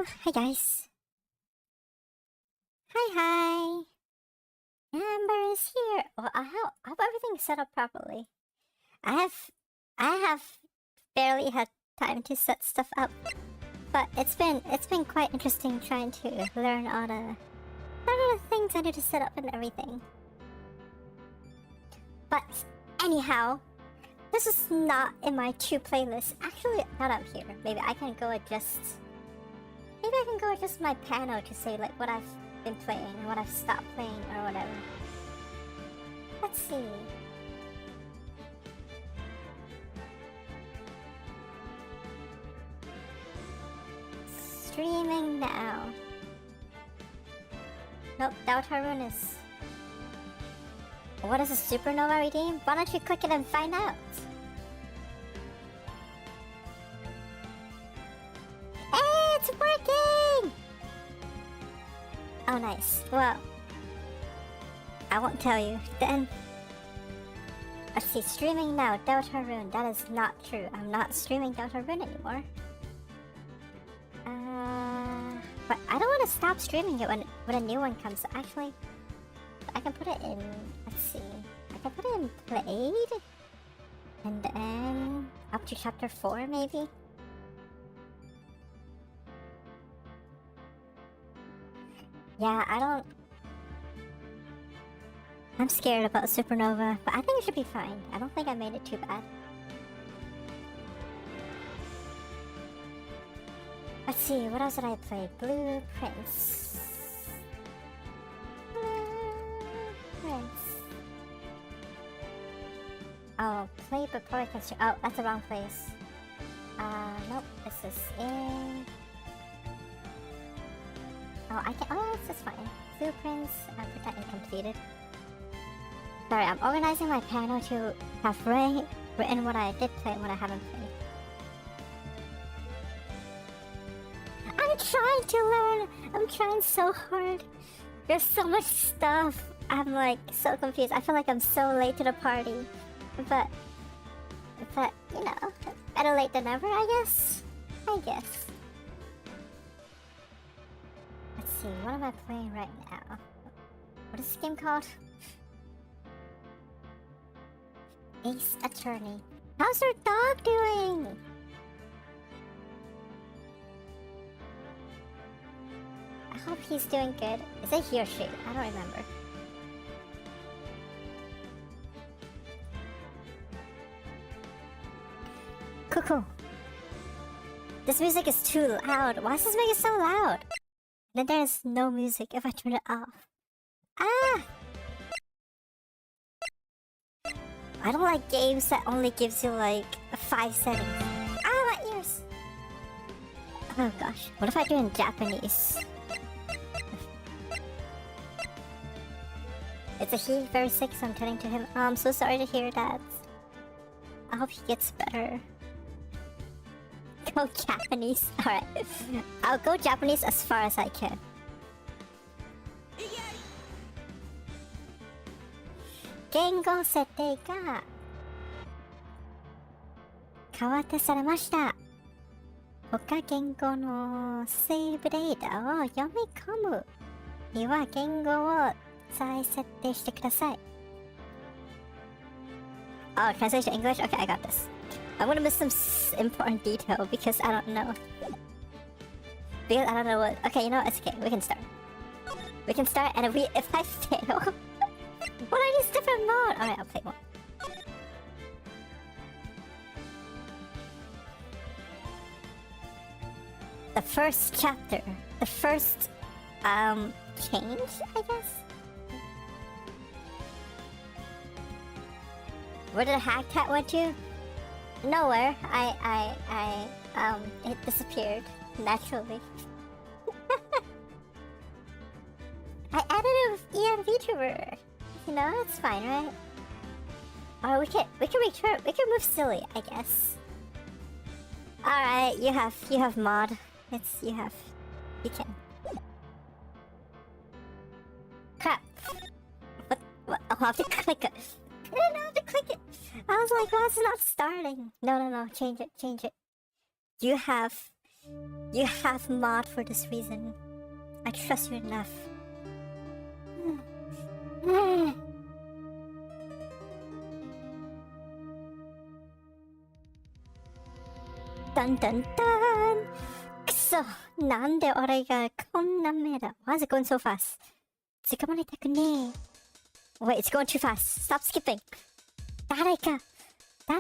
Hi guys. Hi. Amber is here. Well, I hope everything's set up properly. I have barely had time to set stuff up, but it's been quite interesting trying to learn all the things I need to set up and everything. But anyhow, this is not in my two playlists. Actually, not up here. Maybe I can go adjust my panel to say like what I've been playing and what I've stopped playing or whatever. Let's see. Streaming now. Nope, Deltarune is... What is a supernova redeem? Why don't you click it and find out? Hey, it's working! Oh, nice. Well, I won't tell you. Then, let's see. Streaming now, Deltarune. That is not true. I'm not streaming Deltarune anymore. But I don't want to stop streaming it when a new one comes. Actually, I can put it in. Let's see. I can put it in played, and then up to chapter 4 maybe. Yeah, I'm scared about Supernova, but I think it should be fine. I don't think I made it too bad. Let's see, what else did I play? Blueprints. Oh, play but probably consider. Oh, that's the wrong place. Nope, this is in... Oh, I can. Oh, this is fine. Blueprints. I'll put that in completed. Sorry, I'm organizing my panel to have written what I did play and what I haven't played. I'm trying to learn. I'm trying so hard. There's so much stuff. I'm like so confused. I feel like I'm so late to the party. But you know, better late than never, I guess. Let's see, what am I playing right now? What is this game called? Ace Attorney. How's your dog doing? I hope he's doing good. Is it he or she? I don't remember. Cool. This music is too loud. Why is this music so loud? Then there's no music if I turn it off. Ah! I don't like games that only gives you like 5 settings. Ah, my ears! Oh gosh, what if I do it in Japanese? It's a he, very sick, so I'm turning to him. Oh, I'm so sorry to hear that. I hope he gets better. Go Japanese. Alright. I'll go Japanese as far as I can. Gengo 設定が変わってされました。他言語のセーブデータを読み込むには言語を再設定してください。Oh, translation English? Okay, I got this. I'm gonna miss some important detail because I don't know. Because I don't know what... Okay, you know what? It's okay. We can start. We can start, and if I fail... What are these different modes? Alright, I'll play one. The first chapter. The first... change, I guess? Where did the hack cat went to? Nowhere. It disappeared naturally. I added an EM VTuber. You know, it's fine, right? Or we can return. We can move silly, I guess. All right, you have mod. You can. Crap. What? I'll have to click it. I didn't know how to click it. I was like, why is it not starting? No. Change it. You You have mod for this reason. I trust you enough. Dun dun dun! Kuso! Nande ore ga konna meda? Why is it going so fast? Tsukamaretaku ne. Wait, it's going too fast. Stop skipping. Dareka ga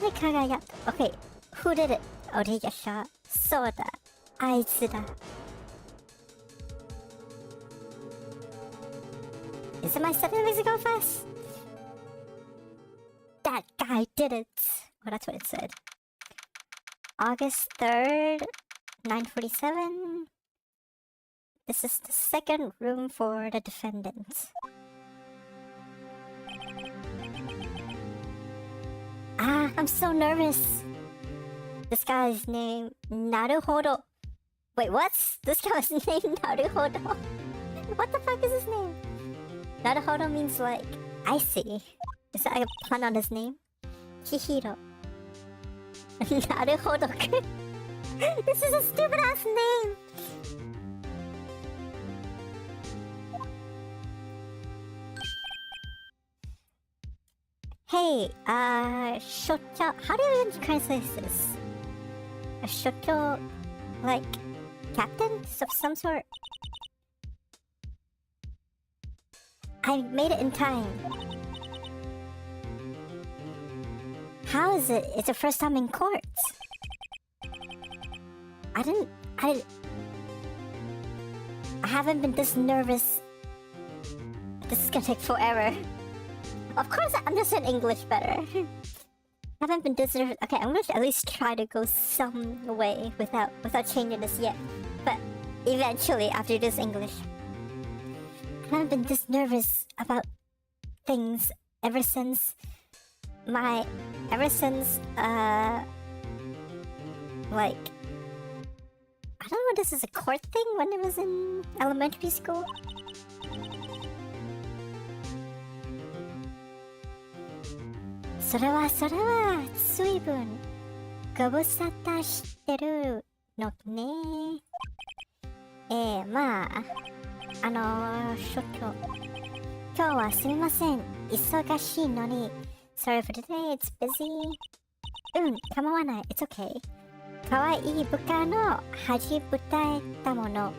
yatta. Okay, who did it? Origasha. So da. Aitsu da. Is it my stuff that makes it go fast? That guy did it. Oh, that's what it said. August 3rd, 9:47. This is the second room for the defendant. Ah, I'm so nervous. This guy's name, Naruhodo. Wait, what's this guy's name? Naruhodo. What the fuck is his name? Naruhodo means like, I see. Is that like a pun on his name? Chihiro. Naruhodo. This is a stupid ass name. Hey, shocho. How do you even translate this? A shocho, like captain of some sort. I made it in time. How is it? It's the first time in court. I haven't been this nervous. This is gonna take forever. Of course I understand English better. I haven't been this nervous. Okay, I'm gonna at least try to go some way without changing this yet. But eventually, after this English. I haven't been this nervous about things ever since like, I don't know if this is a court thing when I was in elementary school. So それは随分ご無沙汰してるのね。まあ、所長。今日はすみません。忙しいのに。Sorry for today, it's busy. 構わない。It's okay. かわいい部下の恥ぶたいたもの。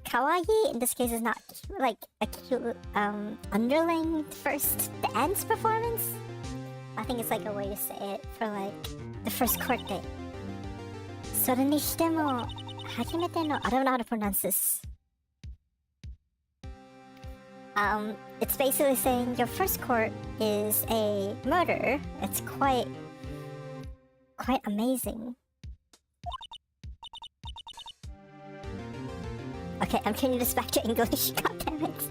かわいい in this case is not like a cute underling first dance performance. I think it's like a way to say it for like the first court date. それにしても初めての I don't know how to pronounce this. It's basically saying your first court is a murder. It's quite amazing. Okay, I'm changing this back to English. God damn it.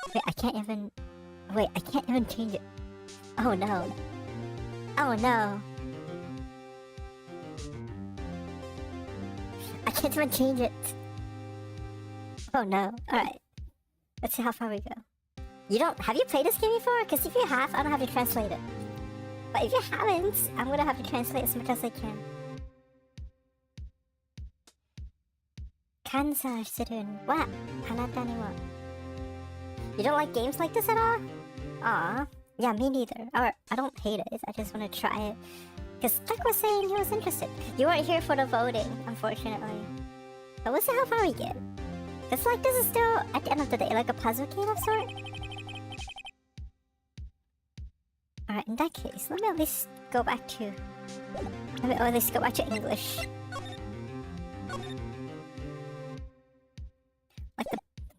Wait, I can't even change it. Oh no. Oh no. I can't even change it. Oh no. Alright. Let's see how far we go. Have you played this game before? Because if you have, I don't have to translate it. But if you haven't, I'm gonna have to translate as much as I can. 感謝するんはあなたにも You don't like games like this at all? Aw. Yeah, me neither. Or, I don't hate it. I just want to try it. Because Tuck was saying he was interested. You weren't here for the voting, unfortunately. But we'll see how far we get. It's like this is still, at the end of the day, like a puzzle game of sort. Alright, in that case, let me at least go back to... English. Like,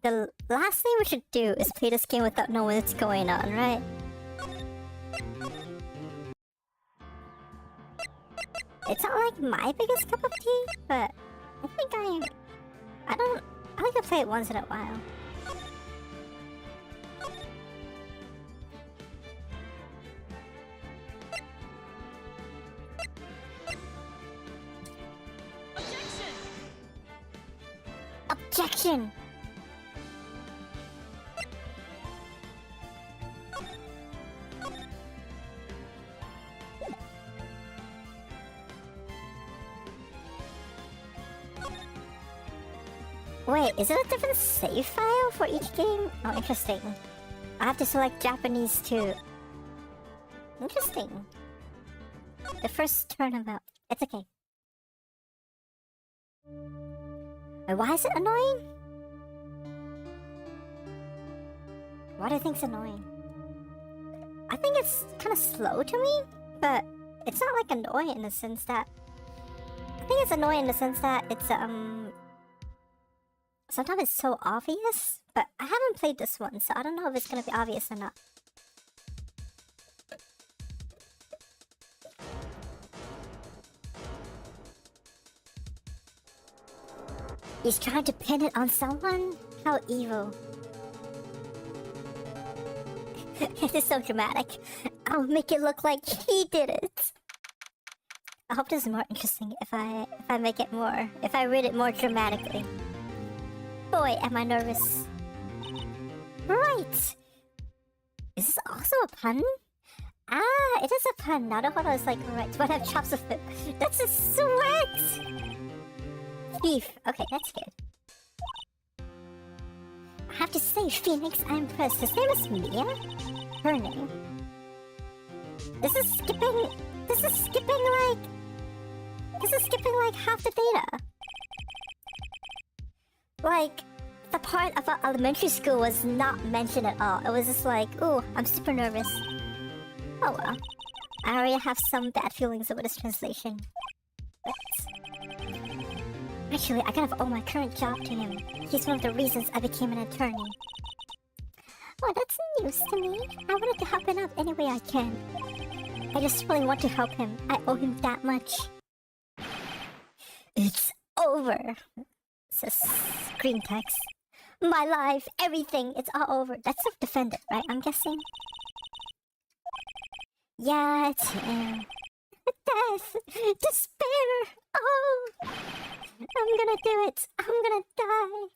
the last thing we should do is play this game without knowing what's going on, right? It's not like my biggest cup of tea, but I think I like to play it once in a while. Objection! Wait, is it a different save file for each game? Oh, interesting. I have to select Japanese too. Interesting. The first turnabout. It's okay. Wait, why is it annoying? Why do you think it's annoying? I think it's kind of slow to me, but it's not like annoying in the sense that... I think it's annoying in the sense that it's, sometimes it's so obvious, but I haven't played this one, so I don't know if it's gonna be obvious or not. He's trying to pin it on someone? How evil. It is so dramatic. I'll make it look like he did it. I hope this is more interesting if I make it more, if I read it more dramatically. Boy, am I nervous. Right! Is this also a pun? Ah, it is a pun. Now the one I was like, right, but I have chops of it. That's a sweat! Beef. Okay, that's good. I have to say, Phoenix, I'm impressed. His name is Mia? Her name. This is skipping like half the data. Like, the part about elementary school was not mentioned at all. It was just like, ooh, I'm super nervous. Oh well. I already have some bad feelings over this translation. But... actually, I gotta owe my current job to him. He's one of the reasons I became an attorney. Well, that's news to me. I wanted to help him out any way I can. I just really want to help him. I owe him that much. It's over. Says screen text. My life, everything, it's all over. That's self-defendant, right? I'm guessing. Yeah, it's him. Death, despair. Oh, I'm gonna do it. I'm gonna die.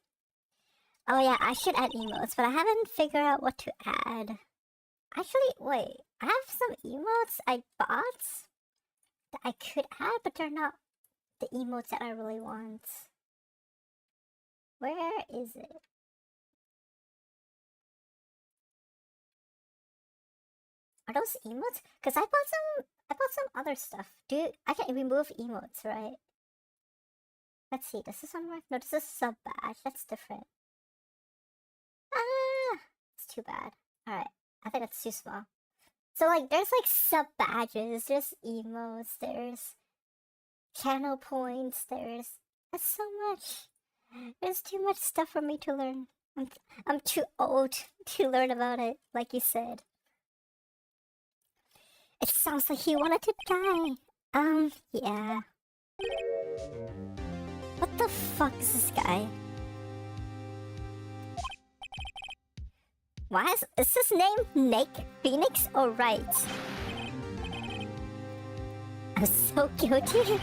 Oh yeah, I should add emotes, but I haven't figured out what to add. Actually, wait. I have some emotes I bought that I could add, but they're not the emotes that I really want. Where is it? Are those emotes? Cause I bought some other stuff. I can remove emotes, right? Let's see, does this one work? No, this is sub badge. That's different. Ah, it's too bad. Alright, I think that's too small. So like, there's like sub badges, there's emotes, there's channel points, that's so much. There's too much stuff for me to learn. I'm too old to learn about it, like you said. It sounds like he wanted to die. Yeah. What the fuck is this guy? Why is his name Nick, Phoenix, or Wright? I'm so guilty.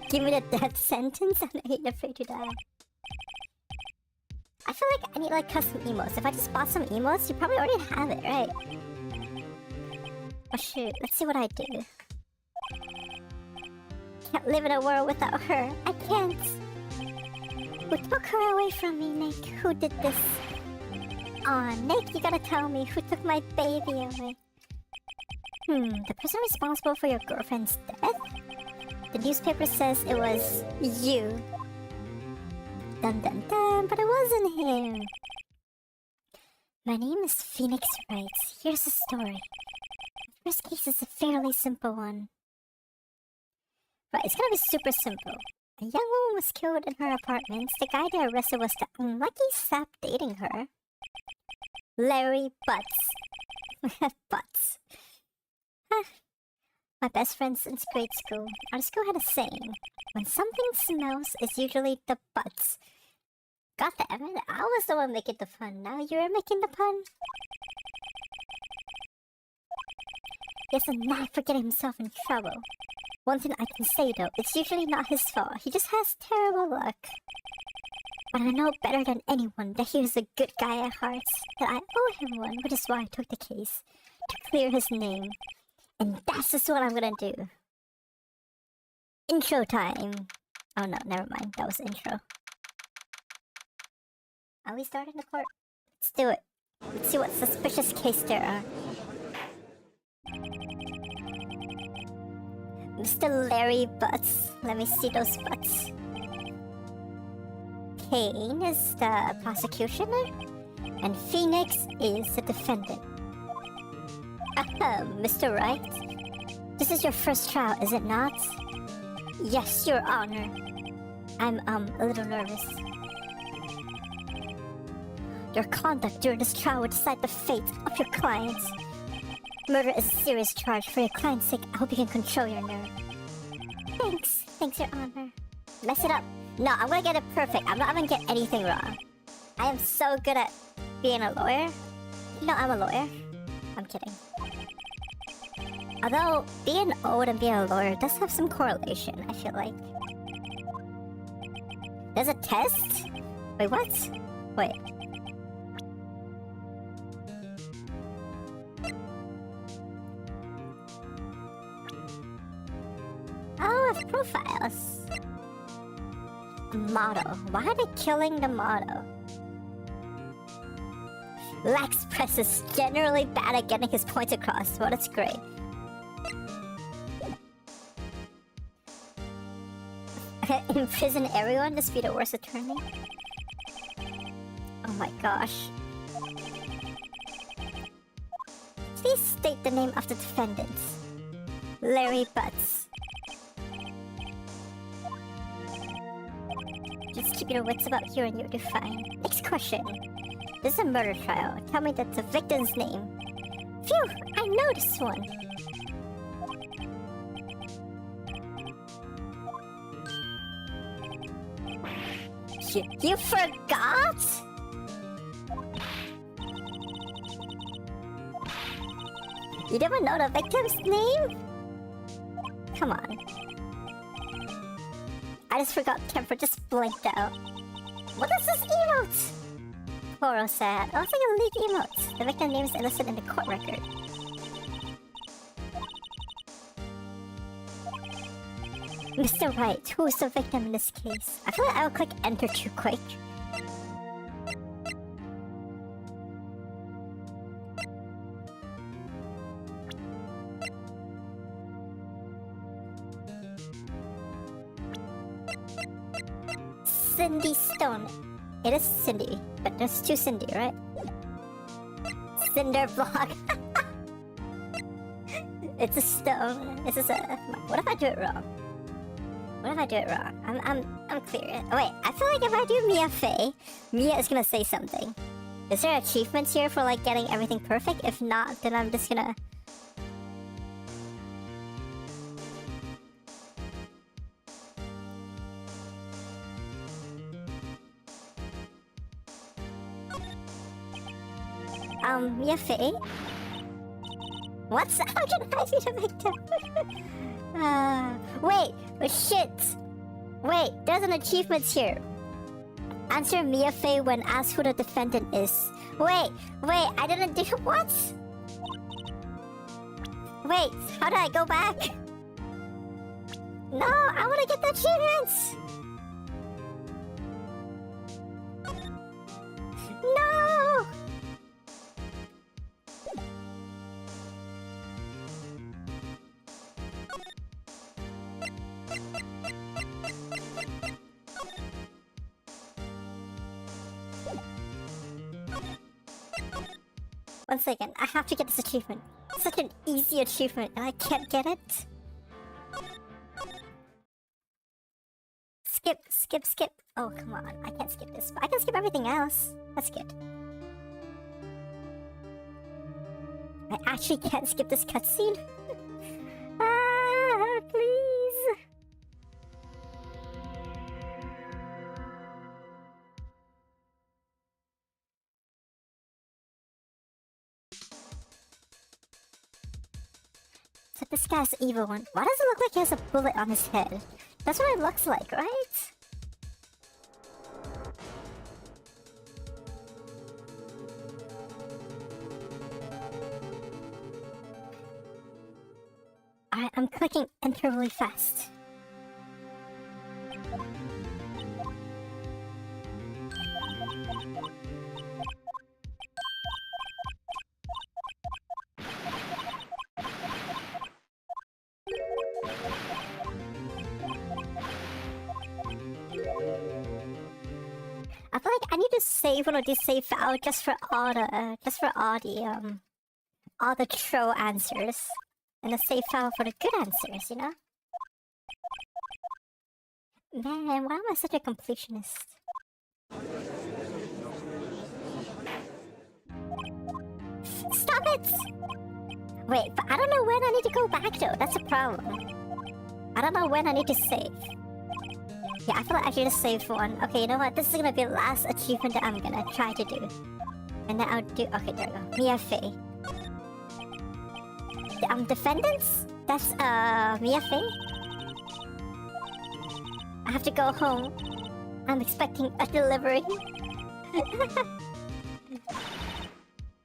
Give me the death sentence and I ain't afraid to die. I feel like I need like custom emotes. If I just bought some emotes, you probably already have it, right? Oh shoot, let's see what I do. Can't live in a world without her. I can't. Who took her away from me, Nick? Who did this? Aw, Nick, you gotta tell me who took my baby away. The person responsible for your girlfriend's death? The newspaper says it was you. Dun dun dun, but it wasn't him. My name is Phoenix Wright. Here's the story. The first case is a fairly simple one. Right, it's gonna be super simple. A young woman was killed in her apartment. The guy they arrested was the unlucky sap dating her. Larry Butts. Butts. My best friend since grade school. Our school had a saying. When something smells, it's usually the butts. God damn it, I was the one making the pun. Now you're making the pun? Yes, and not for getting himself in trouble. One thing I can say though, it's usually not his fault. He just has terrible luck. But I know better than anyone that he was a good guy at heart. That I owe him one, which is why I took the case. To clear his name. And that's just what I'm gonna do. Intro time. Oh no, never mind. That was intro. Are we starting the court? Let's do it. Let's see what suspicious case there are. Mr. Larry Butts. Let me see those butts. Kane is the prosecutioner, and Phoenix is the defendant. Mr. Wright, this is your first trial, is it not? Yes, Your Honor. I'm a little nervous. Your conduct during this trial will decide the fate of your clients. Murder is a serious charge. For your client's sake, I hope you can control your nerve. Thanks, Your Honor. Mess it up. No, I'm gonna get it perfect. I'm not gonna get anything wrong. I am so good at being a lawyer. You know I'm a lawyer. I'm kidding. Although, being old and being a lawyer does have some correlation, I feel like. There's a test? Wait, what? Wait. Oh, it's profiles. Model. Why are they killing the model? Lax Press is generally bad at getting his points across. Well, that's great. Imprison everyone to be the worst attorney? Oh my gosh. Please state the name of the defendants. Larry Butts. Just keep your wits about you and you'll do fine. Next question. This is a murder trial. Tell me the victim's name. Phew! I know this one! You forgot?! You didn't know the victim's name? Come on. I just forgot Temper just blinked out. What is this emote? Poor sad. Oh, it's like a leaked emote. The victim name is listed in the court record. Mr. Wright, who is the victim in this case? I feel like I will click enter too quick. Cindy Stone. It is Cindy, but there's two Cindy, right? Cinder block. It's a stone. It's just a. What if I do it wrong? What if I do it wrong? I'm clear. Oh wait, I feel like if I do Mia Fey, Mia is gonna say something. Is there achievements here for like getting everything perfect? If not, then I'm just gonna. Mia Fey? What's how can I be the victim? Wait, shit! Wait, there's an achievement here. Answer Mia Fey when asked who the defendant is. Wait, I didn't do what? Wait, how do I go back? No, I wanna get the achievements! No! One second, I have to get this achievement. It's such an easy achievement and I can't get it. Skip. Oh, come on. I can't skip this. But I can skip everything else. That's good. I actually can't skip this cutscene. Please. So this guy's the evil one. Why does it look like he has a bullet on his head? That's what it looks like, right? Alright, I'm clicking enter really fast. I feel like I need to save one of these save files just for all the troll answers, and a save file for the good answers, you know? Man, why am I such a completionist? Stop it! Wait, but I don't know when I need to go back though, that's a problem. I don't know when I need to save. Yeah, I feel like I should just save one. Okay, you know what? This is gonna be the last achievement that I'm gonna try to do. And then I'll do... Okay, there we go. Mia Fey. Defendants? That's, Mia Fey? I have to go home. I'm expecting a delivery.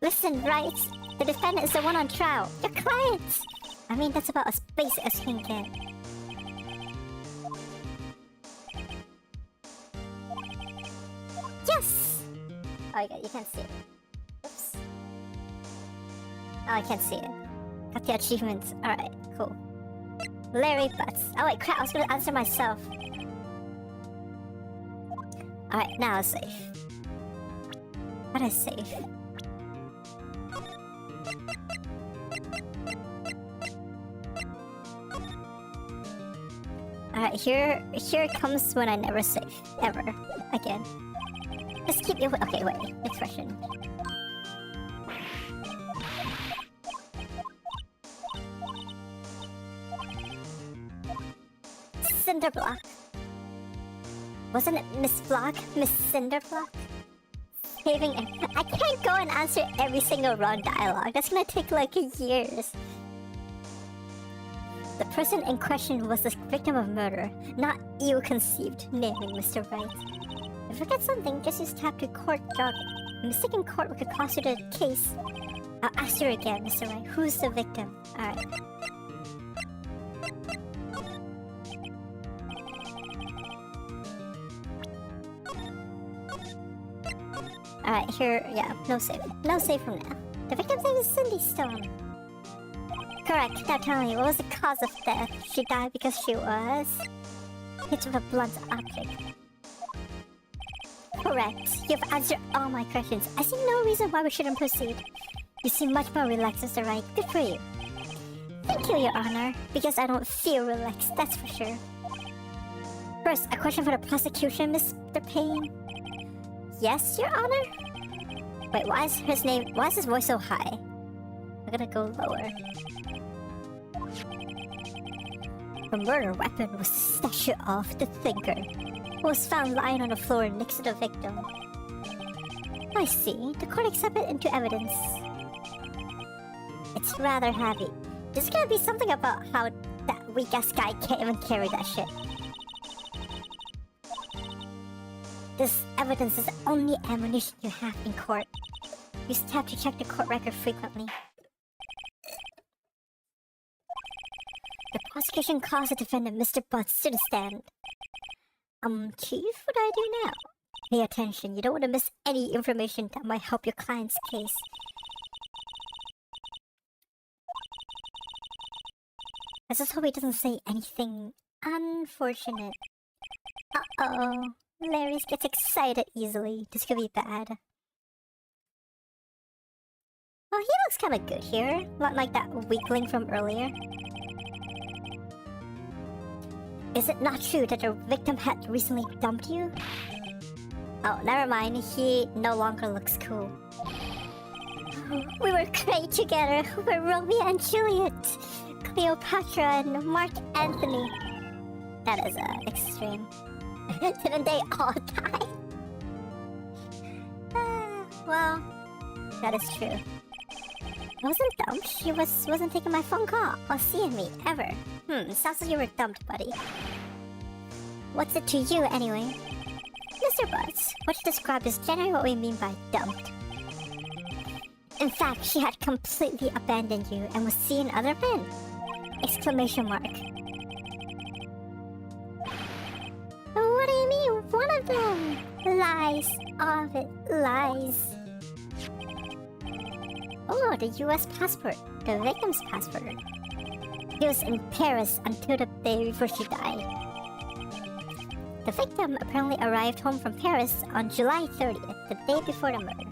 Listen, right? The defendant is the one on trial. Your client! I mean, that's about as basic as you can get. Yes! Oh, you can't see it. Oops. Oh, I can't see it. Got the achievements. Alright, cool. Larry Butts. Oh wait, crap, I was gonna answer myself. Alright, now I'll save. How do I save? Alright, here comes when I never save. Ever. Again. Let's keep you... Okay, wait. Next question. Cinderblock. Wasn't it Miss Block? Miss Cinderblock? Saving... I can't go and answer every single raw dialogue. That's gonna take like years. The person in question was the victim of murder, not ill-conceived naming, Mr. Wright. If you forget something, just use tab to court jargon. A mistake in court could cost you the case. I'll ask you again, Mr. Wright. Who's the victim? Alright. Alright, here, yeah, no save. No save from now. The victim's name is Cindy Stone. Correct. Now tell me, what was the cause of death? She died because she was hit with a blunt object. Correct. You've answered all my questions. I see no reason why we shouldn't proceed. You seem much more relaxed, Mr. Wright. Good for you. Thank you, Your Honor. Because I don't feel relaxed, that's for sure. First, a question for the prosecution, Mr. Payne. Yes, Your Honor? Wait, why is his voice so high? I'm gonna go lower. The murder weapon was the statue of the Thinker, who was found lying on the floor next to the victim. I see. The court accepted it into evidence. It's rather heavy. There's gonna be something about how that weak-ass guy can't even carry that shit. This evidence is the only ammunition you have in court. You still have to check the court record frequently. The prosecution calls the defendant Mr. Butts to the stand. Chief, what do I do now? Pay attention, you don't want to miss any information that might help your client's case. I just hope he doesn't say anything unfortunate. Uh-oh. Larry gets excited easily. This could be bad. Oh, he looks kinda good here. Not like that weakling from earlier. Is it not true that the victim had recently dumped you? Oh, never mind. He no longer looks cool. We were great together. We were Romeo and Juliet, Cleopatra and Mark Anthony. That is extreme. Didn't they all die? Well, that is true. I wasn't dumped. She wasn't taking my phone call or seeing me ever. Sounds like you were dumped, buddy. What's it to you, anyway? Mr. Butts, what you described is generally what we mean by dumped. In fact, she had completely abandoned you and was seeing other men! Exclamation mark. What do you mean, one of them? Lies. All of it. Lies. Oh, the US passport. The victim's passport. He was in Paris until the day before she died. The victim apparently arrived home from Paris on July 30th, the day before the murder.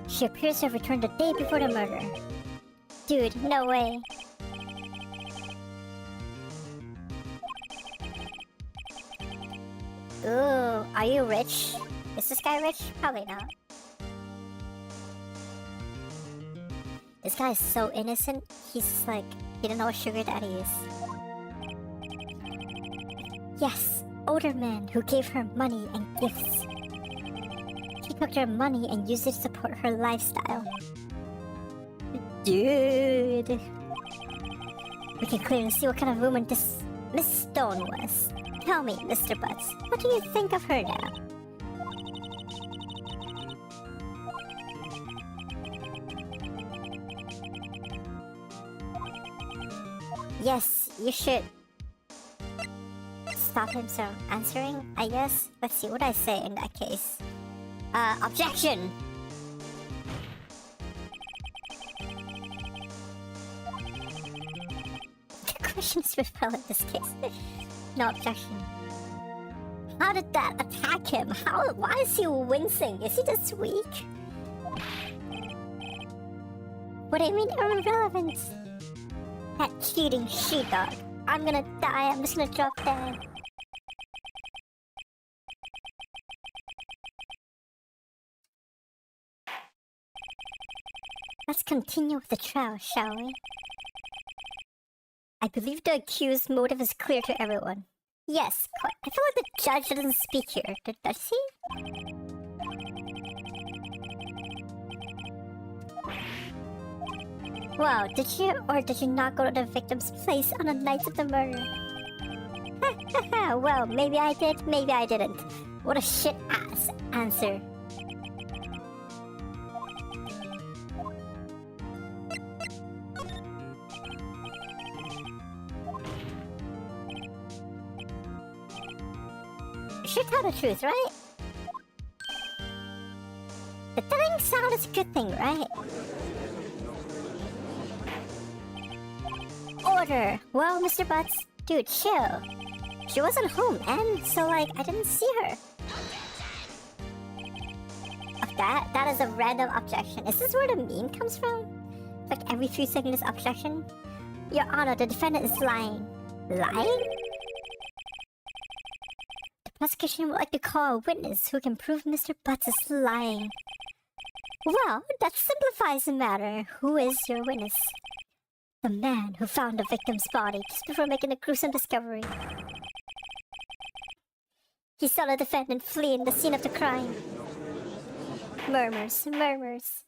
She appears to have returned the day before the murder. Dude, no way. Ooh, are you rich? Is this guy rich? Probably not. This guy is so innocent, he's just like, he didn't know what sugar daddy is. Yes, older man who gave her money and gifts. He took her money and used it to support her lifestyle. Dude. We can clearly see what kind of woman this Miss Stone was. Tell me, Mr. Butts, what do you think of her now? Yes, you should stop him from answering, I guess. Let's see what I say in that case. Objection! The question is repelled in this case. No objection. How did that attack him? Why is he wincing? Is he just weak? What do you mean irrelevant? That cheating sheepdog. I'm gonna die, I'm just gonna drop dead. Let's continue with the trial, shall we? I believe the accused's motive is clear to everyone. Yes, quite. I feel like the judge doesn't speak here, does he? Wow, did you or did you not go to the victim's place on the night of the murder? Well, maybe I did, maybe I didn't. What a shit-ass answer. You should tell the truth, right? The telling sound is a good thing, right? Order! Well, Mr. Butts, dude, chill. She wasn't home, and so, like, I didn't see her. That is a random objection. Is this where the meme comes from? Like, every 3 seconds is objection? Your Honor, the defendant is lying. Lying? The prosecution would like to call a witness who can prove Mr. Butts is lying. Well, that simplifies the matter. Who is your witness? The man who found the victim's body just before making the gruesome discovery. He saw the defendant fleeing the scene of the crime. Murmurs, murmurs.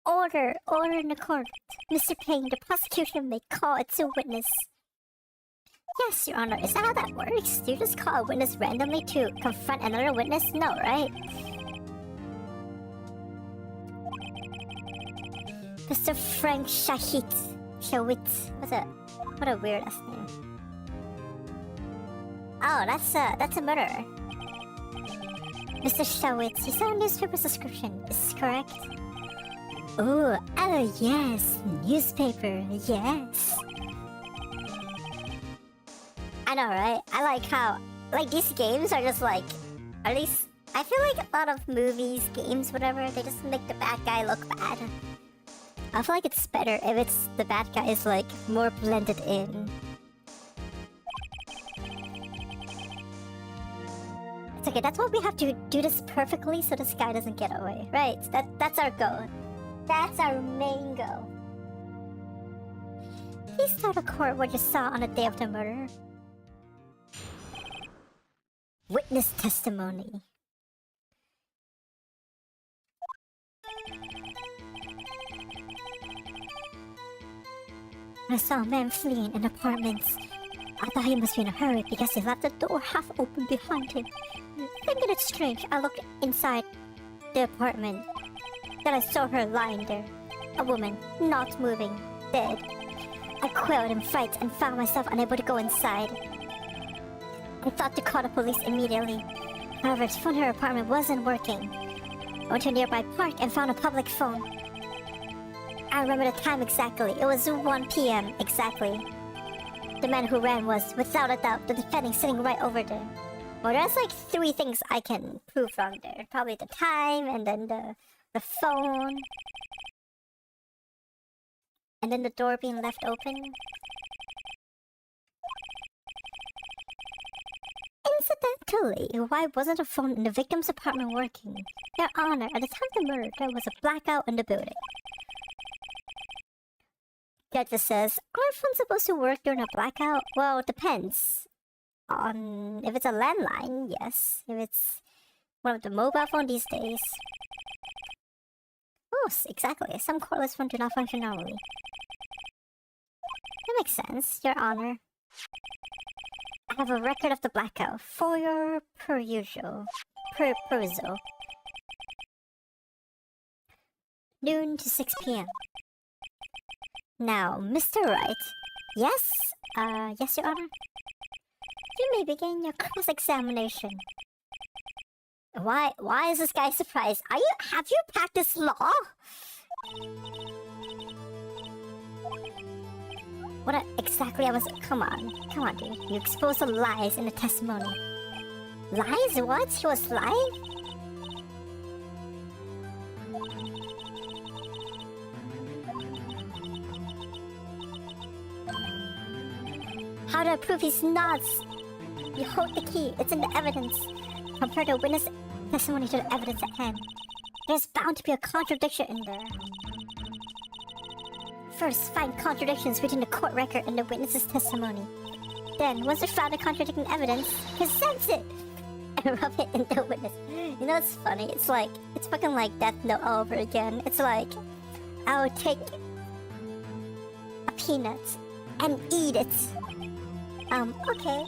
Order, order in the court. Mr. Payne, the prosecution may call its a witness. Yes, Your Honor, is that how that works? Do you just call a witness randomly to confront another witness? No, right? Mr. Frank Shawitz. What a weird ass name. Oh, that's a murderer. Mr. Shawitz, you saw a newspaper subscription, is this correct? Oh, yes, newspaper, yes. I know, right? I like how, like, these games are just like, at least, I feel like a lot of movies, games, whatever, they just make the bad guy look bad. I feel like it's better if it's the bad guy is like more blended in. It's okay, that's why we have to do this perfectly so this guy doesn't get away. Right, that's our goal. That's our main goal. Please tell the court what you saw on the day of the murder. Witness testimony. I saw a man fleeing an apartment. I thought he must be in a hurry because he left the door half open behind him. Thinking it strange, I looked inside the apartment. Then I saw her lying there. A woman, not moving, dead. I quailed in fright and found myself unable to go inside. I thought to call the police immediately. However, the phone in her apartment wasn't working. I went to a nearby park and found a public phone. I remember the time exactly. It was 1 p.m. exactly. The man who ran was, without a doubt, the defendant sitting right over there. Well, there's like 3 things I can prove wrong there. Probably the time, and then the phone, and then the door being left open. Incidentally, why wasn't the phone in the victim's apartment working? Your Honor, at the time of the murder, there was a blackout in the building. Judge says, aren't phones supposed to work during a blackout? Well, it depends. On if it's a landline, yes. If it's one of the mobile phones these days. Oh, exactly. Some cordless phones do not function normally. That makes sense, Your Honor. I have a record of the blackout for your perusal. Noon to 6 p.m. Now, Mr. Wright. Yes? Yes, Your Honor? You may begin your cross-examination. Why is this guy surprised? Have you practiced law? What exactly come on, dude. You exposed the lies in the testimony. Lies? What? He was lying? How do I prove he's not? You hold the key. It's in the evidence. Compare the witness testimony to the evidence at hand. There's bound to be a contradiction in there. First, find contradictions between the court record and the witness's testimony. Then, once you found a contradicting evidence, present it! And rub it in the witness. You know what's funny? It's fucking like Death Note all over again. It's like, I would take a peanut and eat it. Okay.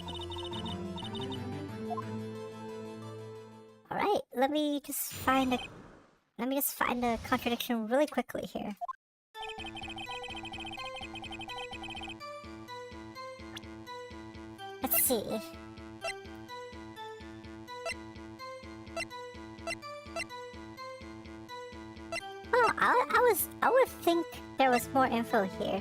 Alright, let me just find the contradiction really quickly here. Let's see. Oh, I would think there was more info here.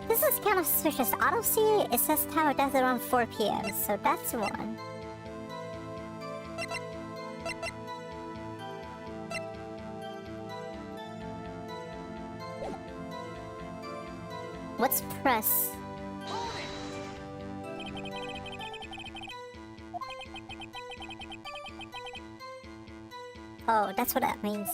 This is kind of suspicious. Autopsy, it says time of death around 4 p.m., so that's one. What's press? Oh, that's what that means.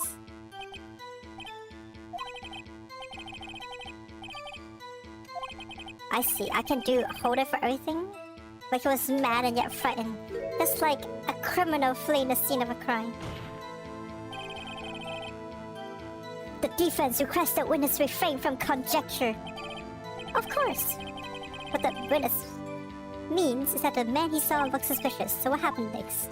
I see. I can hold it for everything? Like he was mad and yet frightened. Just like a criminal fleeing the scene of a crime. The defense requests that witness refrain from conjecture. Of course. What the witness means is that the man he saw looked suspicious. So what happened next?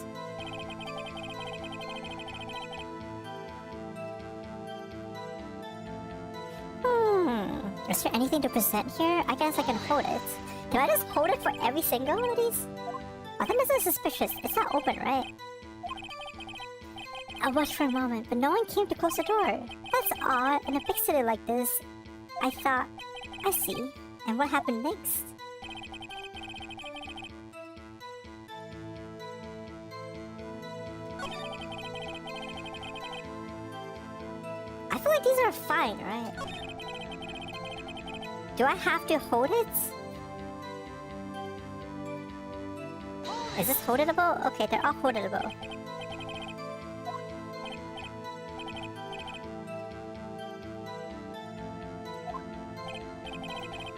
Is there anything to present here? I guess I can hold it. Can I just hold it for every single one of these? I think this is suspicious. It's not open, right? I watched for a moment, but no one came to close the door. That's odd. In a big city like this, I thought, I see. And what happened next? I feel like these are fine, right? Do I have to hold it? Is this holdable? Okay, they're all holdable.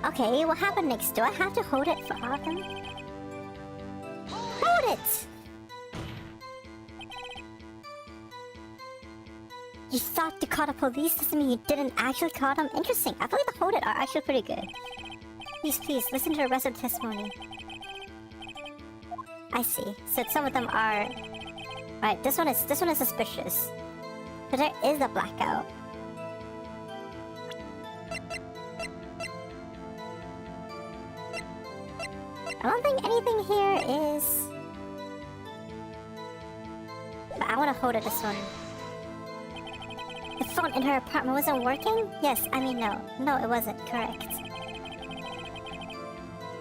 Okay, what happened next? Do I have to hold it for all of them? Hold it! You thought to call the police doesn't mean you didn't actually call them? Interesting. I feel like the hold it are actually pretty good. Please, listen to the rest of the testimony. I see. So some of them are... Right, this one is suspicious. But there is a blackout. I don't think anything here is... hold it this one. The phone in her apartment wasn't working? Yes, I mean no. No, it wasn't. Correct.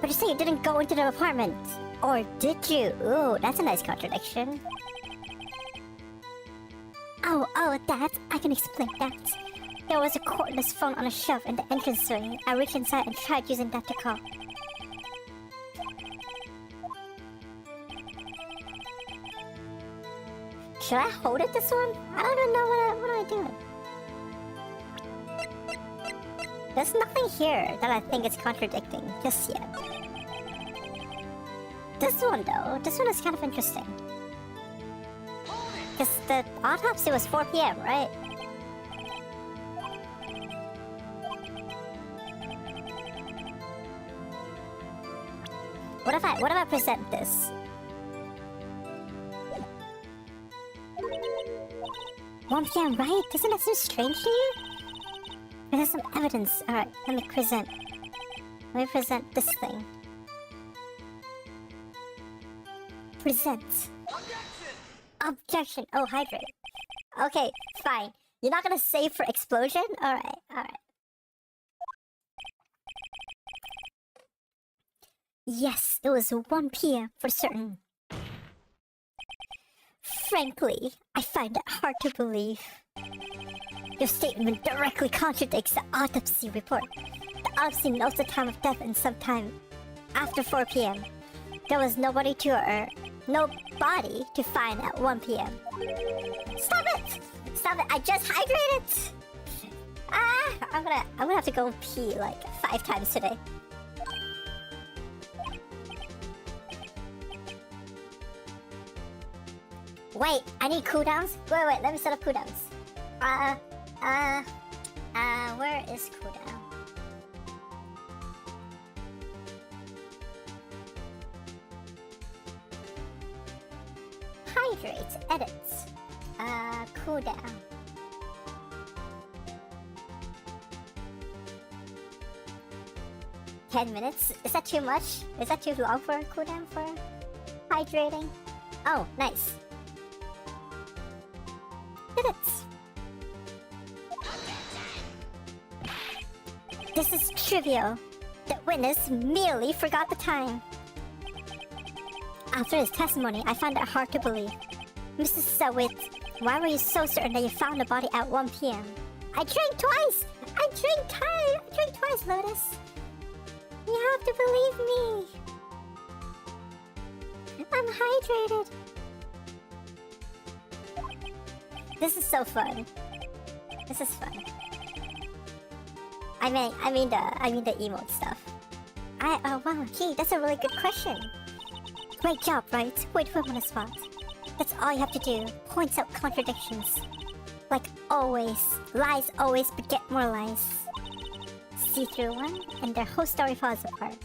But you say you didn't go into the apartment. Or did you? Ooh, that's a nice contradiction. Oh, that. I can explain that. There was a cordless phone on a shelf in the entranceway. I reached inside and tried using that to call. Should I hold it this one? I don't even know what am I doing. There's nothing here that I think is contradicting just yet. This one though, this one is kind of interesting. Because the autopsy was 4 PM, right? What if I present this? 1 PM, right? Doesn't that seem strange to you? There's some evidence. Alright, let me present this thing. Present. Objection! Oh, hydrate. Okay, fine. You're not gonna save for explosion? Alright. Yes, it was 1 PM for certain. Frankly, I find it hard to believe. Your statement directly contradicts the autopsy report. The autopsy notes the time of death and sometime after 4 PM. There was no body to find at 1 PM. Stop it! Stop it! I just hydrated! I'm gonna have to go pee like 5 times today. Wait, I need cooldowns? Wait, let me set up cooldowns. Where is cooldown? Hydrate, edits. Cooldown. $10 minutes? Is that too much? Is that too long for a cooldown for hydrating? Oh, nice. Minutes. This is trivial. The witness merely forgot the time. After his testimony, I find it hard to believe. Mrs. Sawit, why were you so certain that you found the body at 1 PM? I drank twice! I drank twice, Lotus. You have to believe me. I'm hydrated. This is so fun. This is fun. I mean the emote stuff. Oh wow, gee, that's a really good question. Great job, right? Wait for him on the spot. That's all you have to do. Points out contradictions. Like always, lies always beget more lies. See through one, and their whole story falls apart.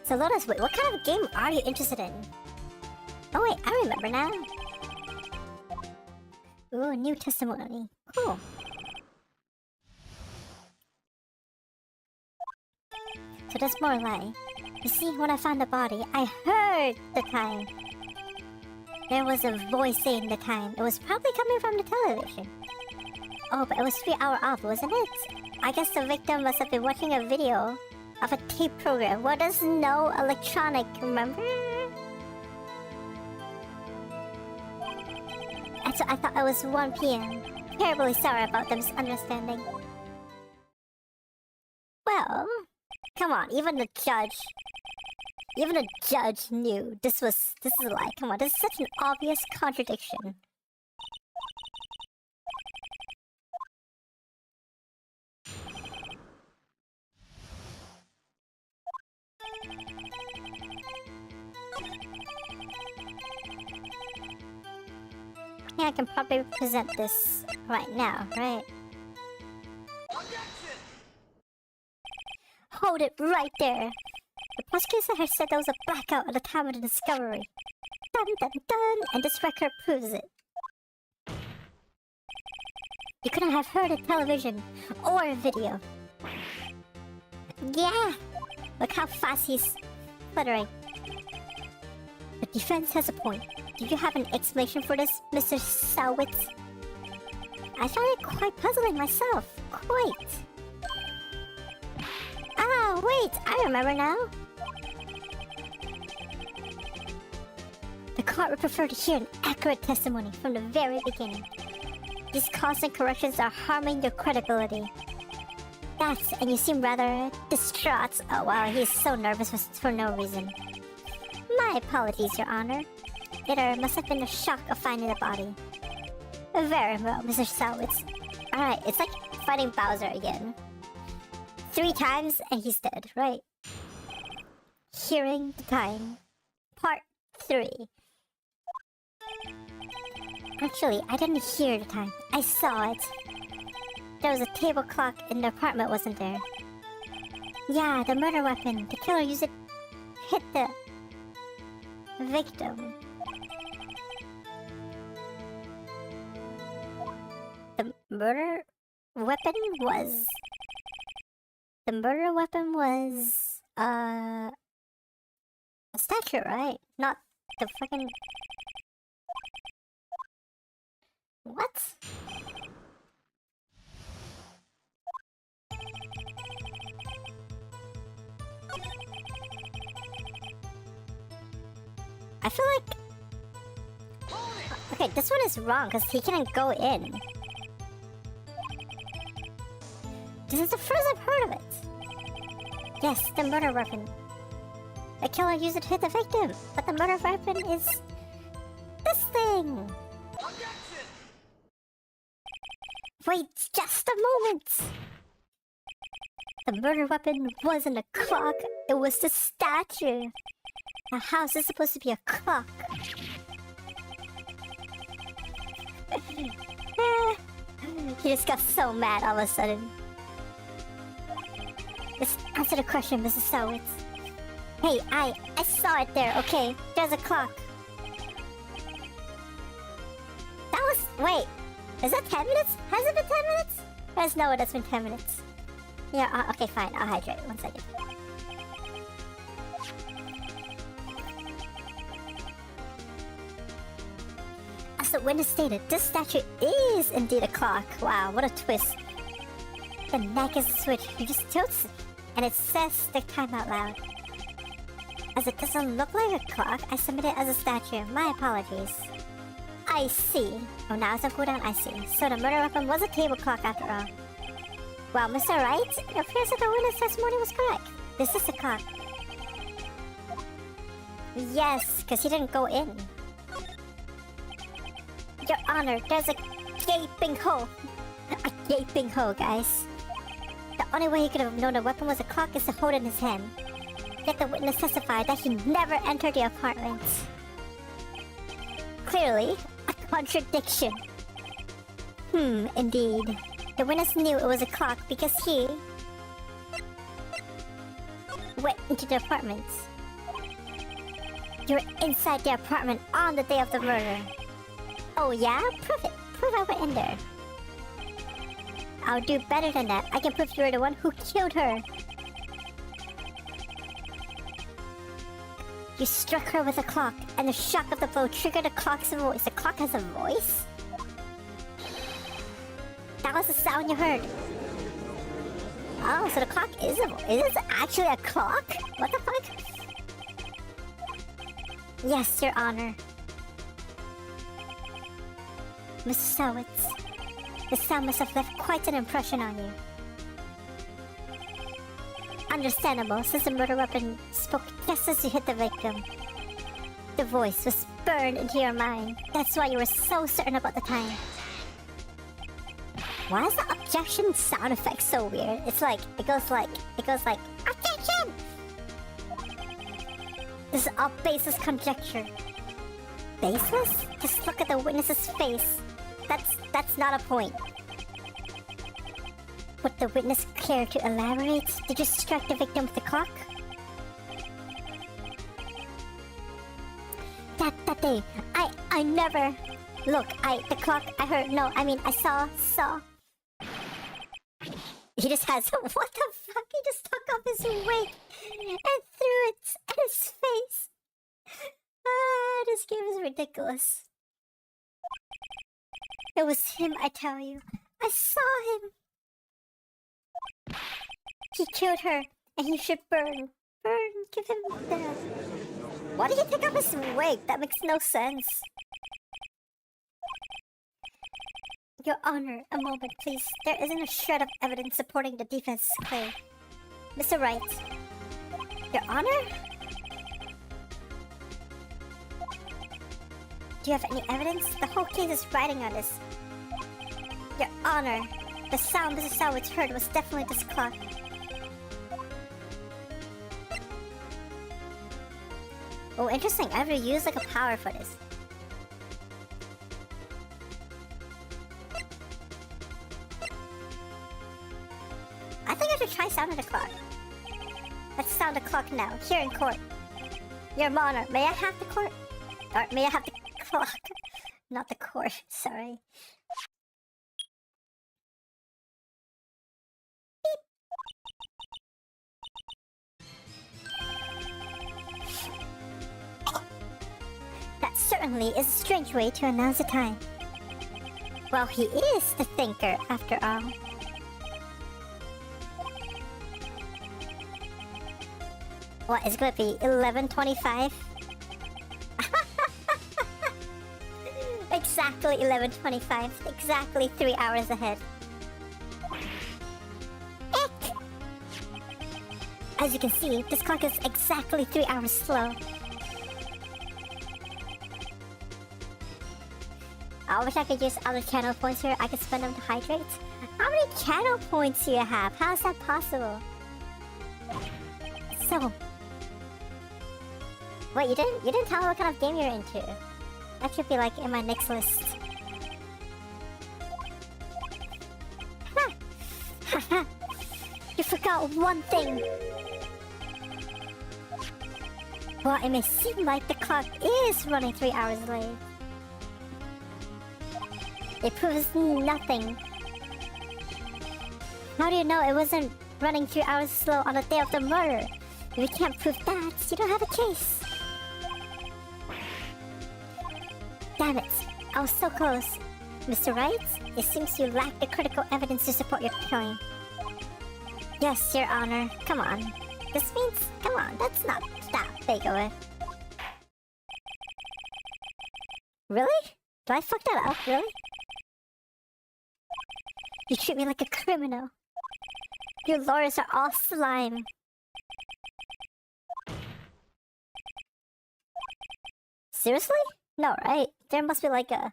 So Lotus, wait, what kind of game are you interested in? Oh wait, I remember now. Ooh, new testimony. Cool. So there's more lie. You see, when I found the body, I heard the time. There was a voice saying the time. It was probably coming from the television. Oh, but it was 3 hours off, wasn't it? I guess the victim must have been watching a video of a tape program. What is no electronic, remember? And so I thought it was 1 PM. Terribly sorry about the misunderstanding. Well, come on, even the judge knew this is a lie. Come on, this is such an obvious contradiction. Yeah, I can probably present this right now, right? Hold it right there! The prosecutor had said there was a blackout at the time of the discovery. Dun dun dun! And this record proves it. You couldn't have heard a television or a video. Yeah! Look how fast he's fluttering. The defense has a point. Do you have an explanation for this, Mr. Sowitz? I found it quite puzzling myself. Quite. Ah, wait, I remember now. The court would prefer to hear an accurate testimony from the very beginning. These constant corrections are harming your credibility. That's, and you seem rather distraught. Oh wow, he's so nervous for no reason. My apologies, Your Honor. It must have been the shock of finding the body. Very well, Mr. Sowitz. Alright, it's like fighting Bowser again. 3 times and he's dead, right? Hearing the Time. Part 3. Actually, I didn't hear the time. I saw it. There was a table clock in the apartment, wasn't there? Yeah, the murder weapon. The killer used it hit the victim. The murder weapon was... The murder weapon was... a statue, right? Not the fucking... What? I feel like... Okay, this one is wrong because he couldn't go in. This is the first I've heard of it. Yes, the murder weapon. The killer used it to hit the victim, but the murder weapon is... this thing! Wait just a moment! The murder weapon wasn't a clock, it was the statue. Now how is this supposed to be a clock? He just got so mad all of a sudden. Just answer the question, Mrs. Sowitz. Hey, I saw it there, okay? There's a clock. That was... wait. Is that 10 minutes? Has it been 10 minutes? Guys, no, it's been 10 minutes. Yeah, okay, fine. I'll hydrate. 1 second. As the witness stated, this statue is indeed a clock. Wow, what a twist. The neck is a switch. You just tilts it, and it says the time out loud. As it doesn't look like a clock, I submit it as a statue. My apologies. I see. Oh, now it's on cooldown? I see. So the murder weapon was a table clock after all. Well, Mr. Wright, it appears that the witness testimony was correct. This is a clock. Yes, because he didn't go in. Your Honor, there's a gaping hole. A gaping hole, guys. The only way he could have known the weapon was a clock is to hold it in his hand. Yet the witness testified that he never entered the apartment. Clearly, a contradiction. Indeed. The witness knew it was a clock because he went into the apartment. You were inside the apartment on the day of the murder. Oh yeah? Prove it. Prove I went in there. I'll do better than that. I can prove you were the one who killed her. You struck her with a clock, and the shock of the blow triggered the clock's voice. The clock has a voice? That was the sound you heard. Oh, so the clock is a voice. Is this actually a clock? What the fuck? Yes, Your Honor. Mr. Sowitz, the sound must have left quite an impression on you. Understandable, since the murder weapon spoke just as you hit the victim. The voice was burned into your mind. That's why you were so certain about the time. Why is the objection sound effect so weird? It's like, it goes like, objection! This is all baseless conjecture. Baseless? Just look at the witness's face. That's not a point. Would the witness care to elaborate? Did you strike the victim with the clock? That day, I never... Look, the clock, I heard, no, I mean, I saw... He just has... What the fuck? He just took off his wig and threw it at his face. This game is ridiculous. It was him, I tell you. I saw him. He killed her, and he should burn. Burn, give him death. Why did he take off his wig? That makes no sense. Your Honor, a moment, please. There isn't a shred of evidence supporting the defense's claim. Mr. Wright. Your Honor? Do you have any evidence? The whole case is riding on this. Your Honor, the sound Mr. Salwich heard was definitely this clock. Oh, interesting. I have to use like a power for this. I think I should try sounding the clock. Let's sound the clock now, here in court. Your Honor, may I have the court? Or may I have the clock? Not the court, sorry. Beep. That certainly is a strange way to announce the time. Well, he is the thinker, after all. What, is it gonna be 11:25? Exactly 11:25. Exactly 3 hours ahead. Eek! As you can see, this clock is exactly 3 hours slow. I wish I could use other channel points here. I could spend them to hydrate. How many channel points do you have? How is that possible? So... Wait, you didn't tell me what kind of game you're into. That should be like in my next list. You forgot one thing. Well, it may seem like the clock is running 3 hours late. It proves nothing. How do you know it wasn't running 3 hours slow on the day of the murder? If you can't prove that, you don't have a case. Damn it, I was so close. Mr. Wright, it seems you lack the critical evidence to support your claim. Yes, Your Honor, come on. This means, come on, that's not that big of a... Really? Do I fuck that up, really? You treat me like a criminal. Your lawyers are all slime. Seriously? No, right? There must be like a...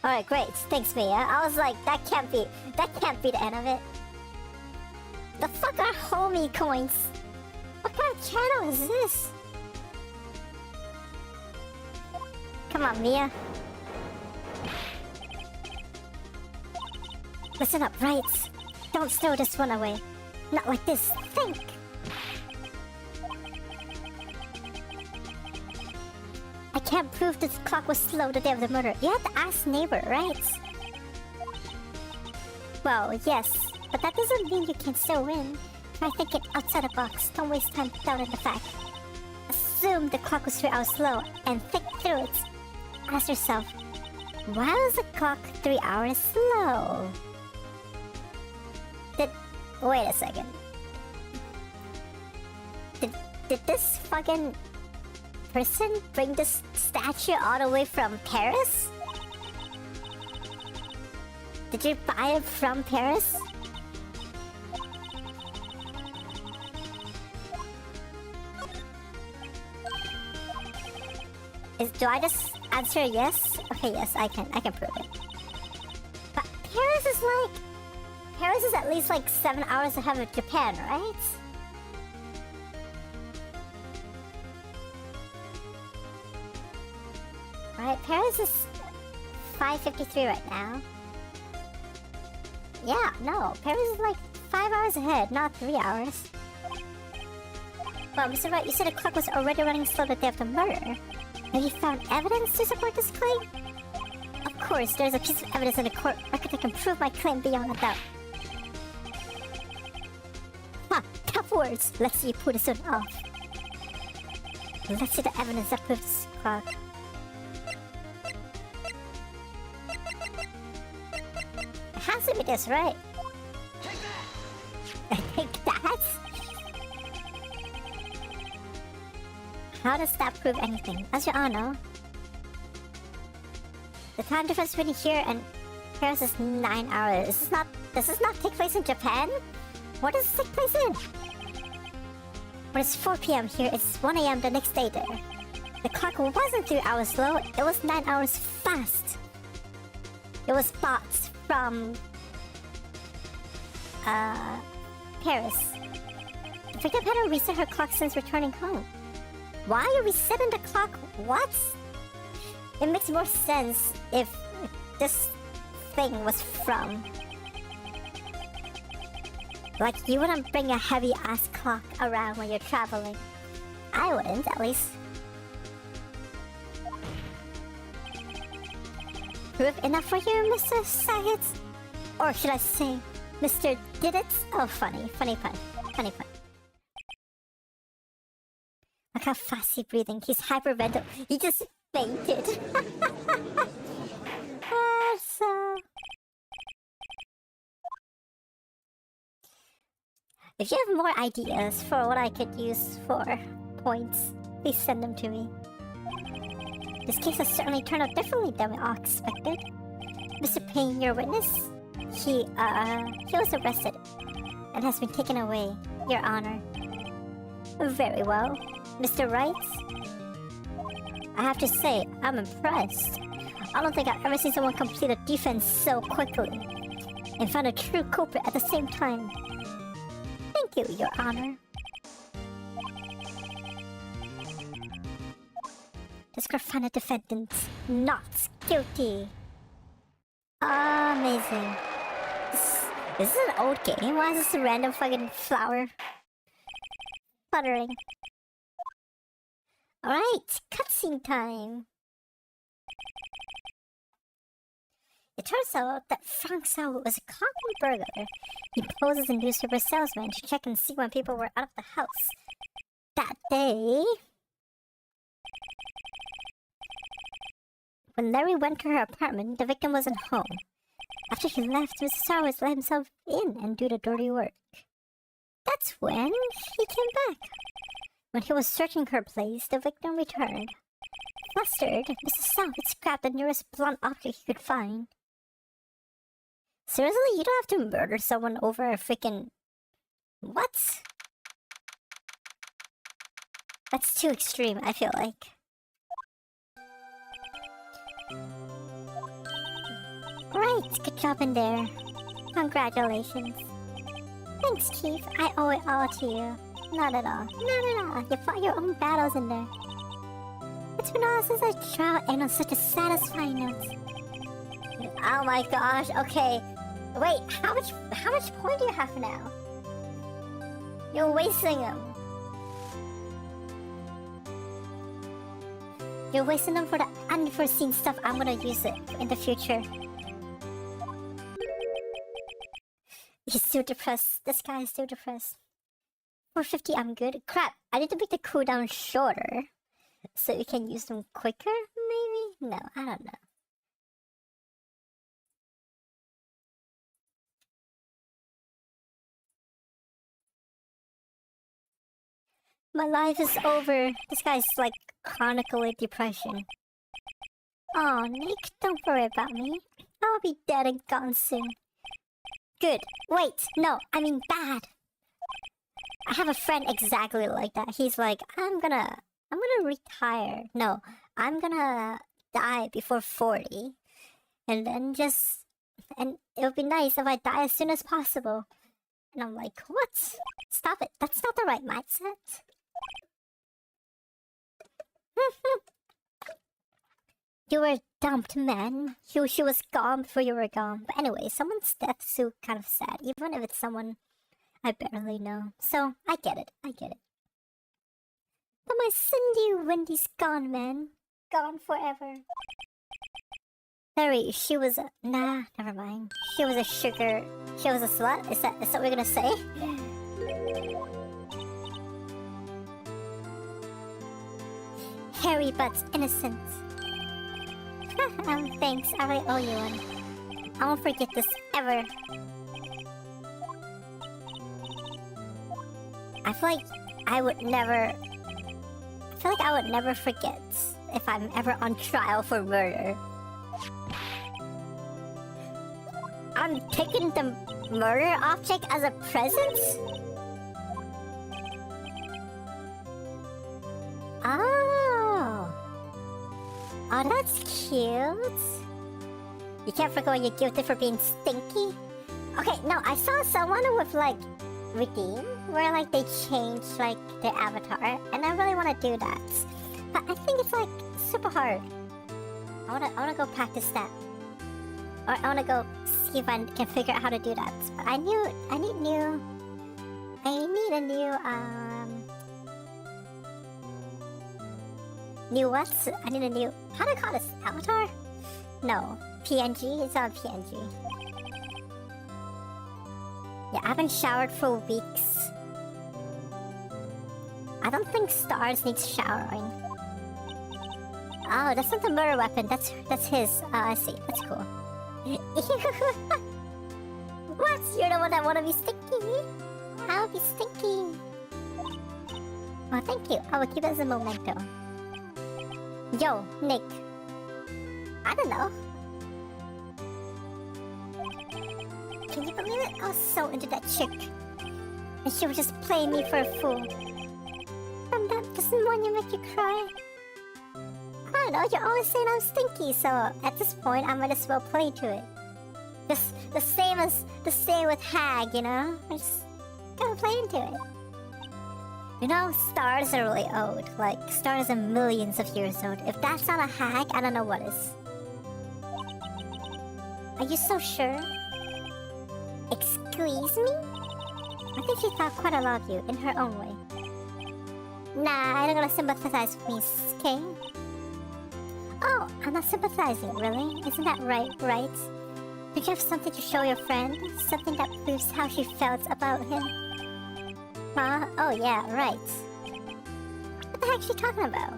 Alright, great. Thanks, Mia. I was like, that can't be the end of it. The fuck are homie coins? What kind of channel is this? Come on, Mia. Listen up, Wright. Don't throw this one away. Not like this. Think! I can't prove this clock was slow the day of the murder. You have to ask neighbor, right? Well, yes. But that doesn't mean you can still win. Try thinking outside the box. Don't waste time doubting the fact. Assume the clock was 3 hours slow and think through it. Ask yourself, why was the clock 3 hours slow? Wait a second. Did this fucking person bring this statue all the way from Paris? Did you buy it from Paris? Do I just answer yes? Okay, yes, I can prove it. But Paris is at least like 7 hours ahead of Japan, right? Right, Paris is 5:53 right now. Yeah, no, Paris is like 5 hours ahead, not 3 hours. Well, Mr. Wright, you said the clock was already running slow the day of the murder. Have you found evidence to support this claim? Of course, there's a piece of evidence in the court record that can prove my claim beyond a doubt. Ha! Tough words! Let's see you pull this one off. Let's see the evidence that proves this clock. It has to be this, right? I think that's... How does that prove anything? As you all know, the time difference between here and Paris is 9 hours. Does this not take place in Japan? What does this take place in? When it's 4 p.m. here, it's 1 a.m. the next day there. The clock wasn't 3 hours slow, it was 9 hours fast. It was bots from... Paris. The victim had reset her clock since returning home. Why are you resetting the clock? What? It makes more sense if this thing was from... Like, you wouldn't bring a heavy-ass clock around when you're traveling. I wouldn't, at least. Proof enough for you, Mr. Saget? Or should I say, Mr. Did It? Oh, funny. Funny pun. Funny pun. Look how fast he's breathing. He's hyperventilating. He just fainted. So... If you have more ideas for what I could use for points, please send them to me. This case has certainly turned out differently than we all expected. Mr. Payne, your witness? He was arrested and has been taken away, Your Honor. Very well. Mr. Wright? I have to say, I'm impressed. I don't think I've ever seen someone complete a defense so quickly and find a true culprit at the same time. Thank you, Your Honor. This court found the defendant not guilty. Amazing. This is an old game. Why is this a random fucking flower fluttering? Alright, cutscene time. It turns out that Frank Sao was a common burglar. He poses as a newspaper salesman to check and see when people were out of the house. That day... When Larry went to her apartment, the victim wasn't home. After he left, Mr. Sarwitz let himself in and do the dirty work. That's when he came back. When he was searching her place, the victim returned. Flustered, Mr. Sarwitz grabbed the nearest blunt object he could find. Seriously, you don't have to murder someone over a freaking... What? That's too extreme, I feel like. Right, good job in there. Congratulations. Thanks, Chief. I owe it all to you. Not at all. Not at all. You fought your own battles in there. It's been all since I trial and on such a satisfying note. Oh my gosh, okay. Wait, how much point do you have now? You're wasting them. You're wasting them for the unforeseen stuff. I'm gonna use it in the future. He's still depressed. This guy is still depressed. 450, I'm good. Crap, I need to make the cooldown shorter. So you can use them quicker, maybe? No, I don't know. My life is over. This guy's like chronically depression. Aw, Nick, don't worry about me. I'll be dead and gone soon. Good. Wait, no, I mean bad. I have a friend exactly like that. He's like, I'm gonna retire. No, I'm gonna die before 40. And then and it'll be nice if I die as soon as possible. And I'm like, what? Stop it. That's not the right mindset. You were dumped, man. She was gone before you were gone. But anyway, someone's death is so kind of sad, even if it's someone I barely know. So, I get it. I get it. But my Cindy Wendy's gone, man. Gone forever. Larry, she was a... Nah, never mind. She was a sugar... She was a slut? Is that what we're gonna say? Harry but's innocent. Thanks. I really owe you one. I won't forget this ever. I feel like I would never forget if I'm ever on trial for murder. I'm taking the murder object as a present? Oh. Oh, that's cute. You can't forget when you're guilty for being stinky? Okay, no, I saw someone with like Redeem, where like they change like their avatar, and I really want to do that. But I think it's like super hard. I wanna go practice that. Or I wanna go see if I can figure out how to do that. But I need a new what? I need a new, how do I call this? Avatar? No. PNG? It's not a PNG. Yeah, I haven't showered for weeks. I don't think Stars needs showering. Oh, that's not the murder weapon. That's his. Oh, I see. That's cool. What? You're the one that wanna be stinky? I'll be stinky. Oh, thank you. I will keep it as a memento. Yo, Nick. I don't know. Can you believe it? I was so into that chick. And she would just play me for a fool. And that doesn't want you make you cry. I don't know, you're always saying I'm stinky, so at this point I might as well play to it. Just the same with Hag, you know? I just gotta play into it. You know, stars are really old. Like, stars are millions of years old. If that's not a Hag, I don't know what is. Are you so sure? Excuse me? I think she thought quite a lot of you in her own way. Nah, I don't gotta sympathize with me, okay? Oh, I'm not sympathizing, really? Isn't that right? Did you have something to show your friend? Something that proves how she felt about him? Huh? Oh yeah, right. What the heck is she talking about?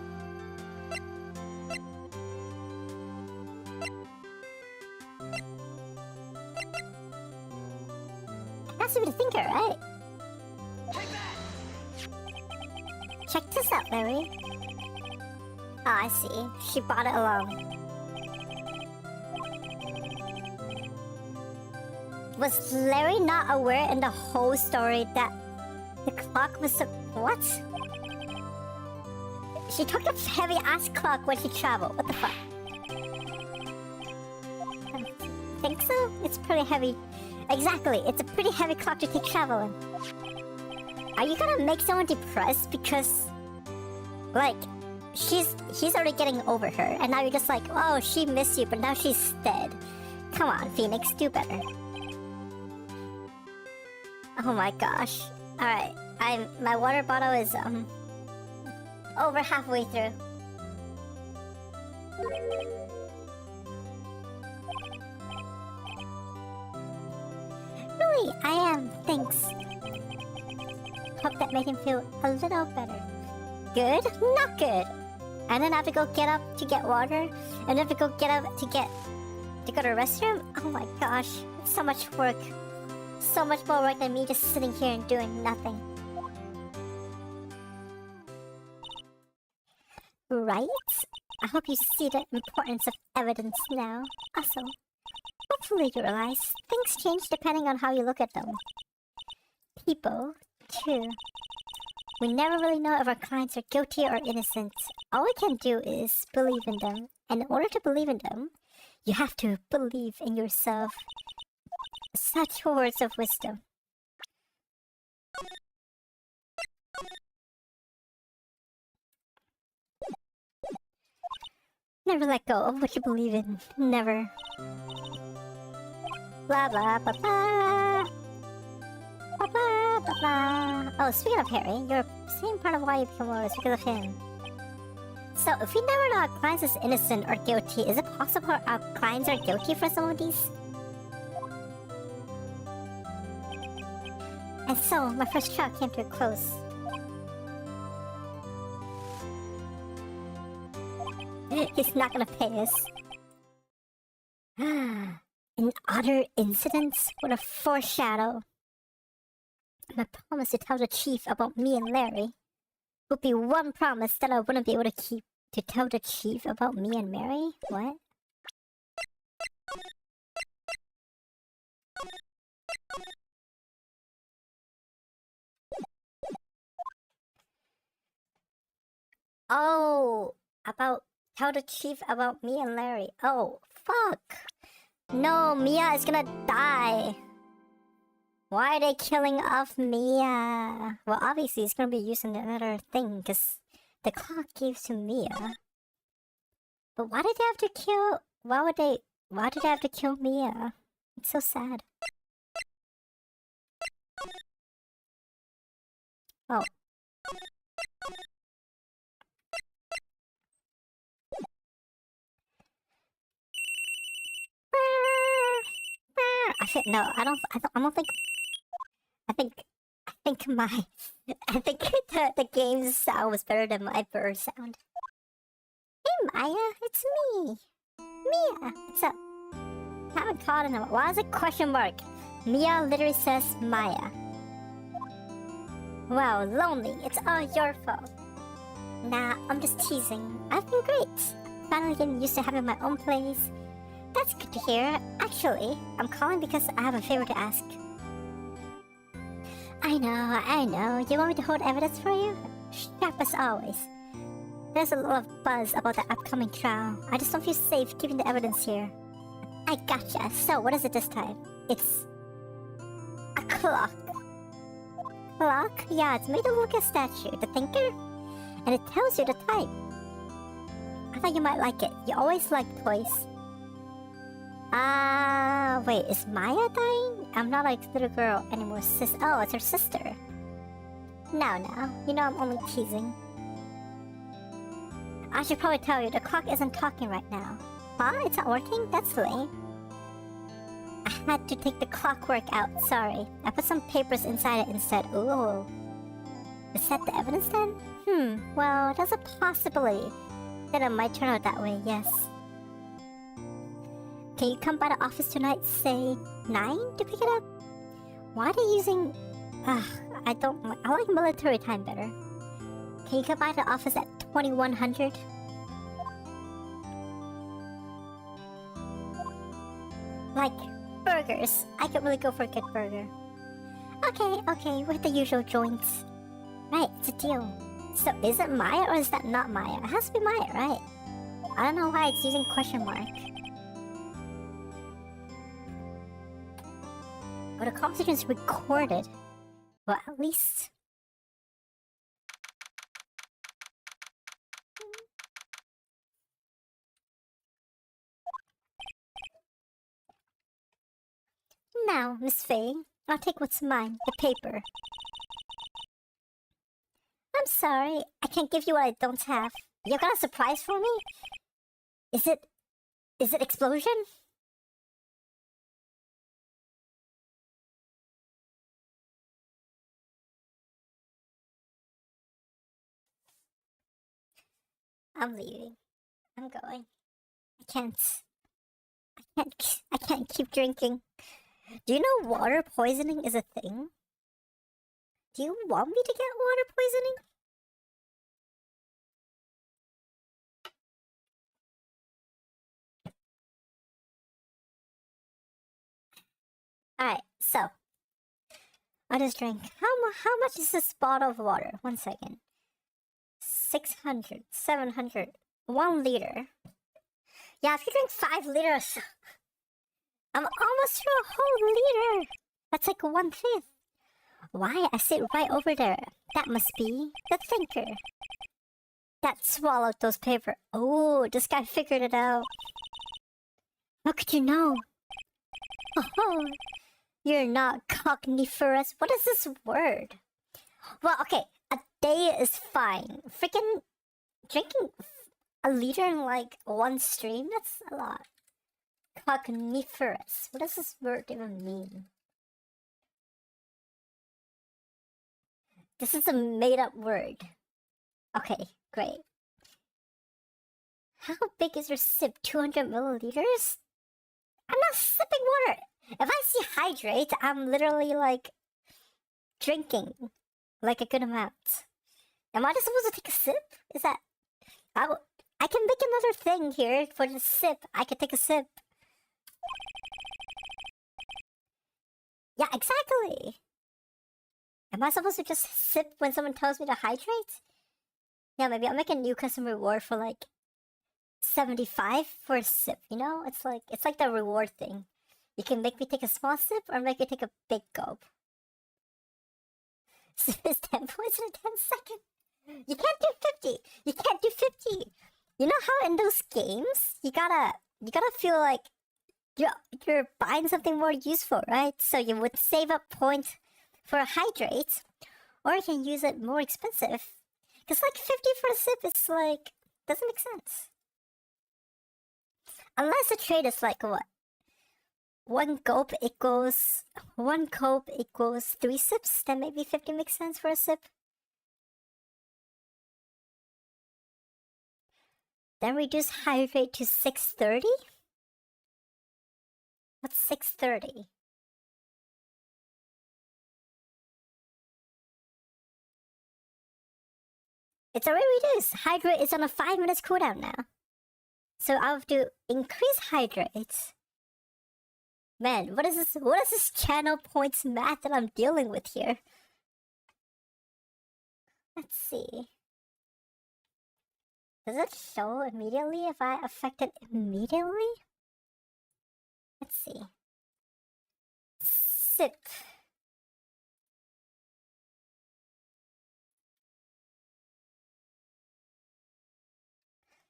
That's a bit of thinker, right? Check this out, Larry. Oh, I see. She brought it along. Was Larry not aware in the whole story that the clock was what? She took a heavy-ass clock when she traveled. What the fuck? I think so? It's pretty heavy. Exactly, it's a pretty heavy clock to take traveling. Are you gonna make someone depressed because, like, he's already getting over her, and now you're just like, oh, she missed you, but now she's dead. Come on, Phoenix, do better. Oh my gosh. Alright, my water bottle is, over halfway through. Really, I am. Thanks. Hope that made him feel a little better. Good? Not good. And then I have to go get up to get water, and then I have to go get up to go to the restroom? Oh my gosh, it's so much work. So much more work than me just sitting here and doing nothing. Right? I hope you see the importance of evidence now. Also, hopefully you realize things change depending on how you look at them. People, too. We never really know if our clients are guilty or innocent. All we can do is believe in them. And in order to believe in them, you have to believe in yourself. Such words of wisdom. Never let go of what you believe in. Never. Blah blah blah blah. Blah blah blah blah. Oh, speaking of Harry, you're saying part of why you become loyal is because of him. So, if we never know our clients is innocent or guilty, is it possible our clients are guilty for some of these? And so, my first trial came to a close. He's not gonna pay us. In other incidents, what a foreshadow. My promise to tell the chief about me and Larry would be one promise that I wouldn't be able to keep. To tell the chief about me and Mary? What? Oh, tell the chief about me and Larry. Oh, fuck. No, Mia is gonna die. Why are they killing off Mia? Well, obviously it's gonna be using another thing, because the clock gave to Mia. But why did they have to kill... why did they have to kill Mia? It's so sad. Oh. I think no. I don't think. I think the game's sound was better than my bird sound. Hey Maya, it's me, Mia. What's up? Haven't called in a while. Why is it question mark? Mia literally says Maya. Wow, lonely. It's all your fault. Nah, I'm just teasing. I've been great. Finally getting used to having my own place. That's good to hear. Actually, I'm calling because I have a favor to ask. I know. You want me to hold evidence for you? Sharp as always. There's a lot of buzz about the upcoming trial. I just don't feel safe keeping the evidence here. I gotcha. So, what is it this time? It's... a clock. Clock? Yeah, it's made to look like a statue. The thinker? And it tells you the type. I thought you might like it. You always like toys. Wait, is Maya dying? I'm not like little girl anymore, oh, it's her sister. No, you know I'm only teasing. I should probably tell you, the clock isn't talking right now. Huh? It's not working? That's lame. I had to take the clockwork out, sorry. I put some papers inside it instead. Ooh. Is that the evidence then? Well, there's a possibility that it might turn out that way, yes. Can you come by the office tonight, say 9 to pick it up? Why are they using... I like military time better. Can you come by the office at 2100? Like, burgers. I could really go for a good burger. Okay, with the usual joints. Right, it's a deal. So, is it Maya or is that not Maya? It has to be Maya, right? I don't know why it's using question mark. But the conversation is recorded. Well, at least... Now, Miss Faye, I'll take what's mine, the paper. I'm sorry, I can't give you what I don't have. You got a surprise for me? Is it explosion? I'm leaving. I'm going. I can't keep drinking. Do you know water poisoning is a thing? Do you want me to get water poisoning? Alright, so I just drank. How much is this bottle of water? 1 second. 600, 700, 1 liter. Yeah, if you drink 5 liters, I'm almost through a whole liter. That's like 1/5. Why? I sit right over there. That must be the thinker. That swallowed those paper. Oh, this guy figured it out. How could you know? Oh, you're not cogniferous. What is this word? Well, okay, a day is fine. Freaking drinking a liter in like 1 stream? That's a lot. Cogniferous. What does this word even mean? This is a made-up word. Okay, great. How big is your sip? 200 milliliters? I'm not sipping water. If I see hydrate, I'm literally like drinking like a good amount. Am I just supposed to take a sip? Is that... I can make another thing here for the sip. I can take a sip. Yeah, exactly. Am I supposed to just sip when someone tells me to hydrate? Yeah, maybe I'll make a new custom reward for like 75 for a sip, you know? It's like the reward thing. You can make me take a small sip or make me take a big gulp. Sip is 10 points in a 10 second. You can't do 50. You can't do 50. You know how in those games you gotta feel like you're buying something more useful, right? So you would save up points for a hydrate, or you can use it more expensive. Cause like 50 for a sip is like doesn't make sense. Unless the trade is like what? One gulp equals 3 sips, then maybe 50 makes sense for a sip. Then reduce hydrate to 630? What's 630? It's already reduced. Hydrate is on a 5 minutes cooldown now. So I'll have to increase hydrate. Man, what is this channel points math that I'm dealing with here? Let's see. Does it show immediately if I affect it immediately? Let's see. Sip.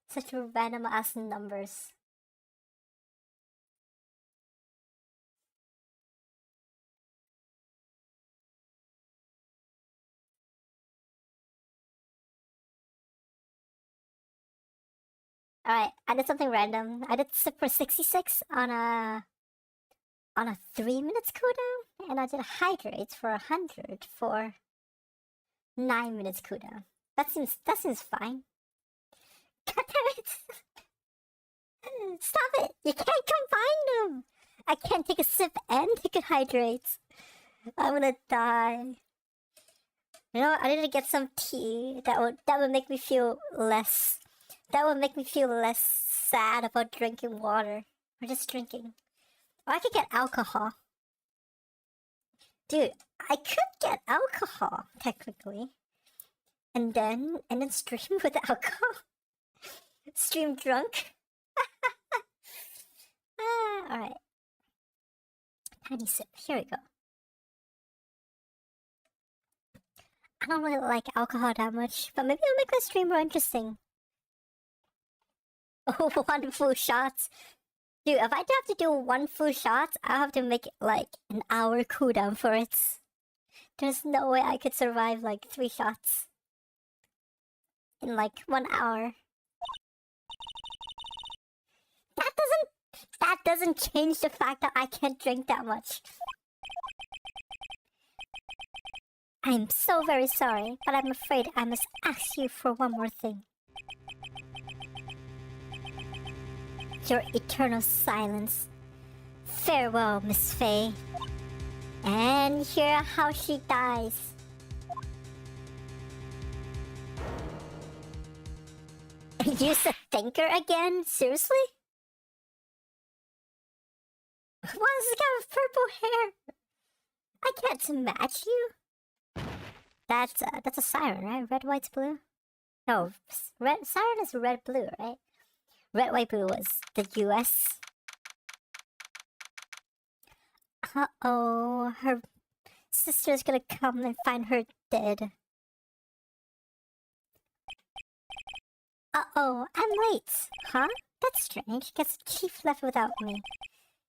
Such random ass numbers. Alright, I did something random. I did sip for 66 on a 3 minutes cooldown, and I did hydrate for 100 for 9 minutes cooldown. That seems fine. God damn it! Stop it! You can't combine them! I can't take a sip and take a hydrate. I'm gonna die. You know, I need to get some tea that would make me feel less. That would make me feel less sad about drinking water or just drinking. Or I could get alcohol. Dude, I could get alcohol technically, and then stream with alcohol. Stream drunk. Alright. Tiny sip. Here we go. I don't really like alcohol that much, but maybe it'll make my stream more interesting. Oh, 1 full shot. Dude, if I have to do 1 full shot, I'll have to make like an hour cooldown for it. There's no way I could survive like 3 shots in like 1 hour. That doesn't change the fact that I can't drink that much. I'm so very sorry, but I'm afraid I must ask you for one more thing. Your eternal silence. Farewell, Miss Faye. And hear how she dies. Use a thinker again? Seriously? Why does this guy have purple hair? I can't match you. That's a siren, right? Red, white, blue? No, siren is red, blue, right? Red, white, blue was the US. Uh-oh, her sister's gonna come and find her dead. Uh-oh, I'm late. Huh? That's strange. Guess Chief left without me.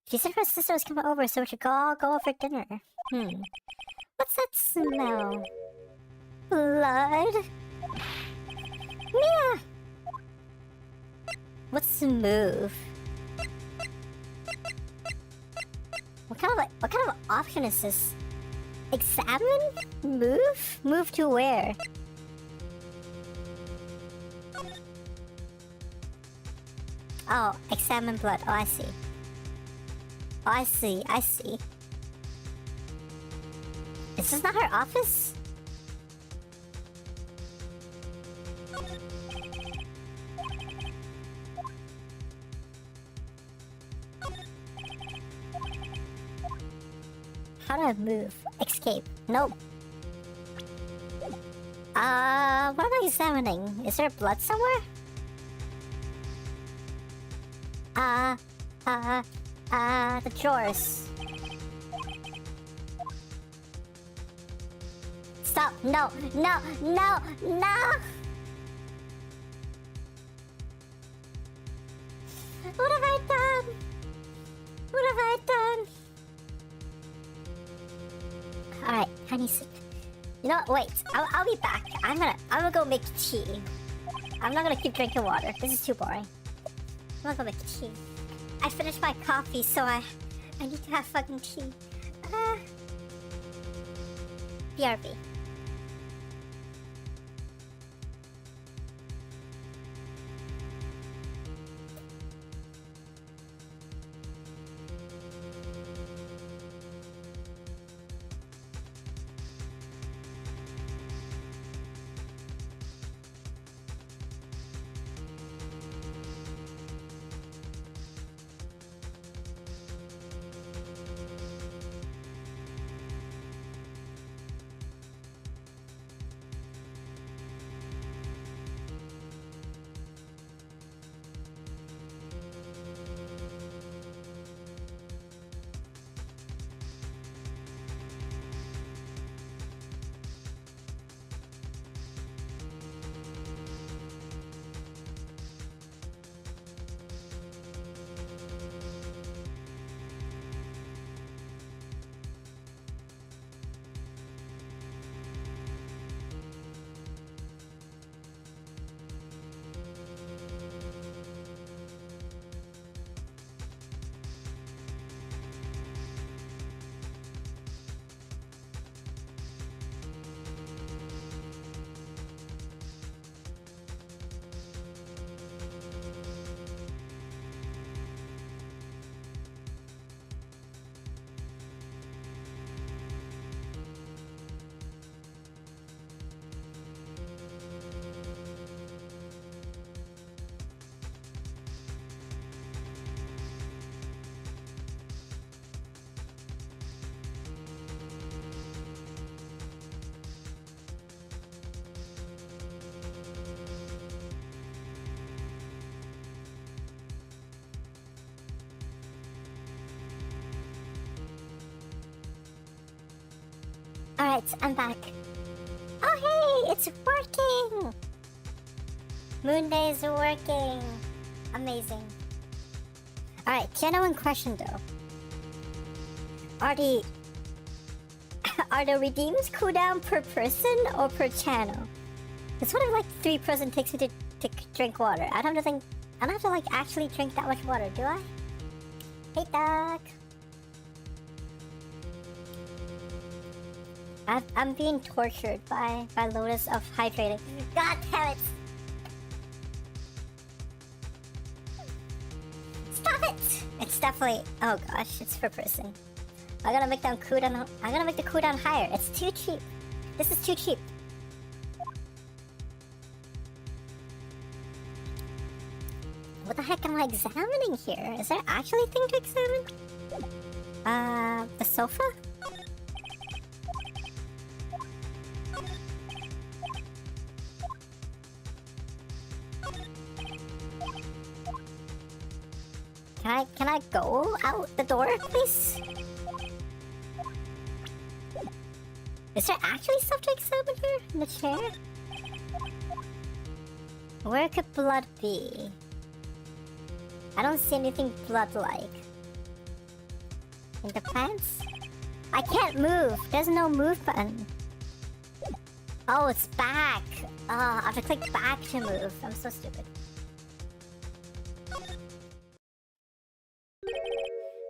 She said her sister was coming over, so we should all go over dinner. What's that smell? Blood? Mia! What's the move? What kind of option is this? Examine? Move? Move to where? Oh, examine blood. Oh, I see. Oh, I see. I see. Is this not her office? How do I move? Escape. Nope. What am I examining? Is there blood somewhere? The drawers. Stop! No! No! No! No! What have I done? What have I done? Alright, honey soup. You know what? Wait, I'll be back. I'm gonna go make tea. I'm not gonna keep drinking water. This is too boring. I'm gonna go make tea. I finished my coffee, so I need to have fucking tea. BRB. Alright, I'm back. Oh hey, it's working! Moon Day is working. Amazing. Alright, genuine question though. Are the redeems cooldown per person or per channel? It's what if like 3-person takes me to drink water. I don't have to like actually drink that much water, do I? Hey Doc. I'm being tortured by Lotus of hydrating. God damn it! Stop it! It's definitely, oh gosh, it's per person. I'm gonna make the cooldown higher. It's too cheap. This is too cheap. What the heck am I examining here? Is there actually a thing to examine? The sofa? Can I go out the door, please? Is there actually stuff to examine here? In the chair? Where could blood be? I don't see anything blood-like. In the plants? I can't move! There's no move button. Oh, it's back! Oh, I have to click back to move. I'm so stupid.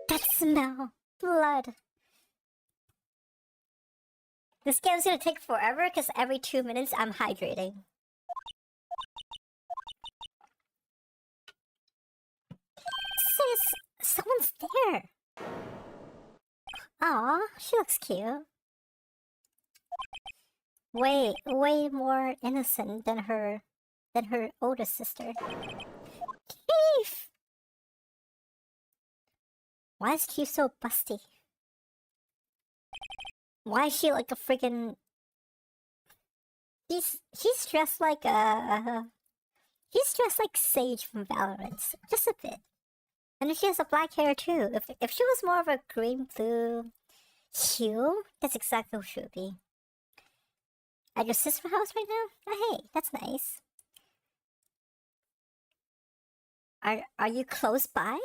That smell! Blood! This game's gonna take forever because every 2 minutes I'm hydrating. someone's there. Aw, she looks cute. Way more innocent than her older sister. Keith! Why is Keith so busty? Why is she like a freaking... She's dressed like she's dressed like Sage from Valorant, just a bit. And then she has a black hair too. If she was more of a green blue hue, that's exactly who she would be. At your sister's house right now? Oh, hey, that's nice. Are you close by?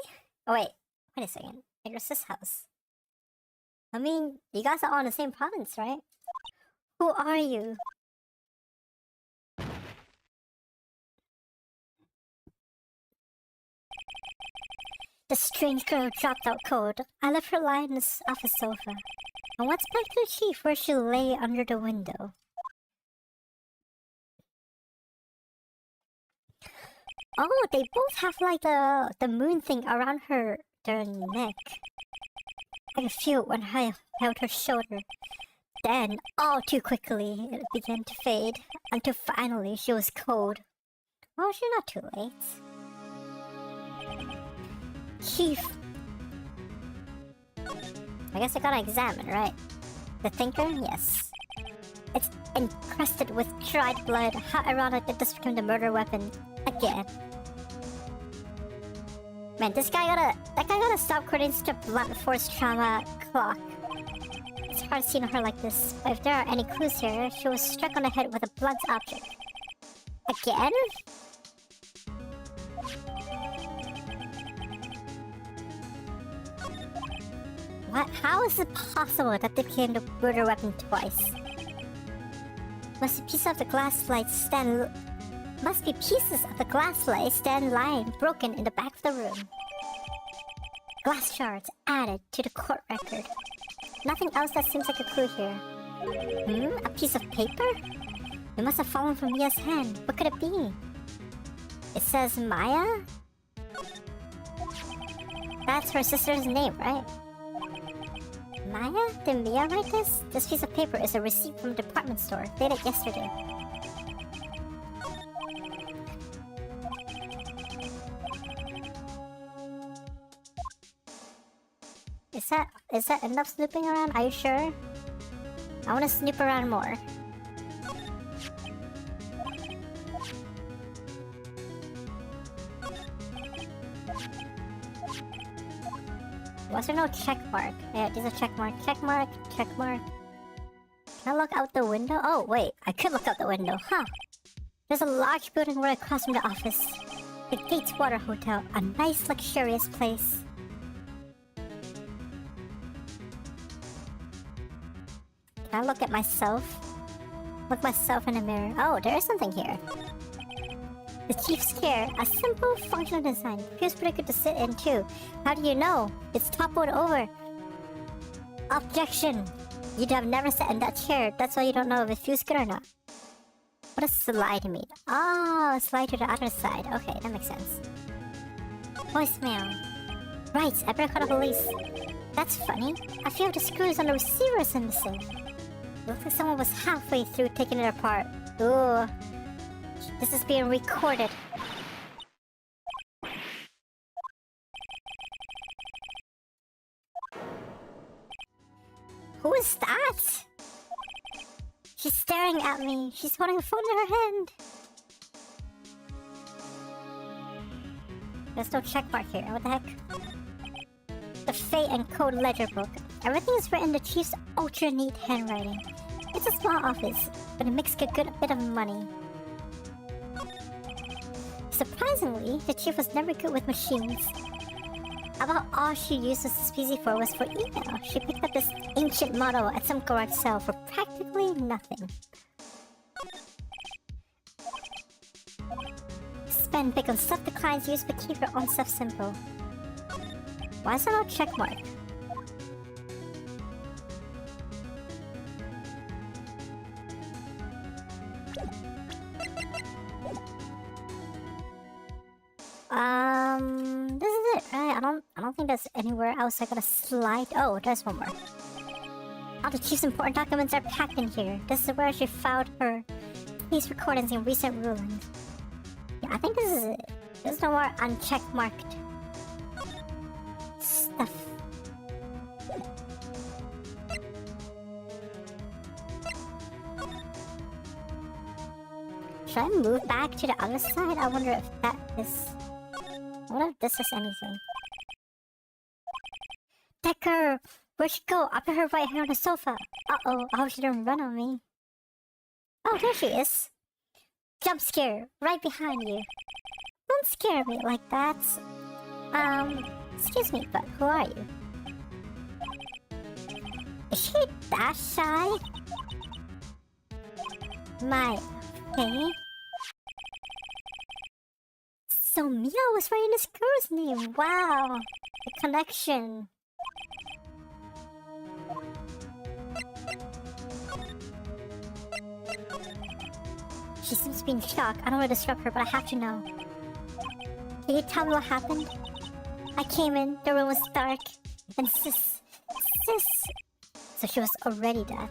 Oh wait a second. At your sister's house. I mean, you guys are all in the same province, right? Who are you? The strange girl dropped out cold. I left her lying on the office sofa. I went back to the chief where she lay under the window. Oh, they both have like the moon thing around their neck. I could feel it when I held her shoulder. Then, all too quickly, it began to fade, until finally she was cold. Oh, you're not too late. Chief. I guess I gotta examine, right? The thinker? Yes. It's encrusted with dried blood. How ironic that this became the murder weapon again. Man, that guy gotta stop quoting such a blunt force trauma clock. It's hard seeing her like this, but if there are any clues here, she was struck on the head with a blunt object. Again? What? How is it possible that they became the murder weapon twice? Must be pieces of the glass slide stand lying broken in the back of the room. Glass shards added to the court record. Nothing else that seems like a clue here. A piece of paper? It must have fallen from Mia's hand. What could it be? It says Maya? That's her sister's name, right? Maya? Did Mia write this? This piece of paper is a receipt from a department store, dated yesterday. Is that enough snooping around? Are you sure? I want to snoop around more. Was there no check mark? Yeah, there's a check mark. Check mark. Check mark. Can I look out the window? Oh, wait. I could look out the window. Huh. There's a large building right across from the office. The Gates Water Hotel. A nice, luxurious place. Can I look at myself? Look myself in the mirror. Oh, there is something here. The chief's chair, a simple, functional design. Feels pretty good to sit in too. How do you know? It's toppled over. Objection! You'd have never sat in that chair. That's why you don't know if it feels good or not. What does slide mean? Oh, slide to the other side. Okay, that makes sense. Voicemail. Right, I better call the police. That's funny. I feel the screws on the receivers are missing. Looks like someone was halfway through taking it apart. Ooh. This is being recorded. Who is that? She's staring at me. She's holding a phone in her hand. There's no checkmark here. What the heck? The Fate and Code ledger book. Everything is written in the chief's ultra neat handwriting. It's a small office, but it makes a good bit of money. Surprisingly, the chief was never good with machines. About all she used this PC for was for email. She picked up this ancient model at some garage sale for practically nothing. Spend big on stuff the clients use, but keep your own stuff simple. Why is there no checkmark? This is it, right? I don't think us anywhere else I gotta slide? Oh, there's one more. All the chief's important documents are packed in here. This is where she filed her police recordings and recent rulings. Yeah, I think this is it. There's no more uncheck marked stuff. Should I move back to the other side? I wonder if that is... I wonder if this is anything. Decker! Where'd she go? Up to her right here on the sofa. Uh-oh, I hope she didn't run on me. Oh, there she is. Jump scare, right behind you. Don't scare me like that. Excuse me, but who are you? Is she that shy? My... Hey? So Mia was writing this girl's name. Wow. The connection. She seems to be in shock. I don't want to disrupt her, but I have to know. Can you tell me what happened? I came in, the room was dark, and sis... So she was already dead.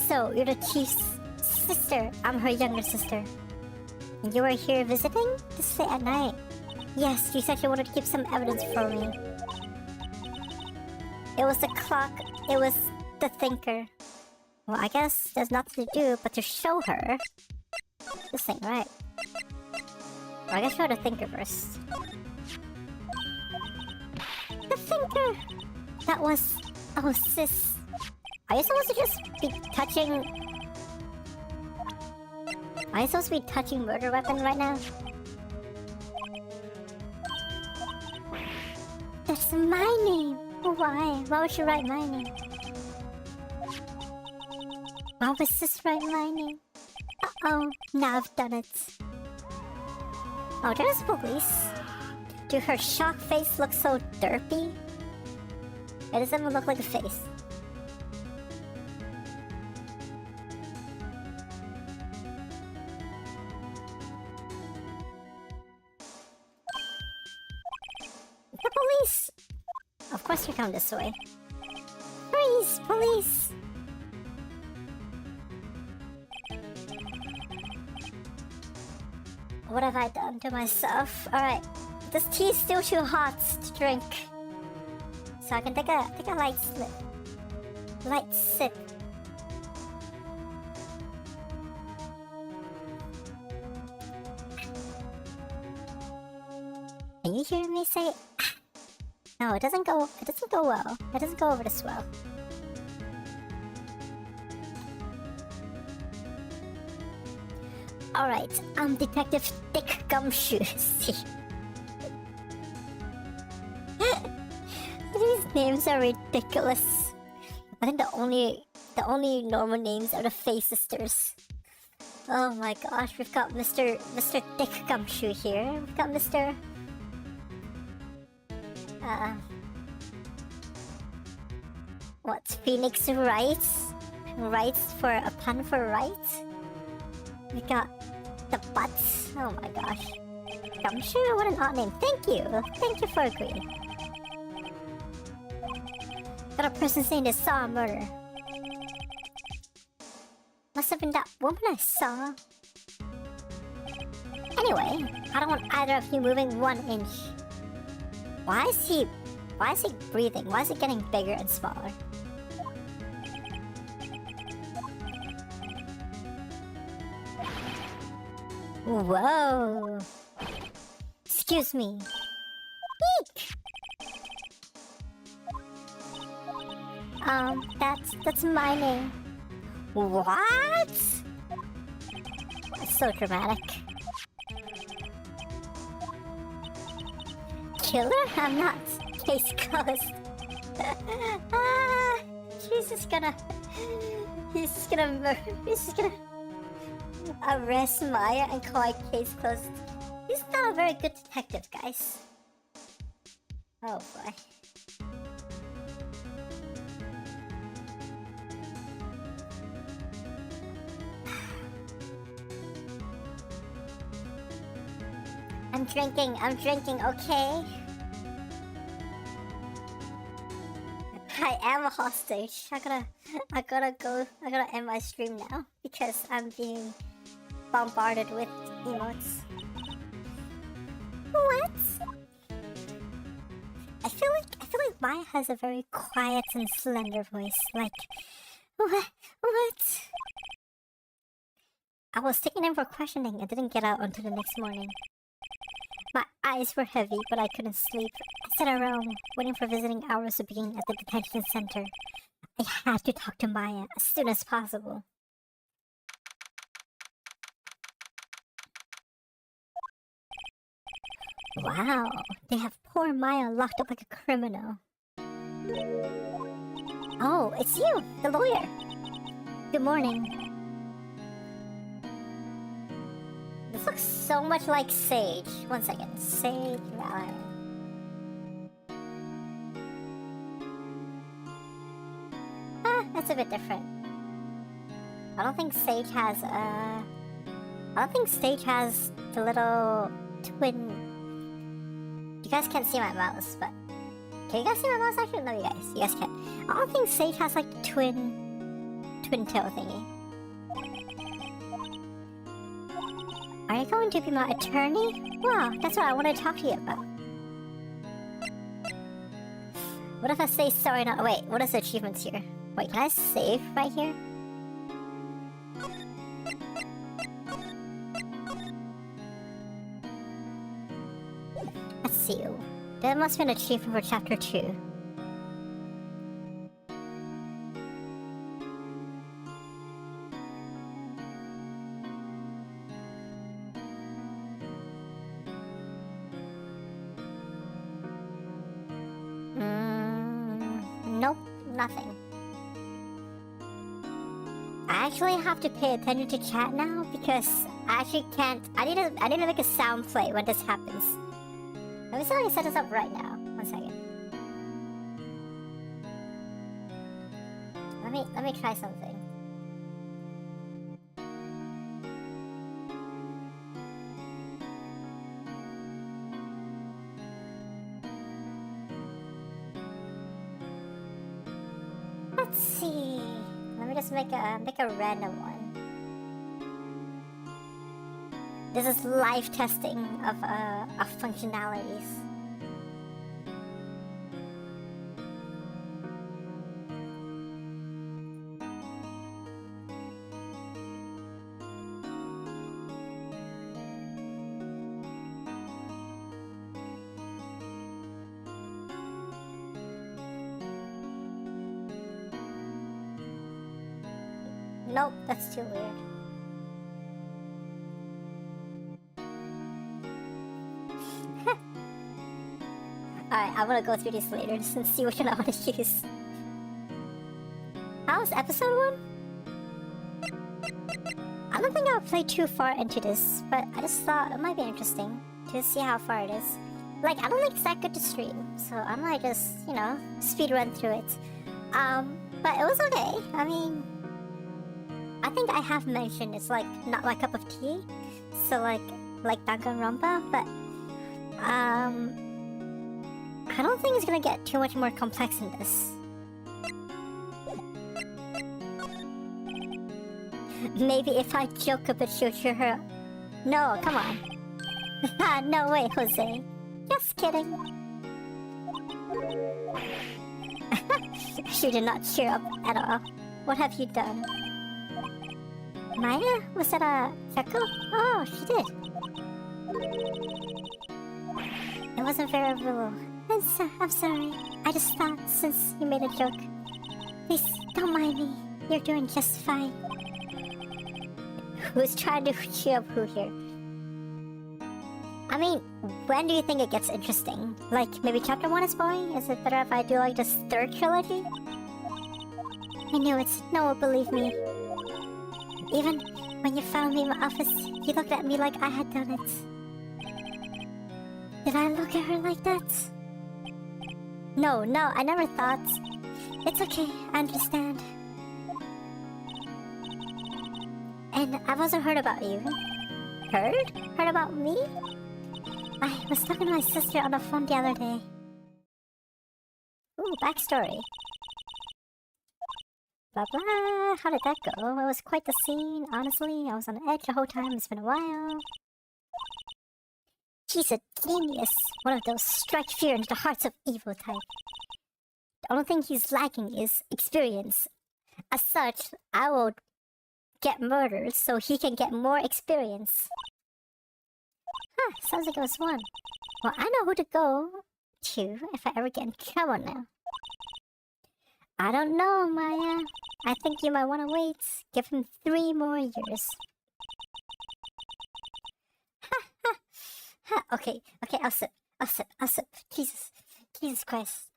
So, you're the chief's sister. I'm her younger sister. And you were here visiting? This late at night. Yes, you said you wanted to keep some evidence for me. It was the clock. It was the thinker. Well, I guess there's nothing to do but to show her this thing, right? Well, I guess show the thinker first. The thinker! That was... Oh, sis. Are you supposed to just be touching... Are you supposed to be touching murder weapon right now? That's my name! Why? Why would she write my name? Why was this write my name? Uh-oh, now I've done it. Oh, there's police. Do her shocked face look so derpy? It doesn't even look like a face. The police! Of course you come this way. Freeze, police! What have I done to myself? Alright, this tea is still too hot to drink. So I can take a light sip. Can you hear me say ah? No, it doesn't go well. It doesn't go over this well. Alright, I'm Detective Thick Gumshoes. These names are ridiculous. I think the only normal names are the Faye sisters. Oh my gosh, we've got Mr. Thick Gumshoe here. We've got Mr. What's Phoenix Wrights? Wrights for a pun for right? We got the butts. Oh my gosh. Gumshoe? What an odd name. Thank you. Thank you for agreeing. Got a person saying they saw a murder. Must have been that woman I saw. Anyway, I don't want either of you moving 1 inch. Why is he breathing? Why is it getting bigger and smaller? Whoa! Excuse me. Eek! That's my name. What? That's so dramatic. Killer? I'm not. Case closed. He's just gonna arrest Maya and call it case closed. He's not a very good detective, guys. Oh boy. I'm drinking, okay? I am a hostage. I gotta end my stream now because I'm being bombarded with emotes. What? I feel like Maya has a very quiet and slender voice. Like, what? I was taken in for questioning and didn't get out until the next morning. My eyes were heavy, but I couldn't sleep. I sat around, waiting for visiting hours to begin at the detention center. I had to talk to Maya as soon as possible. Wow, they have poor Maya locked up like a criminal. Oh, it's you, the lawyer. Good morning. This looks so much like Sage. One second. Sage Valorant. That's a bit different. I don't think Sage has the little twin. You guys can't see my mouse, but can you guys see my mouse actually? No, you guys can. I don't think Sage has like the twin tail thingy. Are you going to be my attorney? Wow, that's what I want to talk to you about. What if I say sorry not- wait, what is the achievements here? Wait, can I save right here? Let's see. There must be an achievement for chapter 2. Nope, nothing. I actually have to pay attention to chat now because I actually can't. I need to make a sound play when this happens. Let me see if I can set this up right now. One second. Let me try something. Let's see. Let me just make a random one. This is live testing of functionalities. Nope, that's too weird. Alright, I'm gonna go through these later and see which one I want to use. How was episode 1? I don't think I'll play too far into this, but I just thought it might be interesting to see how far it is. Like, I don't think it's that good to stream, so I might just, you know, speed run through it. But it was okay. I mean, I think I have mentioned it's like not my cup of tea, so like Danganronpa, but I don't think it's gonna get too much more complex in this. Maybe if I joke a bit, she'll cheer her. No, come on. No way, Jose. Just kidding. She did not cheer up at all. What have you done? Maya? Was that a Gekko? Oh, she did. It wasn't very rude. I'm sorry. I just thought since you made a joke. Please, don't mind me. You're doing just fine. Who's trying to cheer up who here? I mean, when do you think it gets interesting? Like, maybe chapter 1 is boring? Is it better if I do like this third trilogy? I knew it. No one believed me. Even when you found me in my office, you looked at me like I had done it. Did I look at her like that? No, I never thought. It's okay, I understand. And I've also heard about you. Heard? Heard about me? I was talking to my sister on the phone the other day. Ooh, backstory. Blah blah, how did that go? It was quite the scene, honestly. I was on edge the whole time, it's been a while. She's a genius. One of those strike fear into the hearts of evil type. The only thing he's lacking is experience. As such, I will get murdered so he can get more experience. Huh, sounds like it was one. Well, I know who to go to if I ever get in trouble now. I don't know, Maya. I think you might want to wait. Give him 3 more years. Okay, I'll sip. Jesus Christ.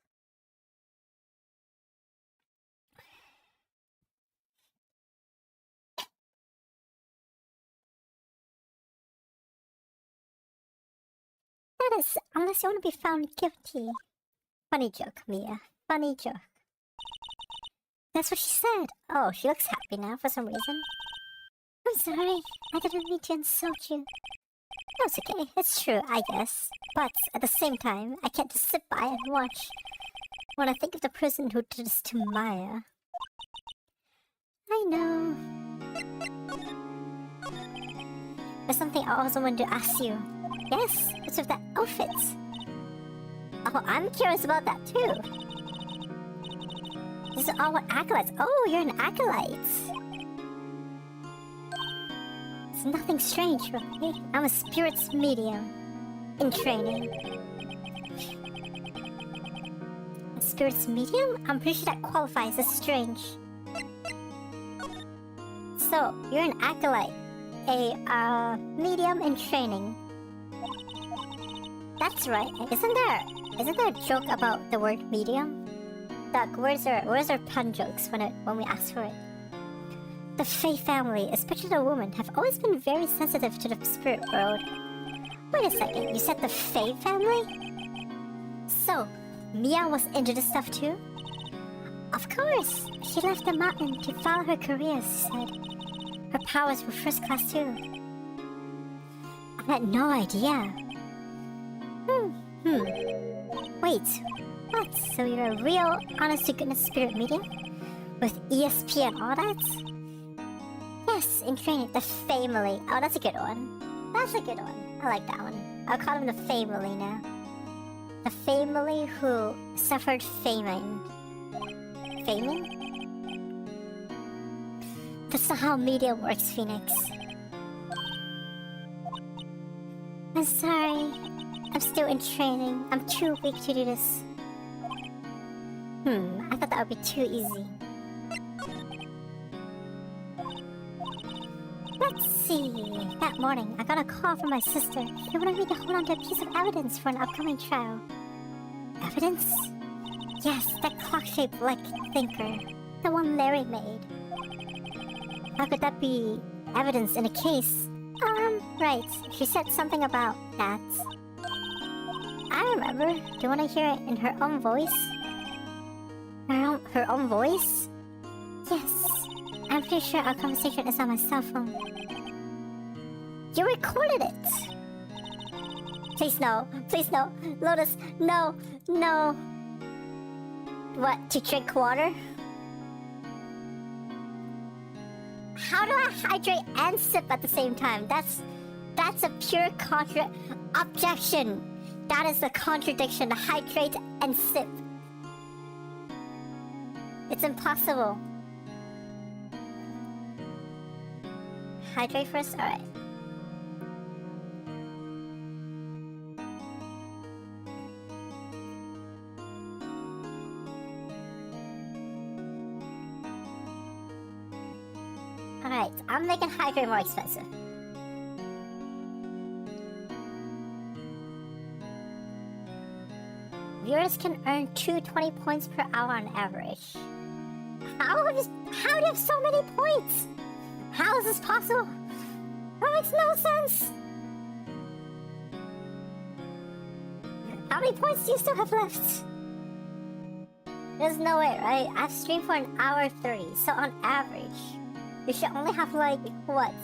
That is, unless you want to be found guilty. Funny joke, Mia. Funny joke. That's what she said. Oh, she looks happy now for some reason. I'm sorry. I didn't mean to insult you. No, it's okay. It's true, I guess. But at the same time, I can't just sit by and watch when I think of the person who did this to Maya. I know. There's something I also wanted to ask you. Yes? What's with that outfit? Oh, I'm curious about that too. This is all what acolytes. Oh, you're an acolyte. It's nothing strange, really. I'm a spirits medium in training. A spirits medium? I'm pretty sure that qualifies as strange. So, you're an acolyte. A medium in training. That's right. Isn't there a joke about the word medium? Doug, where's our pun jokes when we ask for it? The Fae family, especially the women, have always been very sensitive to the spirit world. Wait a second, you said the Fae family? So, Mia was into this stuff too? Of course! She left the mountain to follow her career, she said. Her powers were first class too. I had no idea. Wait, what? So you're a real, honest-to-goodness spirit medium? With ESP and all that? Yes, in training, the family. Oh, that's a good one. That's a good one. I like that one. I'll call him the family now. The family who suffered famine. Famine? That's not how media works, Phoenix. I'm sorry. I'm still in training. I'm too weak to do this. I thought that would be too easy. Let's see. That morning, I got a call from my sister. She wanted me to hold on to a piece of evidence for an upcoming trial. Evidence? Yes, that clock-shaped like thinker. The one Larry made. How could that be evidence in a case? Right. She said something about that. I remember. Do you want to hear it in her own voice? Her own voice? Yes. I'm pretty sure our conversation is on my cell phone. You recorded it! Please no. Please no. Lotus, no. No. What, to drink water? How do I hydrate and sip at the same time? That's a pure objection. That is the contradiction, hydrate and sip. It's impossible. Hydrate first? Alright. Alright, I'm making hydrate more expensive. Viewers can earn 220 points per hour on average. How do you have so many points? How is this possible? That makes no sense. How many points do you still have left? There's no way, right? I've streamed for an hour 30, so on average, you should only have like, what?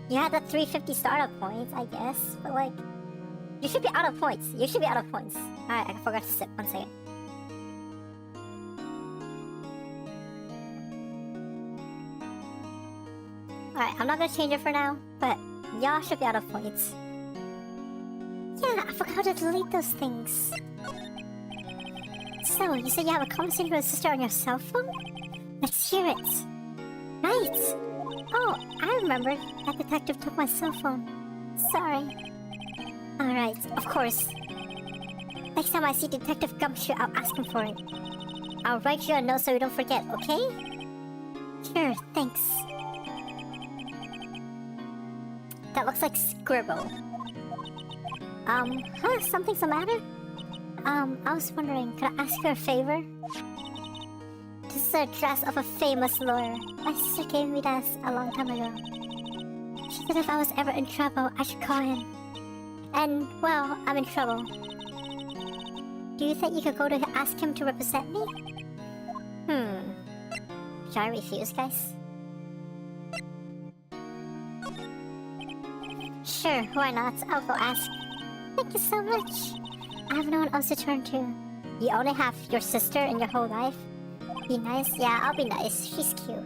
You had the 350 startup points, I guess, but like, you should be out of points. You should be out of points. Alright, I forgot to sit. 1 second. Alright, I'm not gonna change it for now, but y'all should be out of points. Yeah, I forgot to delete those things. So, you said you have a conversation with your sister on your cell phone? Let's hear it. Right. Oh, I remember. That detective took my cell phone. Sorry. Alright, of course. Next time I see Detective Gumshoe, I'll ask him for it. I'll write you a note so we don't forget, okay? Sure, thanks. That looks like scribble. Something's the matter? I was wondering, could I ask you a favor? This is a dress of a famous lawyer. My sister gave me this a long time ago. She said if I was ever in trouble, I should call him. And, well, I'm in trouble. Do you think you could go to ask him to represent me? Should I refuse, guys? Sure, why not? I'll go ask. Thank you so much. I have no one else to turn to. You only have your sister in your whole life? Be nice? Yeah, I'll be nice. She's cute.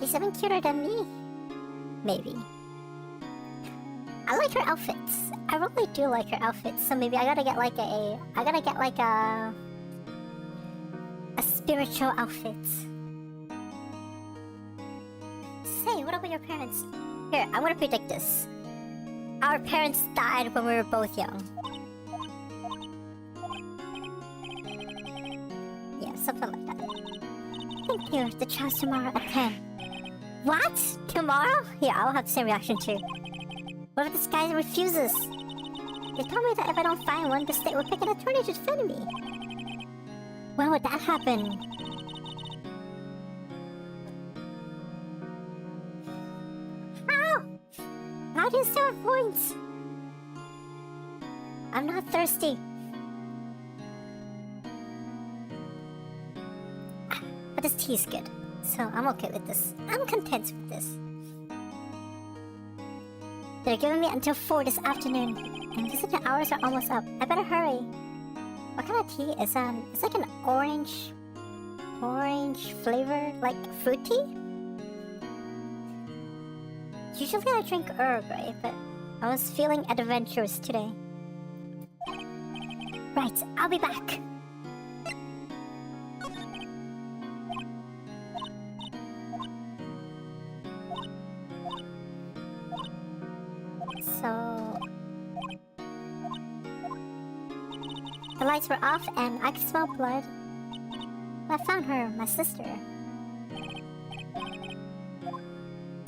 She's even cuter than me. Maybe. I like her outfits. I really do like her outfits. So maybe I gotta get like a spiritual outfit. Say, what about your parents? Here, I'm gonna predict this. Our parents died when we were both young. Yeah, something like that. Thank you. The trial's tomorrow at 10. What? Tomorrow? Yeah, I'll have the same reaction too. What if this guy refuses? They told me that if I don't find one, the state will pick an attorney to defend me. When would that happen? Ow! How do you still have points? I'm not thirsty. But this tea is good, so I'm okay with this. I'm content with this. They're giving me until 4 this afternoon, and visitor hours are almost up. I better hurry. What kind of tea is it's like an orange flavor, like fruit tea? Usually I drink Earl Grey, but I was feeling adventurous today. Right, I'll be back. So... the lights were off and I could smell blood. I found her, my sister.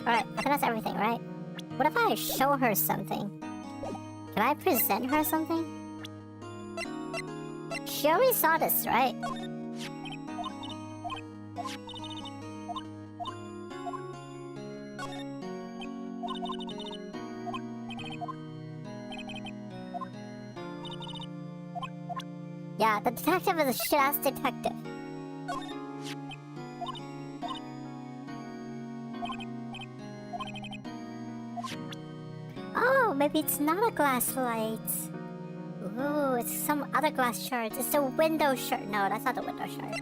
Alright, I think that's everything, right? What if I show her something? Can I present her something? She already saw this, right? Yeah, the detective is a shit-ass detective. Oh, maybe it's not a glass light. Ooh, it's some other glass shards. It's the window shard. No, that's not the window shard.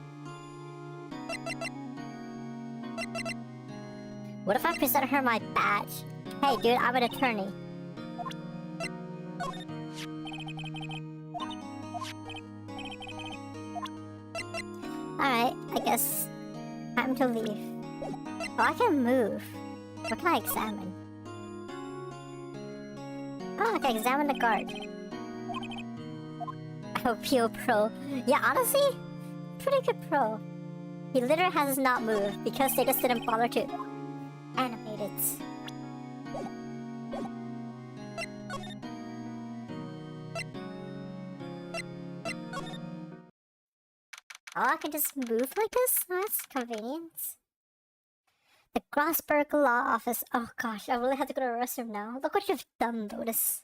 What if I present her my badge? Hey, dude, I'm an attorney. Alright, I guess time to leave. Oh, I can move. What can I examine? Oh, I can examine the guard. Appeal Pro. Yeah, honestly, pretty good pro. He literally has not moved because they just didn't bother to animate it. Oh, I can just move like this? Oh, that's convenient. The Grossberg Law Office. Oh gosh, I really have to go to the restroom now. Look what you've done, Lotus.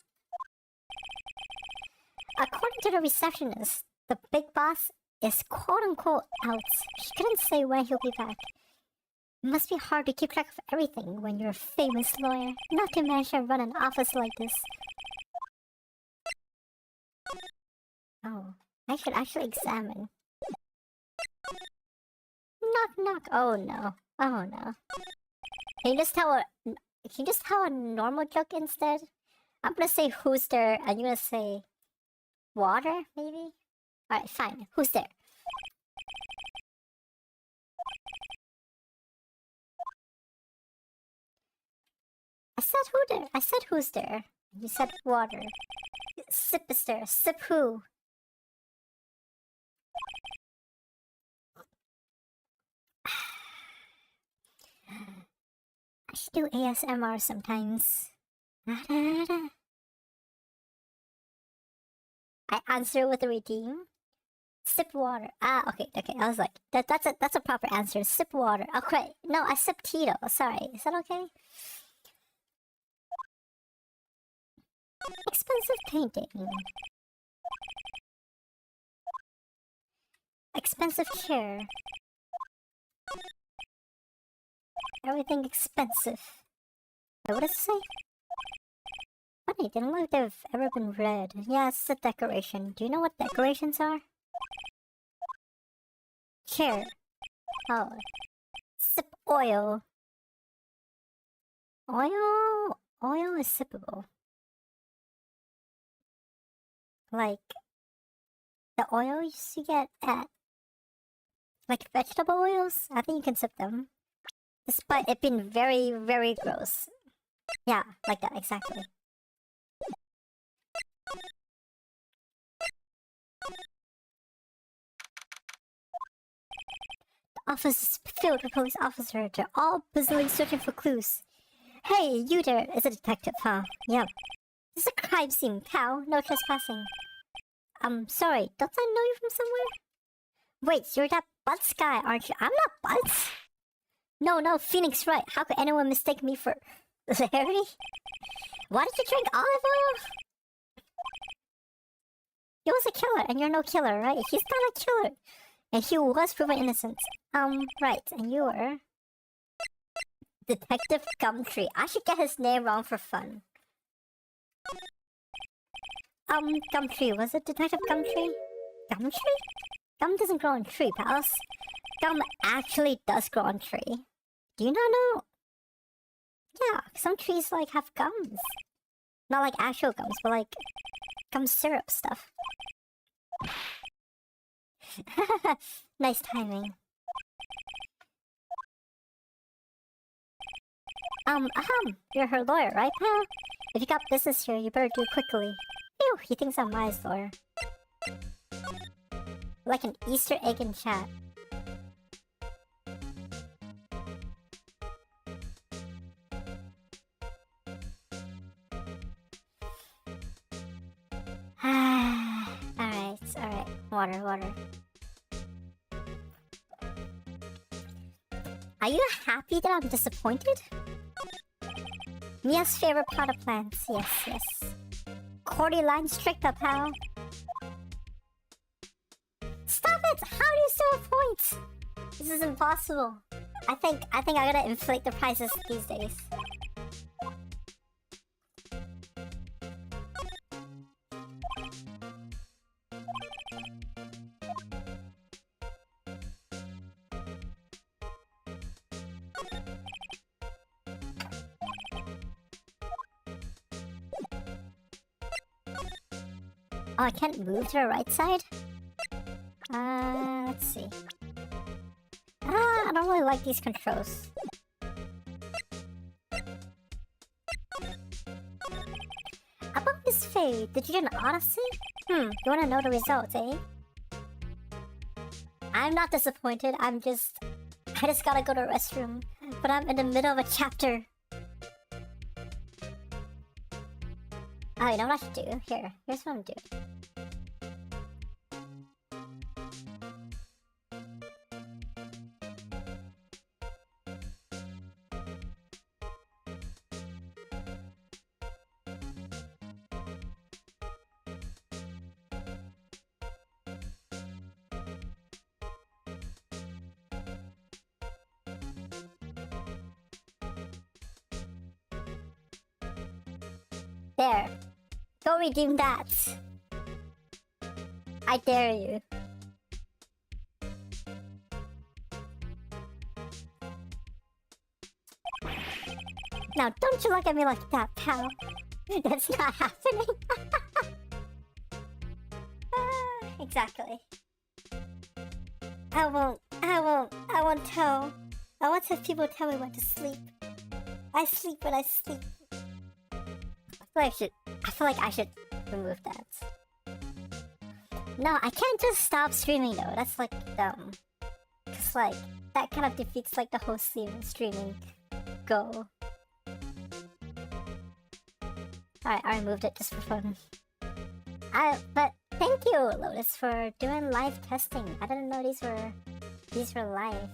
According to the receptionist, the big boss is quote-unquote out. She couldn't say when he'll be back. It must be hard to keep track of everything when you're a famous lawyer. Not to mention run an office like this. Oh, I should actually examine. Knock knock. Oh no. Oh no. Can you just tell a normal joke instead? I'm gonna say who's there, and you're gonna say water, maybe? Alright, fine. Who's there? I said who there? I said who's there. You said water. Sip is there. Sip who? I should do ASMR sometimes. I answer with a redeem. Sip water. Ah, okay. I was like, that's a proper answer. Sip water. Okay. No, I sip Tito. Sorry. Is that okay? Expensive painting. Expensive chair. Everything expensive. Wait, what does it say? Funny, didn't look like they've ever been read. Yeah, it's a decoration. Do you know what decorations are? Chair. Oh. Sip oil. Oil is sippable. Like the oils you get at like vegetable oils, I think you can sip them. Despite it being very, very gross. Yeah, like that, exactly. The office is filled with police officers. They're all busily searching for clues. Hey, you there! It's a detective, huh? Yep. This is a crime scene, pal. No trespassing. Sorry, don't I know you from somewhere? Wait, you're that Butts guy, aren't you? I'm not Butts! No, Phoenix Wright. How could anyone mistake me for Larry? Why did you drink olive oil? He was a killer, and you're no killer, right? He's not a killer. And he was proven innocent. Right, and you were... Detective Gumtree. I should get his name wrong for fun. Gumtree. Was it Detective Gumtree? Gumtree? Gum doesn't grow on tree, pals. Gum actually does grow on tree. Do you not know? Yeah, some trees like have gums. Not like actual gums, but like gum syrup stuff. Nice timing. You're her lawyer, right, pal? If you got business here, you better do it quickly. Ew, he thinks I'm my lawyer. Like an Easter egg in chat. Alright. Water. Are you happy that I'm disappointed? Mia's favorite pot of plants. Yes. Cordyline stricta, pal. Stop it! How do you still have points? This is impossible. I think I gotta inflate the prices these days. Oh, I can't move to the right side? Let's see. I don't really like these controls. About Miss Faye, did you do an odyssey? You wanna know the results, eh? I'm not disappointed, I just gotta go to the restroom. But I'm in the middle of a chapter. Oh, you know what I should do? Here's what I'm doing. There. Go redeem that. I dare you. Now, don't you look at me like that, pal. That's not happening. Exactly. I won't tell. I won't have people tell me when to sleep. I sleep when I sleep. I feel like I should remove that. No, I can't just stop streaming though. That's like dumb. Cause like, that kind of defeats like the whole streaming goal. Alright, I removed it just for fun. But thank you, Lotus, for doing live testing. I didn't know these were live.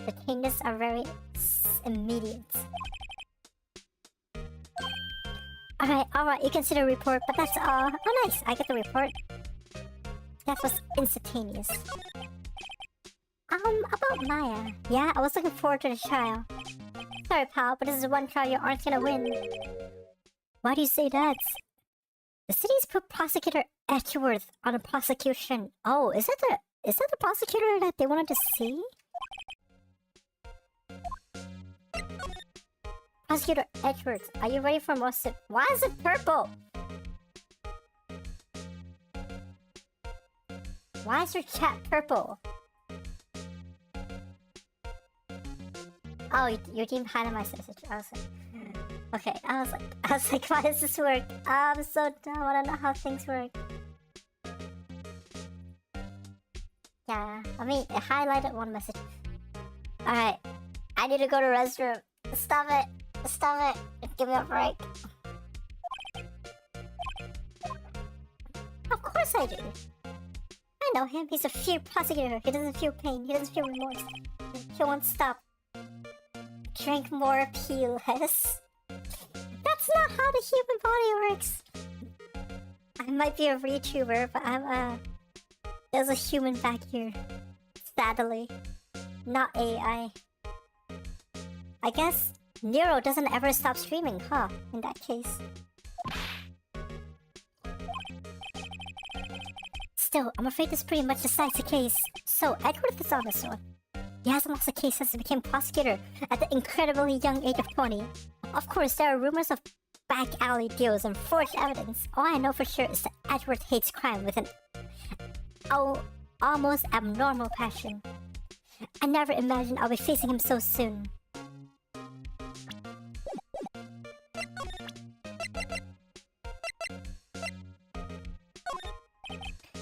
The changes are very immediate. Alright, you can see the report, but that's all. Oh nice, I get the report. That was instantaneous. About Maya. Yeah, I was looking forward to the trial. Sorry, pal, but this is one trial you aren't gonna win. Why do you say that? The city's put Prosecutor Edgeworth on a prosecution. Oh, is that the prosecutor that they wanted to see? Prosecutor Edgeworth, are you ready for more Why is it purple? Why is your chat purple? Oh, you didn't hide my message. I was like, okay. I was like, why does this work? I'm so dumb. I don't know how things work. Yeah, I mean, it highlighted one message. Alright, I need to go to the restroom. Stop it. Stop it. Give me a break. Of course I do. I know him. He's a feared prosecutor. He doesn't feel pain. He doesn't feel remorse. He won't stop. Drink more, pee less. That's not how the human body works. I might be a VTuber, but there's a human back here. Sadly. Not AI. I guess Nero doesn't ever stop streaming, huh? In that case. Still, I'm afraid this pretty much decides the case. So, Edgeworth is on this one. He hasn't lost a case since he became prosecutor at the incredibly young age of 20. Of course, there are rumors of back alley deals and forged evidence. All I know for sure is that Edgeworth hates crime with an almost abnormal passion. I never imagined I'll be facing him so soon.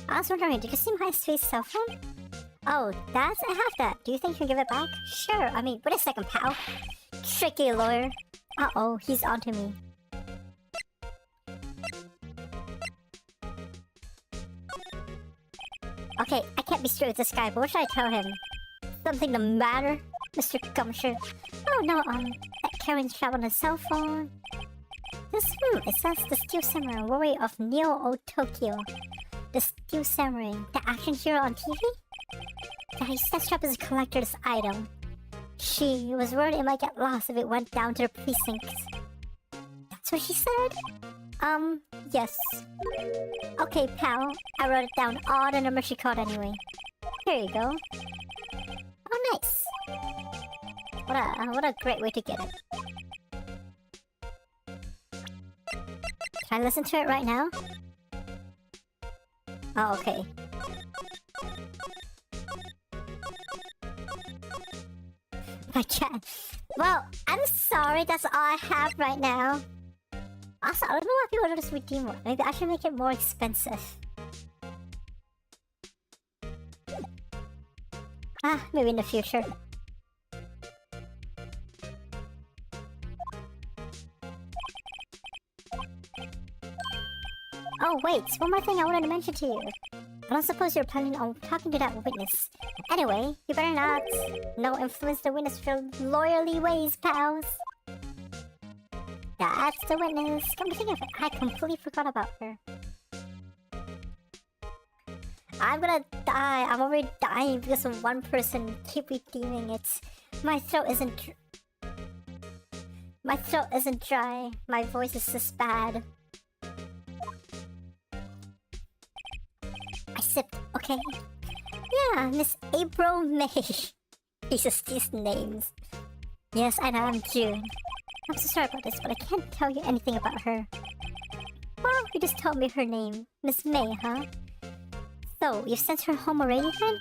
I was wondering, did you see my face cell phone? Oh, I have that. Do you think you can give it back? Sure, I mean, wait a second, pal. Tricky lawyer. Uh-oh, he's onto me. Okay, I can't be straight with this guy, but what should I tell him? Something the matter, Mr. Gumshoe? Oh no, Karen's trapped on his cell phone. It says the Steel Samurai warrior of Neo Tokyo. The Steel Samurai, the action hero on TV? Yeah, he set trap as a collector's item. She was worried it might get lost if it went down to the precinct. That's what she said? Yes. Okay, pal. I wrote it down, all the numbers she called anyway. Here you go. Oh, nice. What a great way to get it. Can I listen to it right now? Oh, okay. I can't. Well, I'm sorry, that's all I have right now. Also, I don't know why people don't just redeem one. Maybe I should make it more expensive. Maybe in the future. Oh wait, one more thing I wanted to mention to you. I don't suppose you're planning on talking to that witness. Anyway, you better not. No, influence the witness for lawyerly ways, pals. That's the witness. Come to think of it, I completely forgot about her. I'm gonna die. I'm already dying because of one person keep redeeming it. My throat isn't... My throat isn't dry. My voice is just bad. I sipped, okay? Yeah, Miss April May. Jesus, these names. Yes, I know, I'm June. I'm so sorry about this, but I can't tell you anything about her. Well, you just told me her name. Miss May, huh? So, you sent her home already then?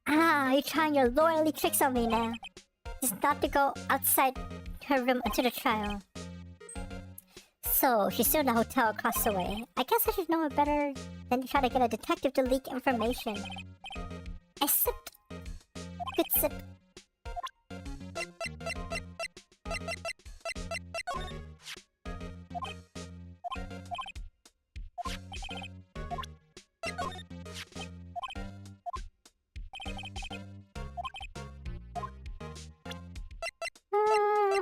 Ah, you're trying your loyalty tricks on me now. Just not to go outside her room until the trial. So, she's still in the hotel across the way. I guess I should know her better than to try to get a detective to leak information. I sipped. Good sip.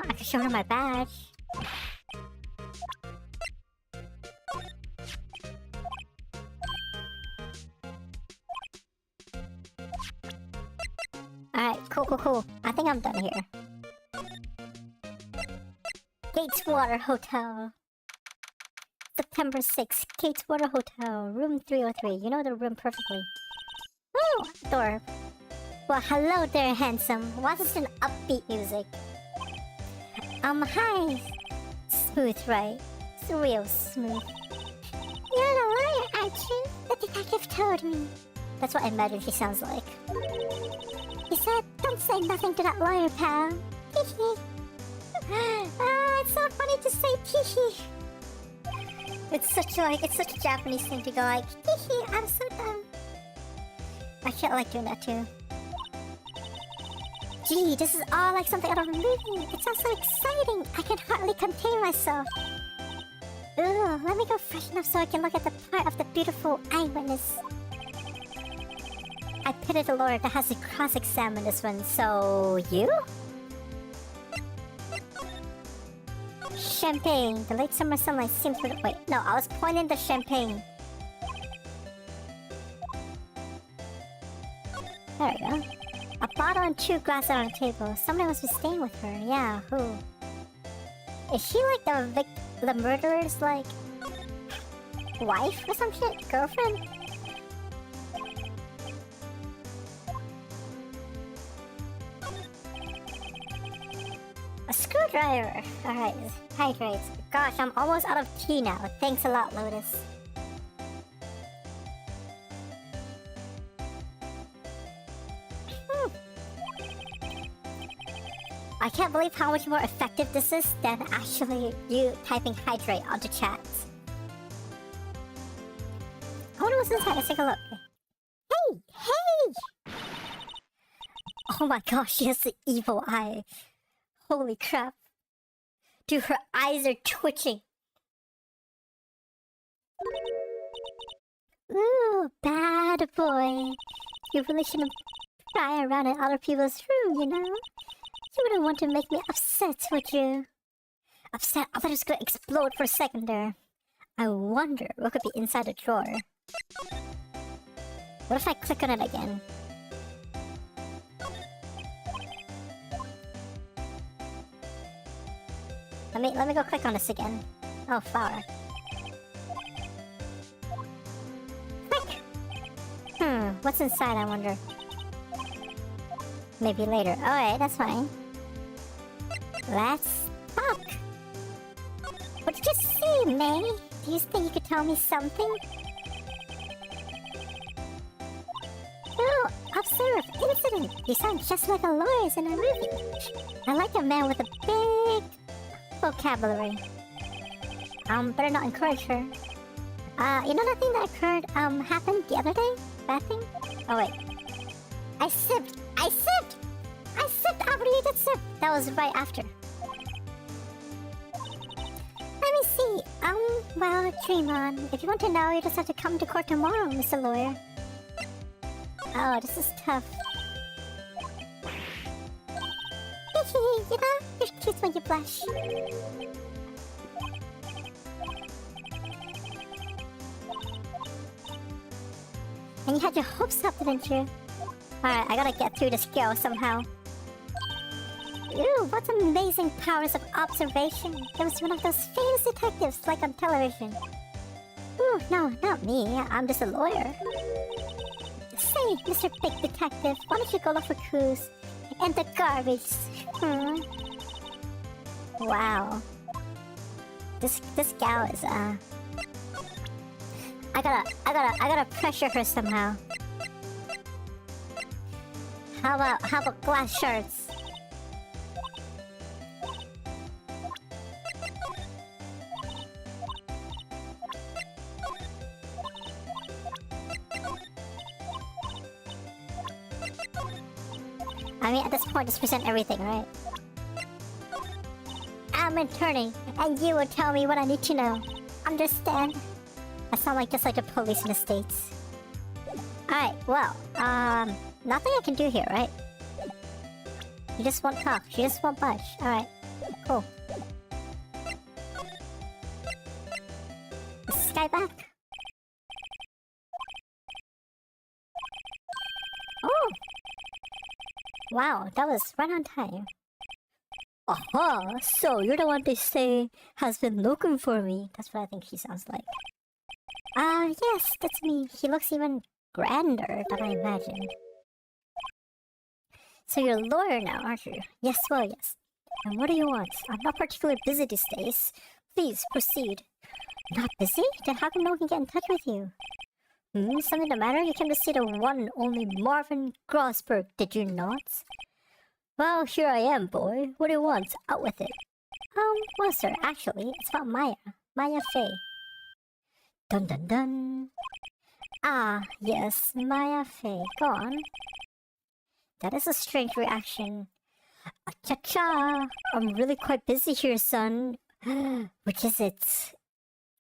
I can show her my badge. Alright, cool. I think I'm done here. Gateswater Hotel. September 6th, Gateswater Hotel, room 303. You know the room perfectly. Oh, door. Well, hello there, handsome. Why is this an upbeat music? Hi. Smooth, right? It's real smooth. You're the lawyer, aren't you? The detective told me. That's what I imagine she sounds like. He said, don't say nothing to that lawyer, pal. Teehee. It's so funny to say teehee. It's such a Japanese thing to go like, teehee, I'm so dumb. I can't like doing that too. Gee, this is all like something out of a movie. It sounds so exciting. I can hardly contain myself. Ugh, let me go freshen up so I can look at the part of the beautiful eyewitness. I pity the lawyer that has to cross-examine this one, so you? Champagne. The late summer sunlight seems to... Wait, no, I was pointing the champagne. There we go. A bottle and 2 glasses on the table. Somebody must be staying with her. Yeah, who? Is she like the murderer's, like, wife or some shit? Girlfriend? A screwdriver! Alright, hydrates. Gosh, I'm almost out of tea now. Thanks a lot, Lotus. I can't believe how much more effective this is than actually you typing hydrate onto chat. I wonder what's inside. Let's take a look. Hey! Oh my gosh, she has the evil eye. Holy crap. Dude, her eyes are twitching. Ooh, bad boy. You really shouldn't pry around in other people's room, you know? You wouldn't want to make me upset, would you? Upset? I thought it was gonna explode for a second there. I wonder what could be inside the drawer. What if I click on it again? Let me go click on this again. Oh, flower. Click! What's inside, I wonder? Maybe later. Alright, that's fine. Let's talk! What did you say, May? Do you think you could tell me something? Oh, observe! Incident! You sound just like a lawyer in a movie. I like a man with a big vocabulary. Better not encourage her. You know that thing that occurred, happened the other day? That thing? Oh, wait. I sipped after you did sip! That was right after. Let me see. Well, dream on. If you want to know, you just have to come to court tomorrow, Mr. Lawyer. Oh, this is tough. You know, you're cute when you blush. And you had your hopes up, didn't you? Alright, I gotta get through this girl somehow. Ooh, what amazing powers of observation. It was one of those famous detectives like on television. Ooh, no, not me. I'm just a lawyer. Say, Mr. Big Detective, why don't you go look for clues in the garbage? Wow. This gal is I gotta pressure her somehow. How about glass shards? I mean, at this point, just present everything, right? I'm an attorney, and you will tell me what I need to know. Understand? I sound like just like the police in the States. Alright, well, nothing I can do here, right? You just won't talk, she just won't budge. Alright, cool. Is this guy back? Oh! Wow, that was right on time. Aha! So you're the one they say has been looking for me. That's what I think he sounds like. Yes, that's me. He looks even grander than I imagined. So you're a lawyer now, aren't you? Yes, well, yes. And what do you want? I'm not particularly busy these days. Please, proceed. Not busy? Then how come no one can get in touch with you? Something the matter? You came to see the one and only Marvin Grossberg, did you not? Well, here I am, boy. What do you want? Out with it. Well, sir, actually, it's about Maya. Maya Fey. Dun dun dun. Ah, yes, Maya Fey. Go on. That is a strange reaction. Cha-cha! I'm really quite busy here, son. Which is it?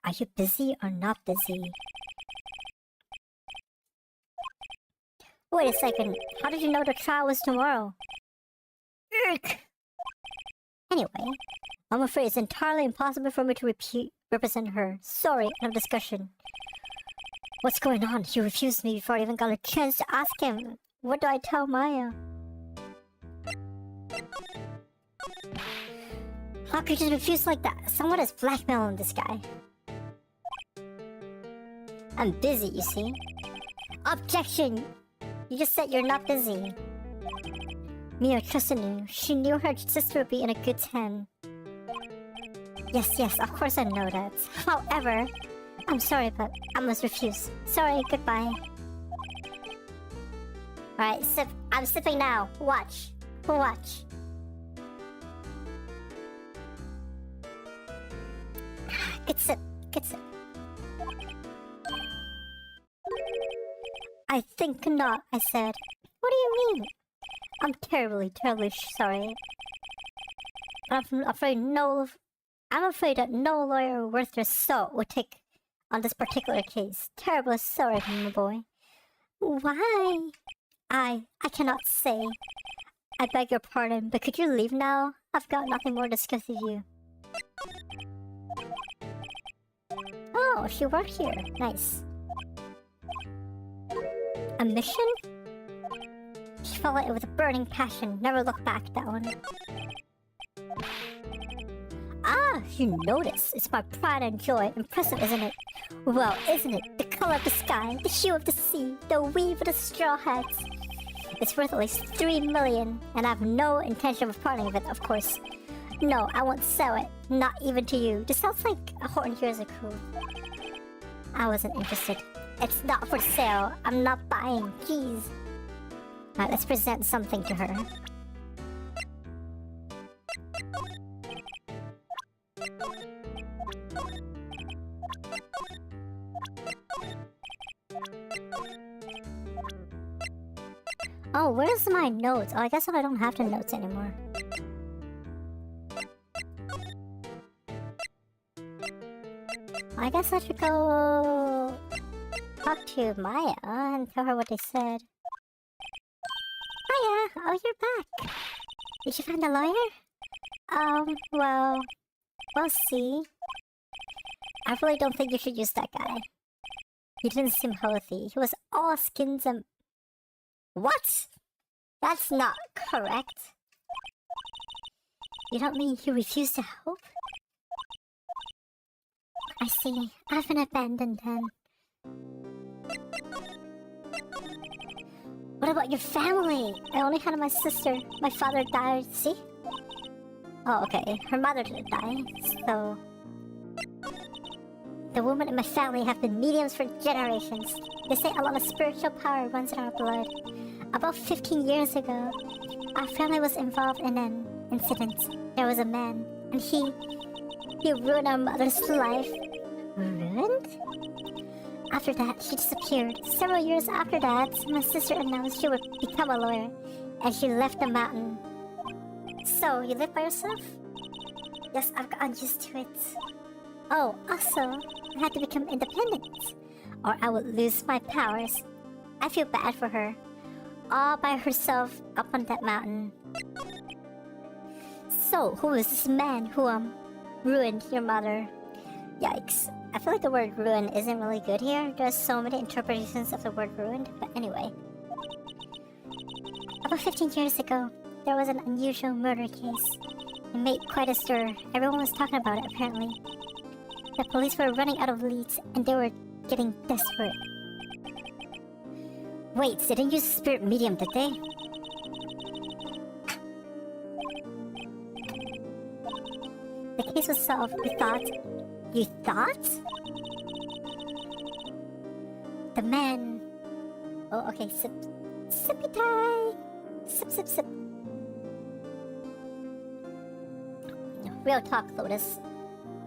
Are you busy or not busy? Wait a second. How did you know the trial was tomorrow? Urk! Anyway, I'm afraid it's entirely impossible for me to represent her. Sorry, no discussion. What's going on? He refused me before I even got a chance to ask him. What do I tell Maya? How could you refuse like that? Someone is blackmailing this guy. I'm busy, you see. Objection! You just said you're not busy. Mia trusted you. She knew her sister would be in a good hand. Yes, of course I know that. However, I'm sorry, but I must refuse. Sorry, goodbye. Alright, sip. I'm sipping now. Watch. Watch. Good sip. Good sip. I think not, I said. What do you mean? I'm terribly sorry. But I'm afraid that no lawyer worth their salt would take on this particular case. Terribly sorry, my boy. Why? I cannot say. I beg your pardon, but could you leave now? I've got nothing more to discuss with you. Oh, she worked here. Nice. A mission? She followed it with a burning passion. Never looked back, that one. Ah, you notice. It's my pride and joy. Impressive, isn't it? Well, isn't it? The color of the sky, the hue of the sea, the weave of the straw hats. It's worth at least 3 million, and I have no intention of parting with it, of course. No, I won't sell it. Not even to you. This sounds like a Horton Heroes are cool. I wasn't interested. It's not for sale. I'm not buying. Jeez. Alright, let's present something to her. Oh, where's my notes? Oh, I guess I don't have the notes anymore. I guess I should go talk to Maya and tell her what they said. Maya! Oh, you're back! Did you find a lawyer? Well... We'll see. I really don't think you should use that guy. He didn't seem healthy. He was all skins and... What? That's not correct. You don't mean you refuse to help? I see. I've been abandoned then. What about your family? I only had my sister. My father died, see? Oh, okay. Her mother didn't die, so... The women in my family have been mediums for generations. They say a lot of spiritual power runs in our blood. About 15 years ago, our family was involved in an incident. There was a man, and he ruined our mother's life. Ruined? After that, she disappeared. Several years after that, my sister announced she would become a lawyer, and she left the mountain. So, you live by yourself? Yes, I've gotten used to it. Oh, also, I had to become independent, or I would lose my powers. I feel bad for her. All by herself up on that mountain. So, who is this man who, ruined your mother? Yikes. I feel like the word ruin isn't really good here. There's so many interpretations of the word ruined, but anyway. About 15 years ago, there was an unusual murder case. It made quite a stir. Everyone was talking about it, apparently. The police were running out of leads, and they were getting desperate. Wait, they didn't use spirit medium, did they? The case was solved, we thought. You thought? The man... Oh, okay, sip. Sippy time! Sip, sip, sip. Real talk, Lotus.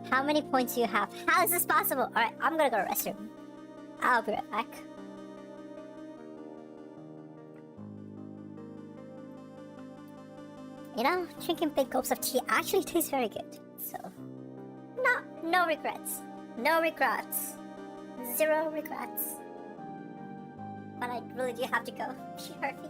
How many points do you have? How is this possible? Alright, I'm gonna go to the restroom. I'll be right back. You know, drinking big gulps of tea actually tastes very good. So, no regrets. No regrets. Zero regrets. But I really do have to go. She hurt me.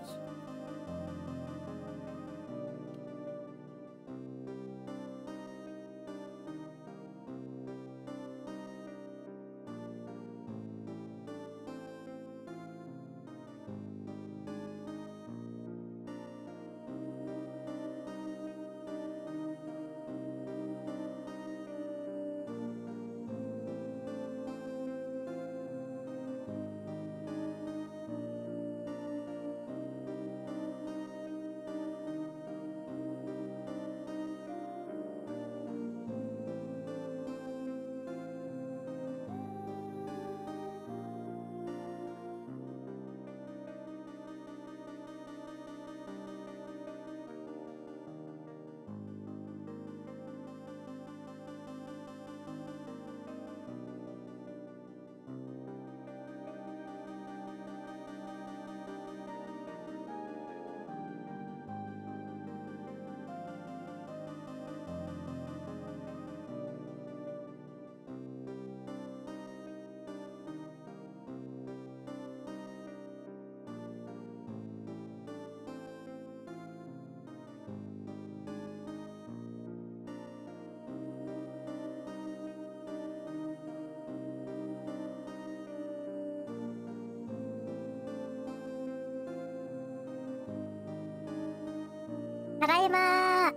Tadaima!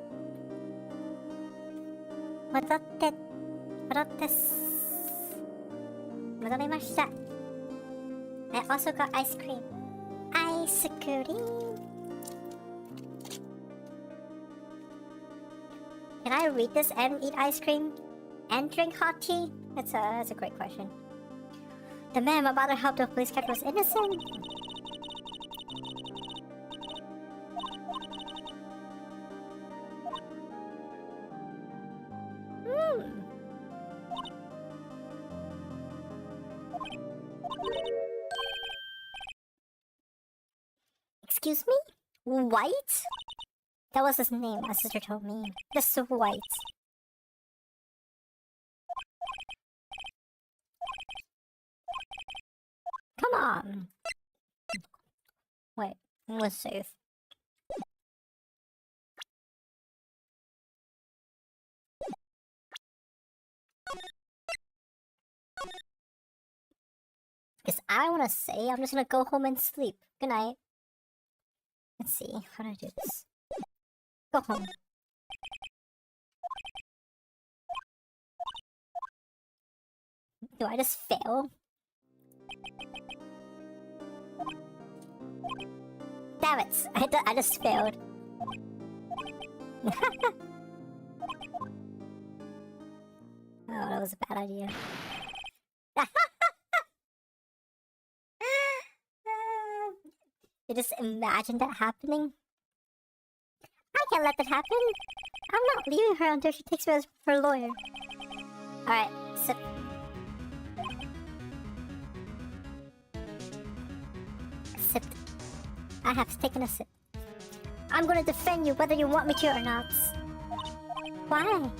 戻りました。I also got ice cream. Ice cream. Can I read this and eat ice cream? And drink hot tea? That's a great question. The man my mother helped the police catch was innocent. Excuse me? White? That was his name, my sister told me. Mr. White. Come on! Wait, let's save. Because I want to say, I'm just gonna go home and sleep. Good night. Let's see, how do I do this? Go home. Do I just fail? Damn it! I just failed. Oh, that was a bad idea. You just imagine that happening? I can't let that happen! I'm not leaving her until she takes me as her lawyer. Alright, sip. Sip. I have taken a sip. I'm gonna defend you whether you want me to or not. Why?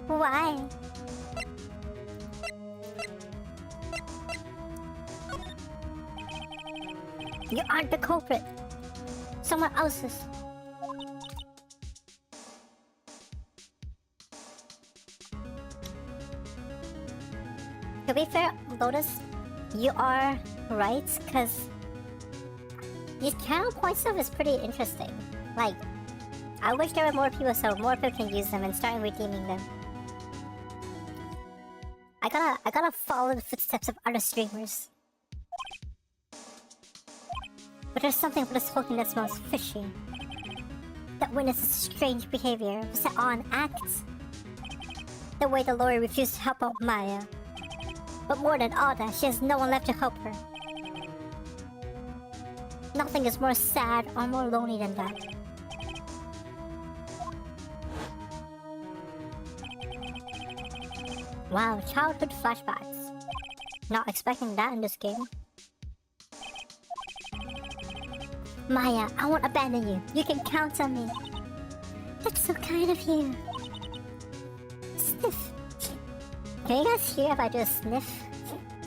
Why? You aren't the culprit. Someone else is. To be fair, Lotus, you are right, because these counterpoint stuff is pretty interesting. Like, I wish there were more people so more people can use them and start redeeming them. I gotta follow the footsteps of other streamers. But there's something about this whole thing that smells fishy. That witnesses strange behavior set on acts. The way the lawyer refused to help out Maya. But more than all that, she has no one left to help her. Nothing is more sad or more lonely than that. Wow, childhood flashbacks. Not expecting that in this game. Maya, I won't abandon you. You can count on me. That's so kind of you. Sniff. Can you guys hear if I do a sniff?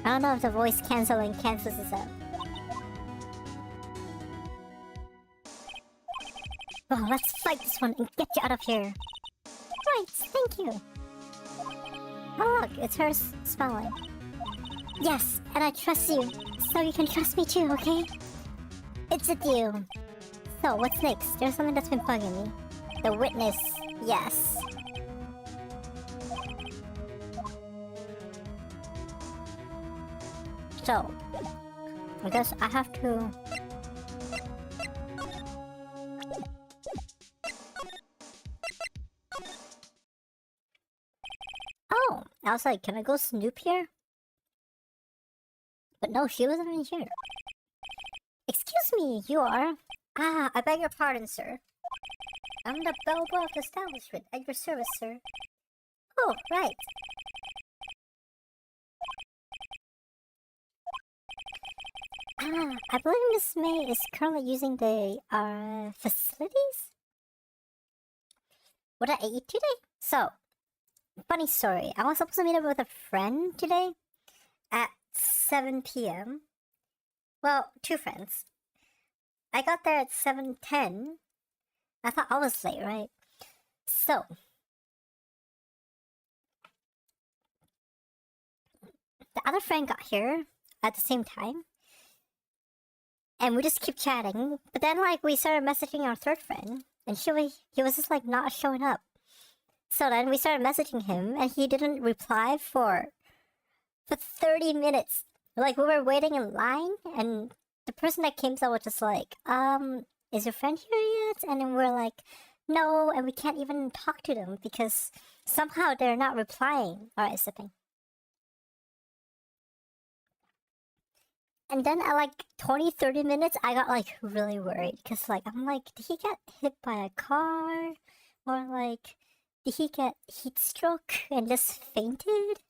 I don't know if the voice cancelling cancels this out. Oh, let's fight this one and get you out of here. Right, thank you. Oh look, it's her smiling. Yes, and I trust you, so you can trust me too, okay? It's a deal. So, what's next? There's something that's been bugging me. The witness, yes. So, I guess I have to... Oh, I was like, can I go snoop here? But no, she wasn't in here. Excuse me, you are? Ah, I beg your pardon, sir. I'm the bellboy of the establishment, at your service, sir. Oh, right. Ah, I believe Miss May is currently using the, facilities? What did I eat today? So, funny story. I was supposed to meet up with a friend today at 7 p.m. Well, two friends. I got there at 7:10. I thought I was late, right? So, the other friend got here at the same time. And we just keep chatting. But then, like, we started messaging our third friend. And he was just, like, not showing up. So then we started messaging him. And he didn't reply for 30 minutes. Like, we were waiting in line. And the person that came out was just like, is your friend here yet? And then we're like, no. And we can't even talk to them. Because somehow they're not replying. Alright, sipping. And then at like 20-30 minutes, I got like really worried. Because like, I'm like, did he get hit by a car? Or like, did he get heat stroke and just fainted?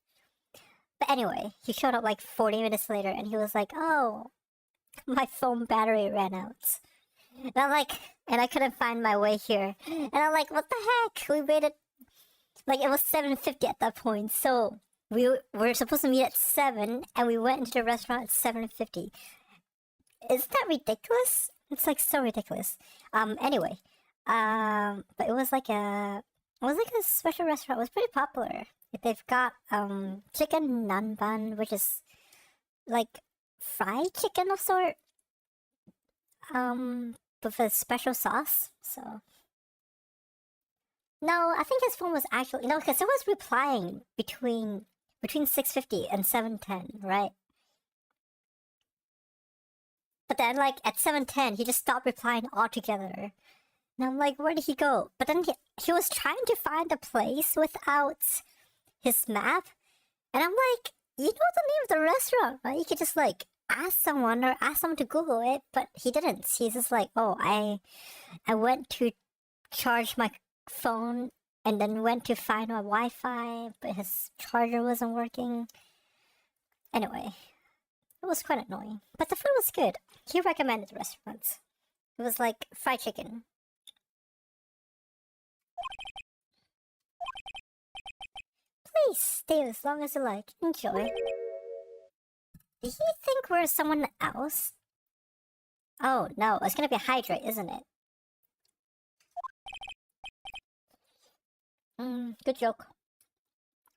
But anyway, he showed up like 40 minutes later and he was like, oh, my phone battery ran out. And I'm like, and I couldn't find my way here. And I'm like, what the heck? We waited, like it was 7:50 at that point. So we were supposed to meet at 7 and we went into the restaurant at 7:50. Isn't that ridiculous? It's like so ridiculous. Anyway, but it was like a special restaurant. It was pretty popular. They've got chicken naan bun, which is like fried chicken of sort, with a special sauce. So no, I think his phone was actually, because I was replying between between 6:50 and 7:10, right? But then, like, at 7:10, he just stopped replying altogether. And I'm like, where did he go? But then he was trying to find a place without his map. And I'm like, you know the name of the restaurant, right? You could just, like, ask someone or ask someone to Google it. But he didn't. He's just like, oh, I went to charge my phone and then went to find my Wi-Fi, but his charger wasn't working. Anyway, it was quite annoying. But the food was good. He recommended restaurants. It was like fried chicken. Please stay as long as you like. Enjoy. Did he think we're someone else? Oh no, it's gonna be hydrate, isn't it? Good joke.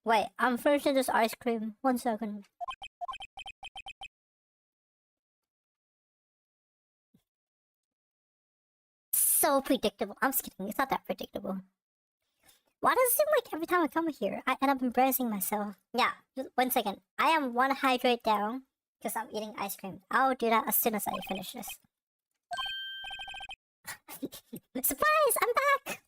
Wait, I'm finishing this ice cream. 1 second. So predictable. I'm just kidding, it's not that predictable. Why does it seem like every time I come here, I end up embarrassing myself? Yeah, 1 second. I am 1 hydrate down because I'm eating ice cream. I'll do that as soon as I finish this. Surprise! I'm back!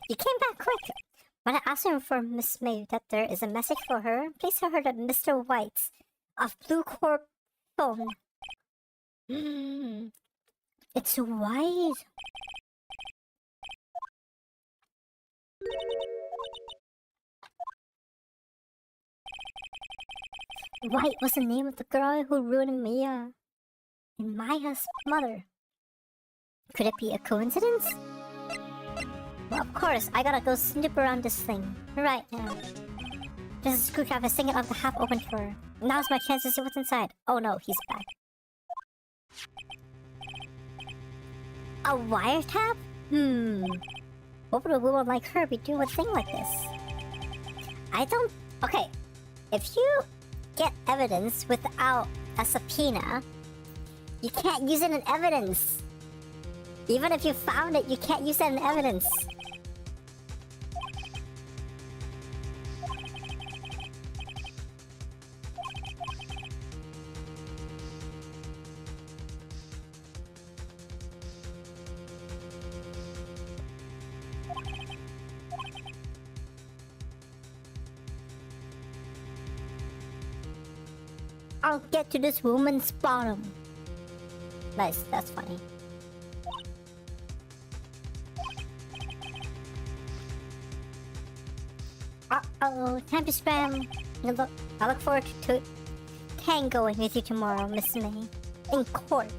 You came back quick. When I asked him for Miss May that there is a message for her, please tell her that Mr. White of Blue Corp phone. It's White. White was the name of the girl who ruined Mia and Maya's mother. Could it be a coincidence? Well, of course, I gotta go snoop around this thing right now. There's a screwdriver sticking out the half-open door. Now's my chance to see what's inside. Oh no, he's back. A wiretap? What would a woman like her be doing with a thing like this? I don't... Okay, if you get evidence without a subpoena, you can't use it in evidence. Even if you found it, you can't use it in evidence. I'll get to this woman's bottom. Nice, that's funny. Uh-oh, time to spam. I look forward to tangoing with you tomorrow, Miss May. In court.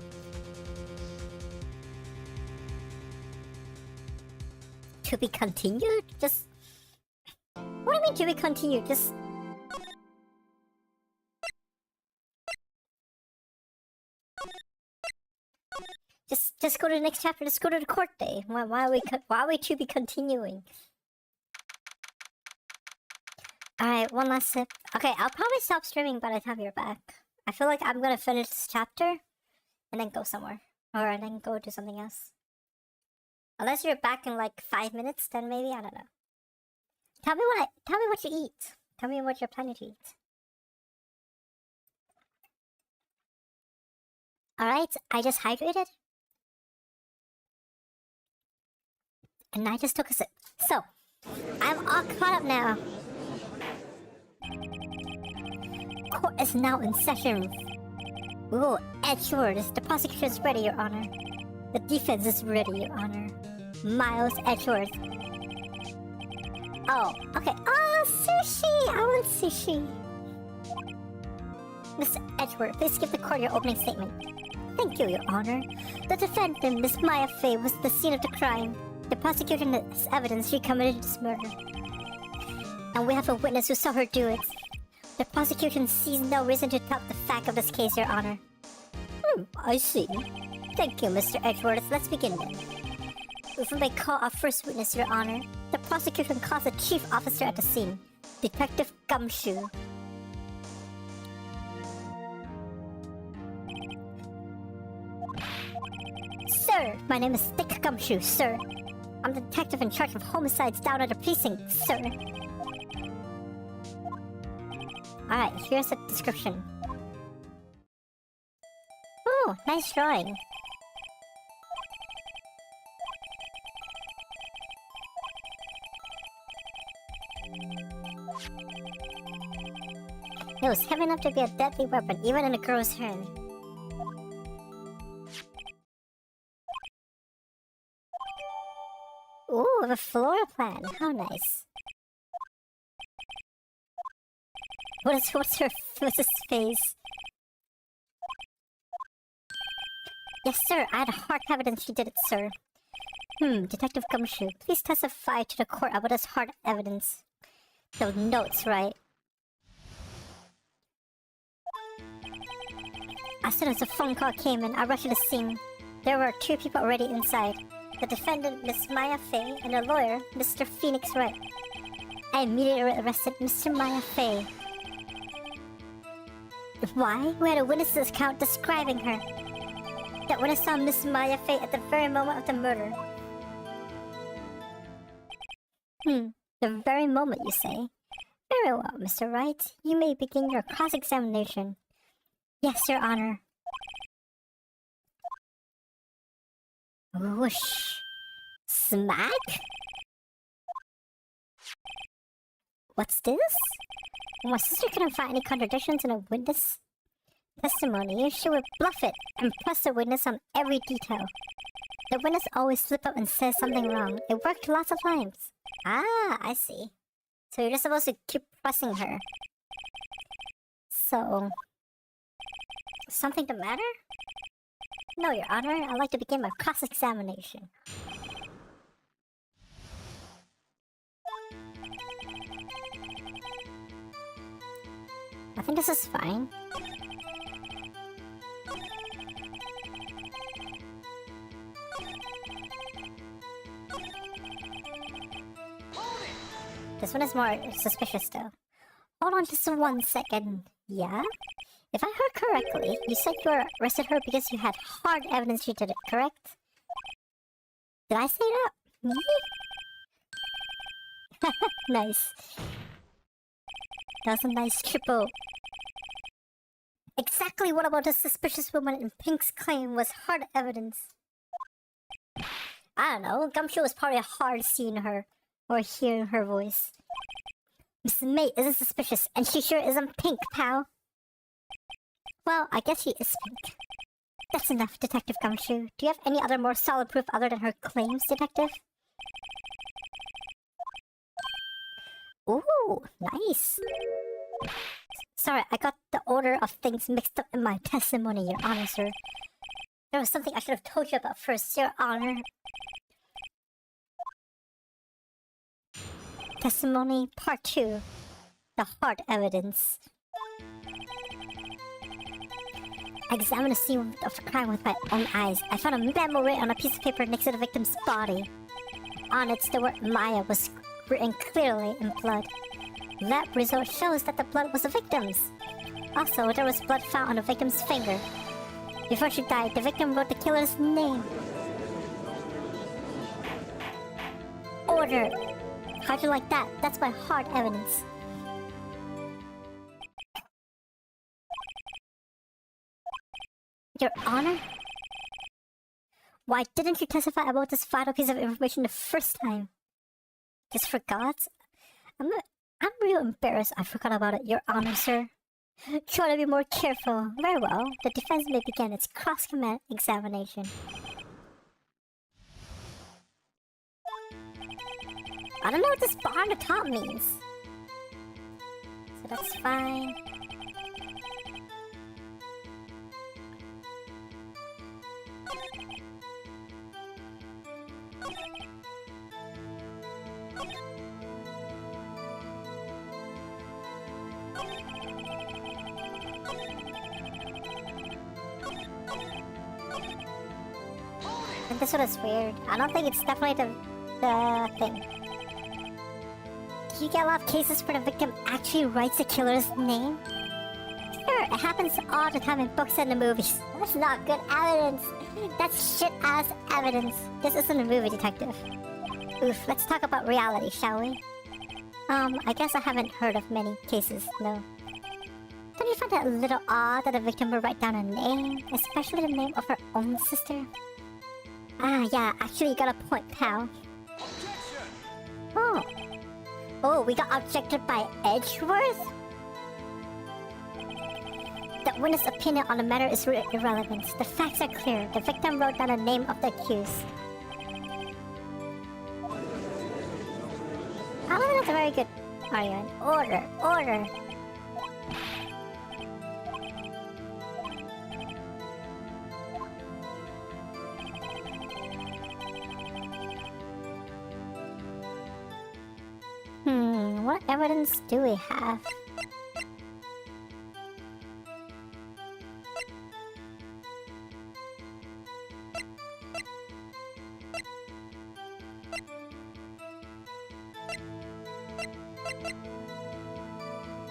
To be continued? Just... What do you mean to be continued? Just go to the next chapter. Just go to the court day. Why are we to be continuing? Alright, one last sip. Okay, I'll probably stop streaming by the time you're back. I feel like I'm gonna finish this chapter and then go somewhere. Or then go do something else. Unless you're back in like 5 minutes, then maybe, I don't know. Tell me what you eat. Tell me what you're planning to eat. Alright, I just hydrated. And I just took a sip. So, I'm all caught up now. Court is now in session. Ooh, Edgeworth. The prosecution is ready, Your Honor. The defense is ready, Your Honor. Miles Edgeworth. Oh, okay. Oh, sushi! I want sushi. Mr. Edgeworth, please give the court your opening statement. Thank you, Your Honor. The defendant, Miss Maya Fey, was at the scene of the crime. The prosecution has evidence she committed this murder. And we have a witness who saw her do it. The prosecution sees no reason to doubt the fact of this case, Your Honor. I see. Thank you, Mr. Edgeworth. Let's begin then. If we may call our first witness, Your Honor, the prosecution calls the chief officer at the scene, Detective Gumshoe. Sir, my name is Dick Gumshoe, sir. I'm the detective in charge of homicides down at the precinct, sir. Alright, here's a description. Oh, nice drawing. It was heavy enough to be a deadly weapon, even in a girl's hand. Ooh, a floral plan. How nice. What's his face? Yes, sir. I had hard evidence she did it, sir. Detective Gumshoe, please testify to the court about this hard evidence. Those notes, right? As soon as the phone call came in, I rushed to the scene. There were 2 people already inside. The defendant, Miss Maya Fey, and the lawyer, Mr. Phoenix Wright. I immediately arrested Mr. Maya Fey. Why? We had a witness's account describing her. That witness saw Miss Maya Fey at the very moment of the murder. The very moment, you say? Very well, Mr. Wright. You may begin your cross-examination. Yes, Your Honor. Whoosh. Smack? What's this? My sister couldn't find any contradictions in a witness testimony. She would bluff it and press the witness on every detail. The witness always slips up and says something wrong. It worked lots of times. Ah, I see. So you're just supposed to keep pressing her. So... something the matter? No, Your Honor. I'd like to begin my cross-examination. I think this is fine. This one is more suspicious though. Hold on just 1 second. Yeah? If I heard correctly, you said you arrested her because you had hard evidence she did it, correct? Did I say that? Me? Nice. That was a nice triple. Exactly what about the suspicious woman in Pink's claim was hard evidence? I don't know, Gumshoe was probably hard seeing her, or hearing her voice. Miss May isn't suspicious, and she sure isn't Pink, pal. Well, I guess she is Pink. That's enough, Detective Gumshoe. Do you have any other more solid proof other than her claims, Detective? Ooh, nice. Sorry, I got the order of things mixed up in my testimony, Your Honor, sir. There was something I should have told you about first, Your Honor. Testimony Part 2. The hard evidence. I examined the scene of the crime with my own eyes. I found a memo written on a piece of paper next to the victim's body. On it, the word Maya was written clearly in blood. Lab result shows that the blood was the victim's. Also, there was blood found on the victim's finger. Before she died, the victim wrote the killer's name. Order! How'd you like that? That's my hard evidence. Your Honor? Why didn't you testify about this vital piece of information the first time? Just forgot? I'm real embarrassed I forgot about it, Your Honor, sir. Try to be more careful. Very well. The defense may begin its cross-examination. I don't know what this bar on the top means. So that's fine. And this one is weird. I don't think it's definitely the thing. Do you get a lot of cases where the victim actually writes the killer's name? Sure, it happens all the time in books and the movies. That's not good evidence. That's shit-ass evidence. This isn't a movie, Detective. Oof, let's talk about reality, shall we? I guess I haven't heard of many cases, no. find it a little odd that the victim would write down a name, especially the name of her own sister? Ah, yeah, actually you got a point, pal. Objection! Oh. Oh, we got objected by Edgeworth? The witness' opinion on the matter is irrelevant. The facts are clear. The victim wrote down the name of the accused. I don't think that's a very good argument. Order, order. What evidence do we have?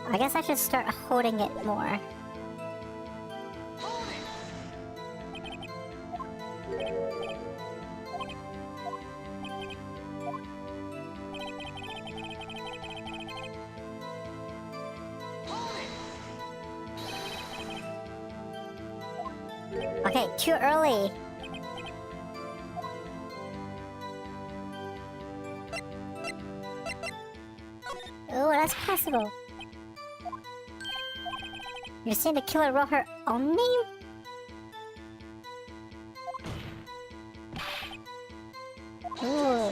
I guess I should start holding it more. Okay, too early. Oh, that's possible. You're saying the killer wrote her own name? Ooh.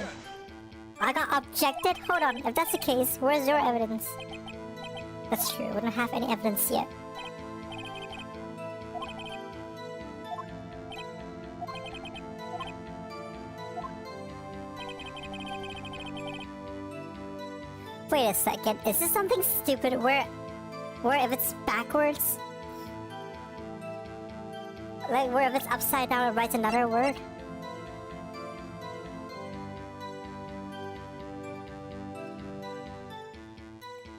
I got objected? Hold on, if that's the case, where's your evidence? That's true, we don't have any evidence yet. Wait a second, is this something stupid where if it's backwards? Like where if it's upside down it writes another word?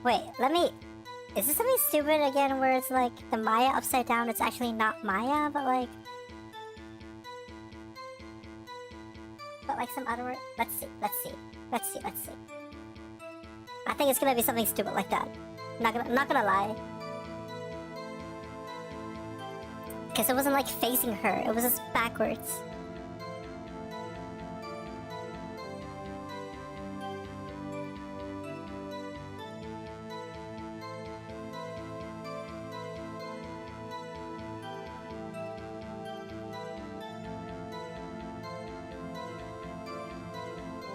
Wait, is this something stupid again where it's like the Maya upside down, it's actually not Maya, but like some other word? Let's see. I think it's gonna be something stupid like that. I'm not gonna lie. Because it wasn't like facing her, it was just backwards.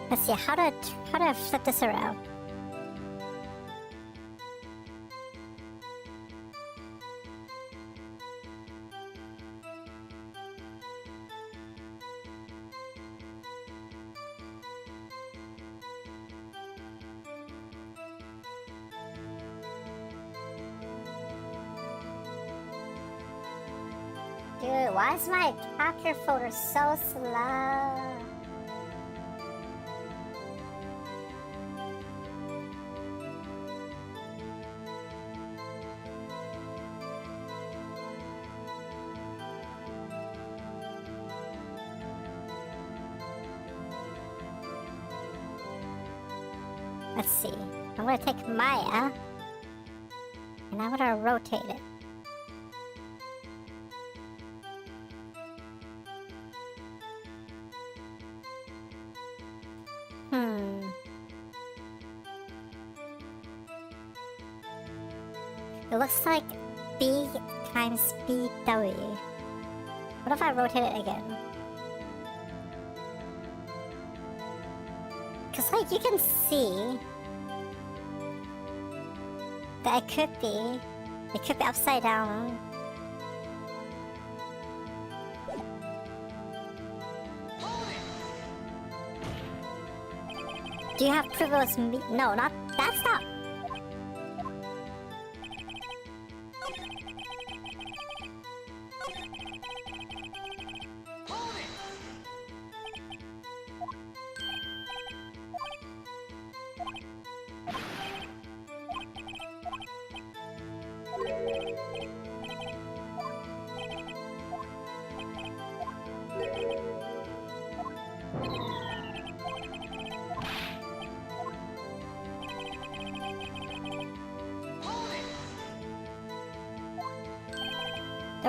Let's see, how do I flip this around? Dude, why is my capture folder so slow? Let's see. I'm gonna take Maya and I'm gonna rotate it. It looks like B times BW. What if I rotate it again? Cause like you can see that it could be upside down. Do you have proof it was me? No, that's not.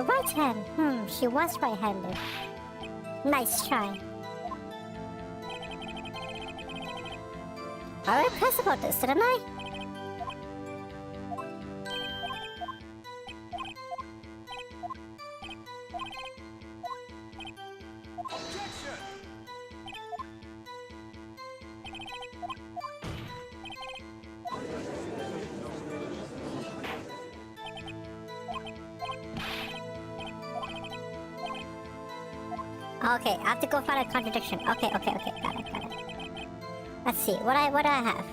A right hand. She was right-handed. Nice try. I already pressed about this, didn't I? Okay, I have to go find a contradiction. Okay, got it. Let's see, what do I have?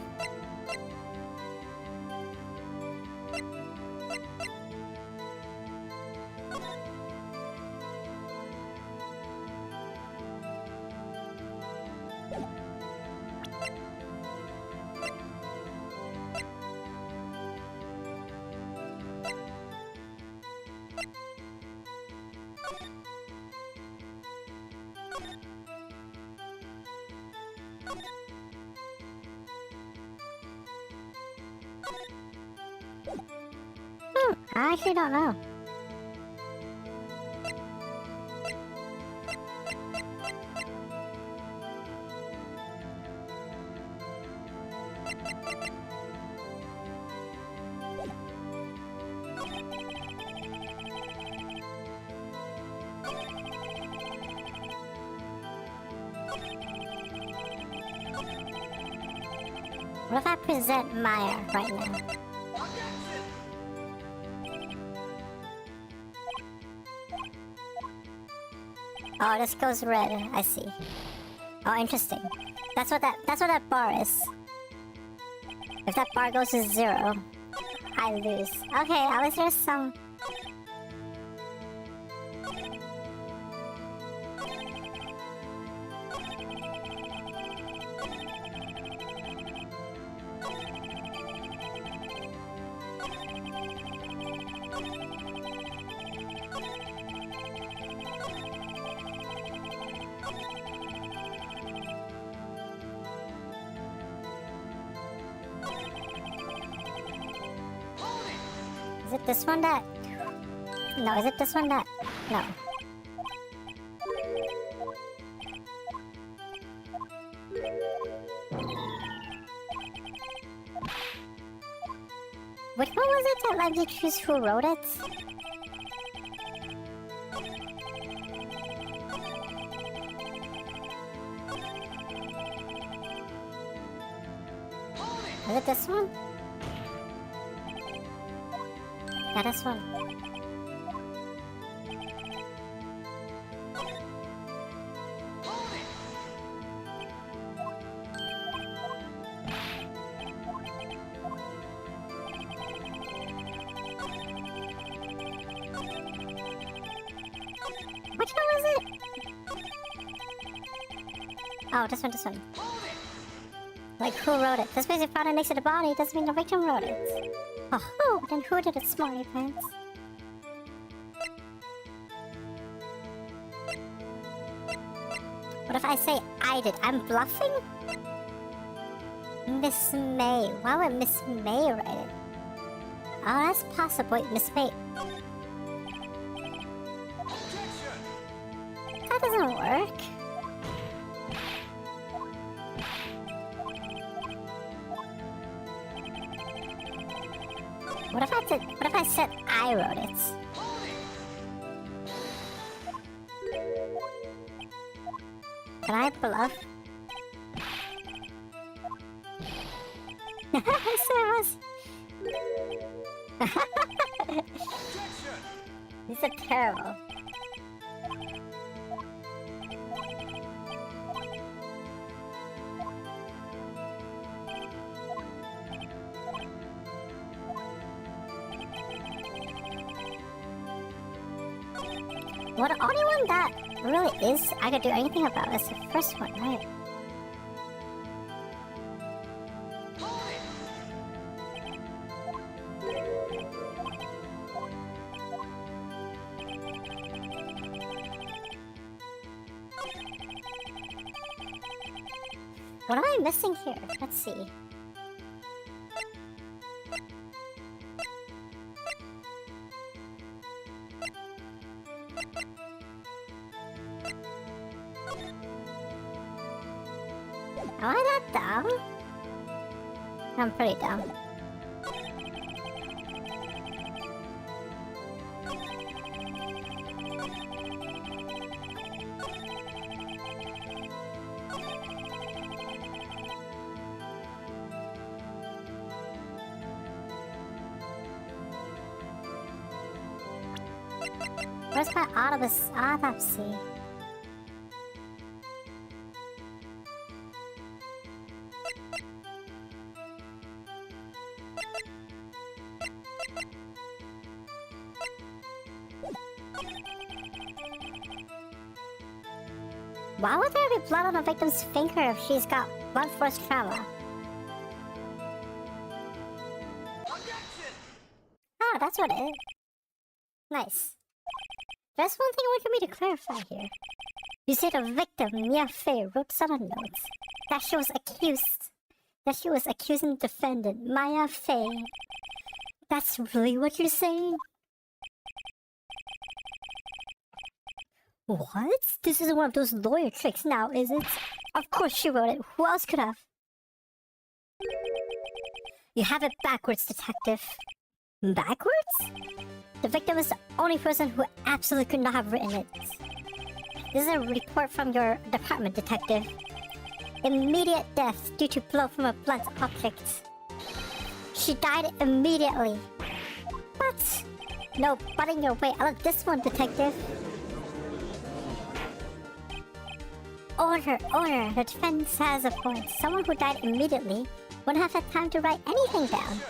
I actually don't know. What if I present Maya right now? Oh, this goes red. I see. Oh, interesting. That's what that bar is. If that bar goes to 0, I lose. Okay, at least there's some. Is it this one that... No, is it this one that... No. Which one was it that let you choose who wrote it? Is it this one? Yeah, this one. Which one was it? Oh, this one. Like, who wrote it? This basic found it next to the body doesn't mean the victim wrote it. Oh, then who did it, smarty pants? What if I say I did? I'm bluffing? Miss May. Why would Miss May write it? Oh, that's possible. Wait, Miss May. That doesn't work. What if I said I wrote it? Can I bluff? These are terrible. Well, the only one that really is I could do anything about is the first one, right? What am I missing here? Let's see. Am I that dumb? I'm pretty dumb. Where's my autopsy? Why would there be blood on a victim's finger if she's got blunt force trauma? Objection! Oh, that's what it is. Nice. There's one thing I want me to clarify here. You said a victim, Mia Fey, wrote some notes that she was accusing the defendant, Maya Fey. That's really what you're saying? What? This isn't one of those lawyer tricks now, is it? Of course she wrote it. Who else could have? You have it backwards, detective. Backwards? The victim is the only person who absolutely could not have written it. This is a report from your department, detective. Immediate death due to blow from a blunt object. She died immediately. What? No butting your way out of this one, detective. Order. The defense has a point. Someone who died immediately wouldn't have had time to write anything down.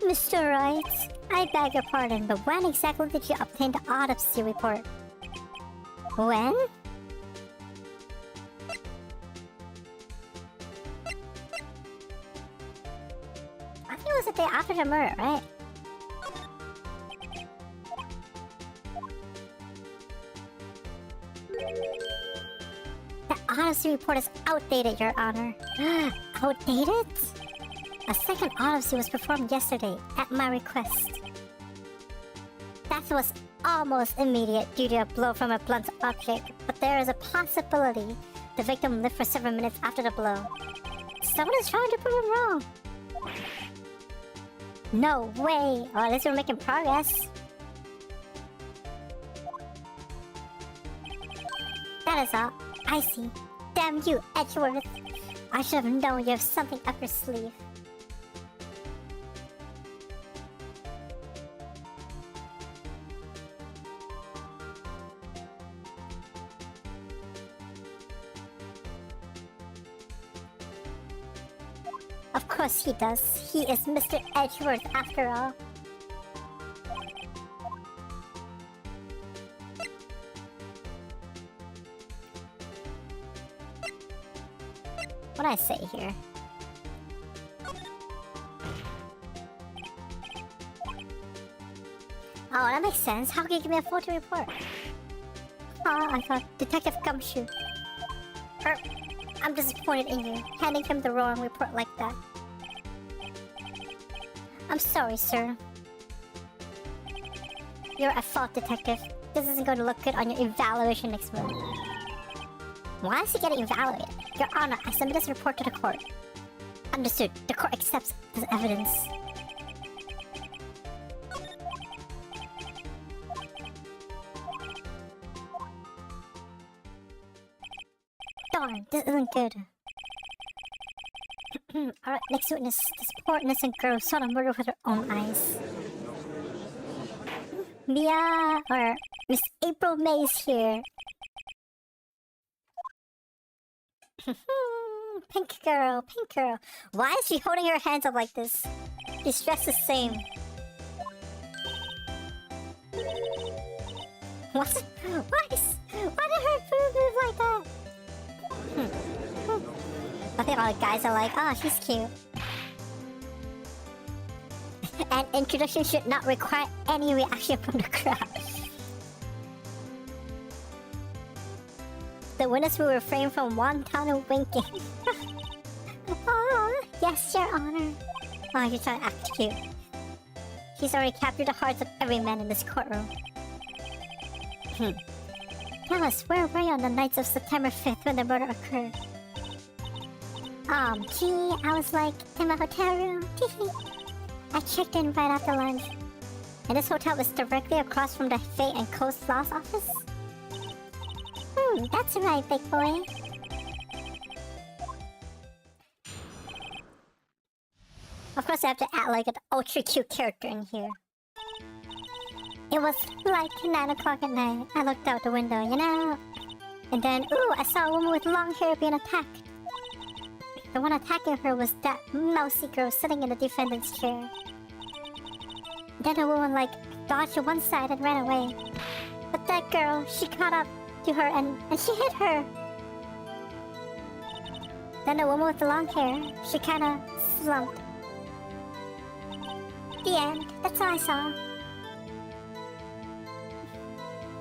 Mr. Wright, I beg your pardon, but when exactly did you obtain the autopsy report? When? I think it was the day after the murder, right? The autopsy report is outdated, Your Honor. Outdated? A second autopsy was performed yesterday, at my request. Death was almost immediate due to a blow from a blunt object, but there is a possibility the victim lived for several minutes after the blow. Someone is trying to prove him wrong. No way! Or at least we're making progress. That is all. I see. Damn you, Edgeworth. I should have known you have something up your sleeve. Of course he does. He is Mr. Edgeworth after all. What I say here? Oh, that makes sense. How can you give me a photo report? Oh, I thought Detective Gumshoe. I'm disappointed in you, handing him the wrong report like that. I'm sorry, sir. You're at fault, Detective. This isn't going to look good on your evaluation next month. Why is he getting evaluated? Your Honor, I submit this report to the court. Understood. The court accepts this evidence. Darn, this isn't good. Alright, next witness. This poor innocent girl saw the murder with her own eyes. Mia, or Miss April May is here. Pink girl. Why is she holding her hands up like this? She's dressed the same. What? Why did her food move like that? I think all the guys are like, oh, she's cute. An introduction should not require any reaction from the crowd. The witness will refrain from one-ton and winking. Oh, yes, Your Honor. Oh, you're trying to act cute. She's already captured the hearts of every man in this courtroom. Tell us, where were you on the nights of September 5th when the murder occurred? Gee, I was like, in my hotel room. I checked in right after lunch. And this hotel was directly across from the Fate and Coast Law's office. That's right, big boy. Of course I have to act like an ultra cute character in here. It was like 9 o'clock at night. I looked out the window, you know? And then, I saw a woman with long hair being attacked. The one attacking her was that mousy girl sitting in the defendant's chair. Then the woman, like, dodged to one side and ran away. But that girl, she caught up to her and she hit her. Then the woman with the long hair, she kinda slumped. The end. That's all I saw.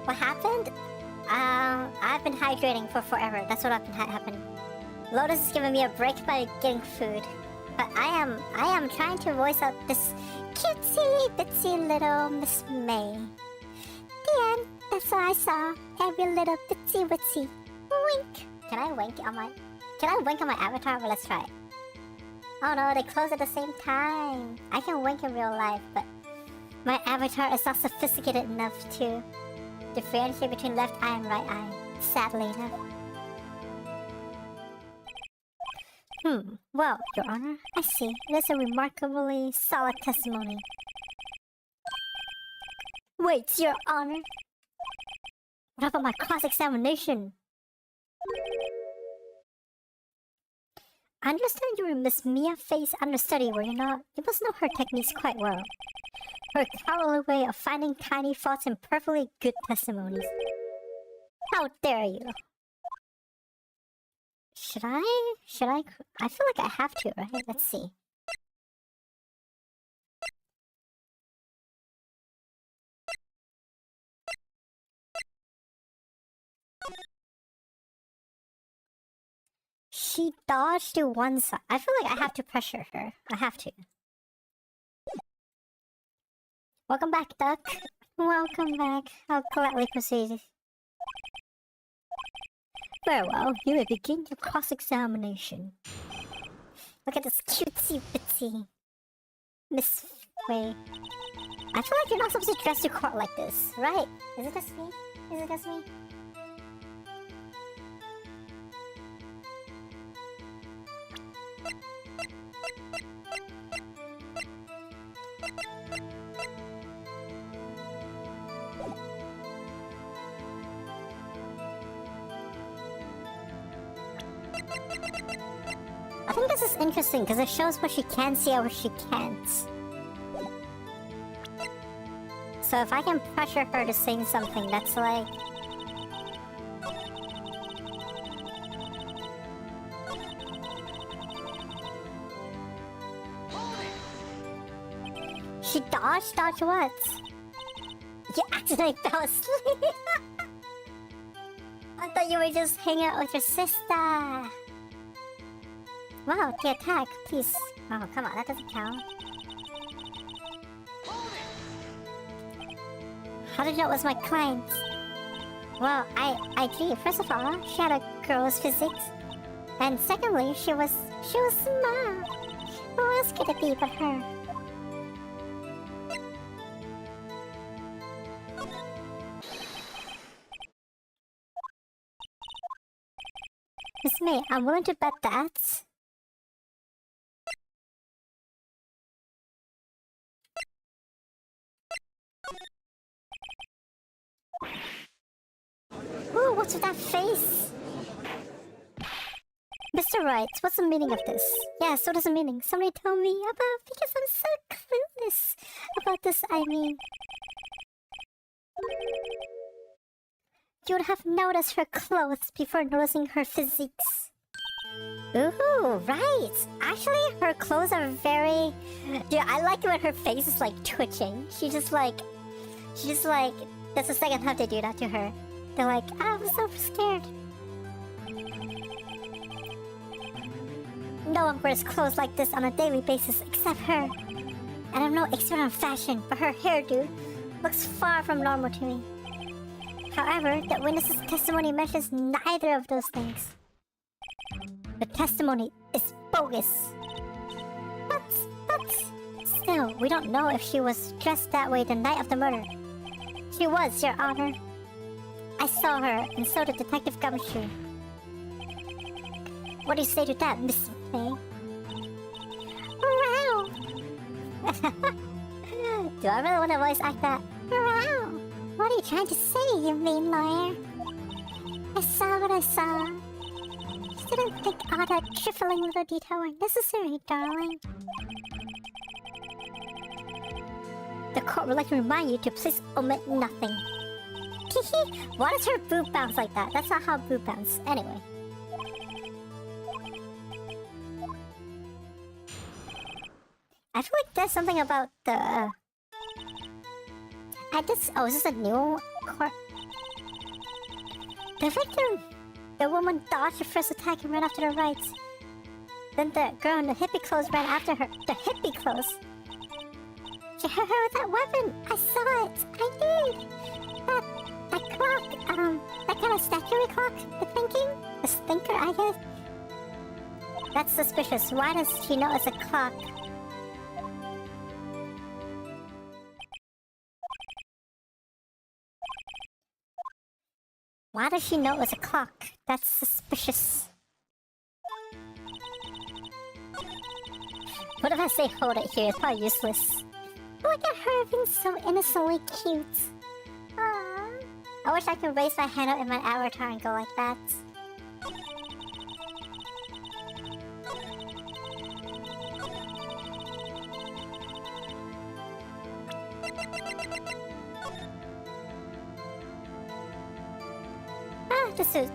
What happened? I've been hydrating for forever. That's what I've been happening. Lotus is giving me a break by getting food. But I am trying to voice out this cutesy bitsy little Miss May. The end. That's all I saw. Every little bitsy witsy. Wink. Can I wink on my avatar? Well, let's try it. Oh no, they close at the same time. I can wink in real life, but my avatar is not sophisticated enough to differentiate between left eye and right eye. Sadly enough. Well, Your Honor, I see. It is a remarkably solid testimony. Wait, Your Honor. What about my cross-examination? I understand you were Miss Mia Faye's understudy, were you not? You must know her techniques quite well. Her cowardly way of finding tiny faults in perfectly good testimonies. How dare you? Should I? I feel like I have to, right? Let's see. She dodged to one side. I feel like I have to pressure her. I have to. Welcome back, Duck. Welcome back. I'll gladly proceed. Very well, you may begin your cross-examination. Look at this cutesy bitsy Miss Way. I feel like you're not supposed to dress your court like this, right? Is it just me? Is it just me? I think this is interesting because it shows what she can see and what she can't. So if I can pressure her to sing something that's like... She dodged what? You accidentally fell asleep! I thought you were just hanging out with your sister! Wow, the attack, please. Oh, come on, that doesn't count. How did you know it was my client? Well, I agree. First of all, she had a girl's physics. And secondly, she was smart. Who else could it be but her? Miss May, I'm willing to bet that... Ooh, what's with that face? Mr. Wright, what's the meaning of this? Yes, what is the meaning? Somebody tell me about, because I'm so clueless about this, I mean. You would have noticed her clothes before noticing her physiques. Ooh, right. Actually, her clothes are very... Dude, I like it when her face is like twitching. She's just like... That's the second time they do that to her. They're like, I'm so scared. No one wears clothes like this on a daily basis except her. And I'm no expert on fashion, but her hairdo looks far from normal to me. However, the witness's testimony mentions neither of those things. The testimony is bogus. But still, we don't know if she was dressed that way the night of the murder. She was, Your Honor. I saw her, and so did Detective Gumshoe. What do you say to that, Miss May? Wow! Do I really want to voice act that? Wow! What are you trying to say, you mean lawyer? I saw what I saw. Just didn't think all that trifling little detail were necessary, darling. The court would like to remind you to please omit nothing. Why does her boob bounce like that? That's not how boob bounce. Anyway. I feel like there's something about the... Oh, is this a new court? The victim! The woman dodged the first attack and ran after the right. Then the girl in the hippie clothes ran after her. The hippie clothes? She hit her with that weapon! I saw it! I did! That clock, that kind of statuary clock? The thinker, I guess? That's suspicious. Why does she know it's a clock? Why does she know it's a clock? That's suspicious. What if I say hold it here? It's probably useless. Look at her being so innocently cute. Aww. I wish I could raise my hand up in my avatar and go like that.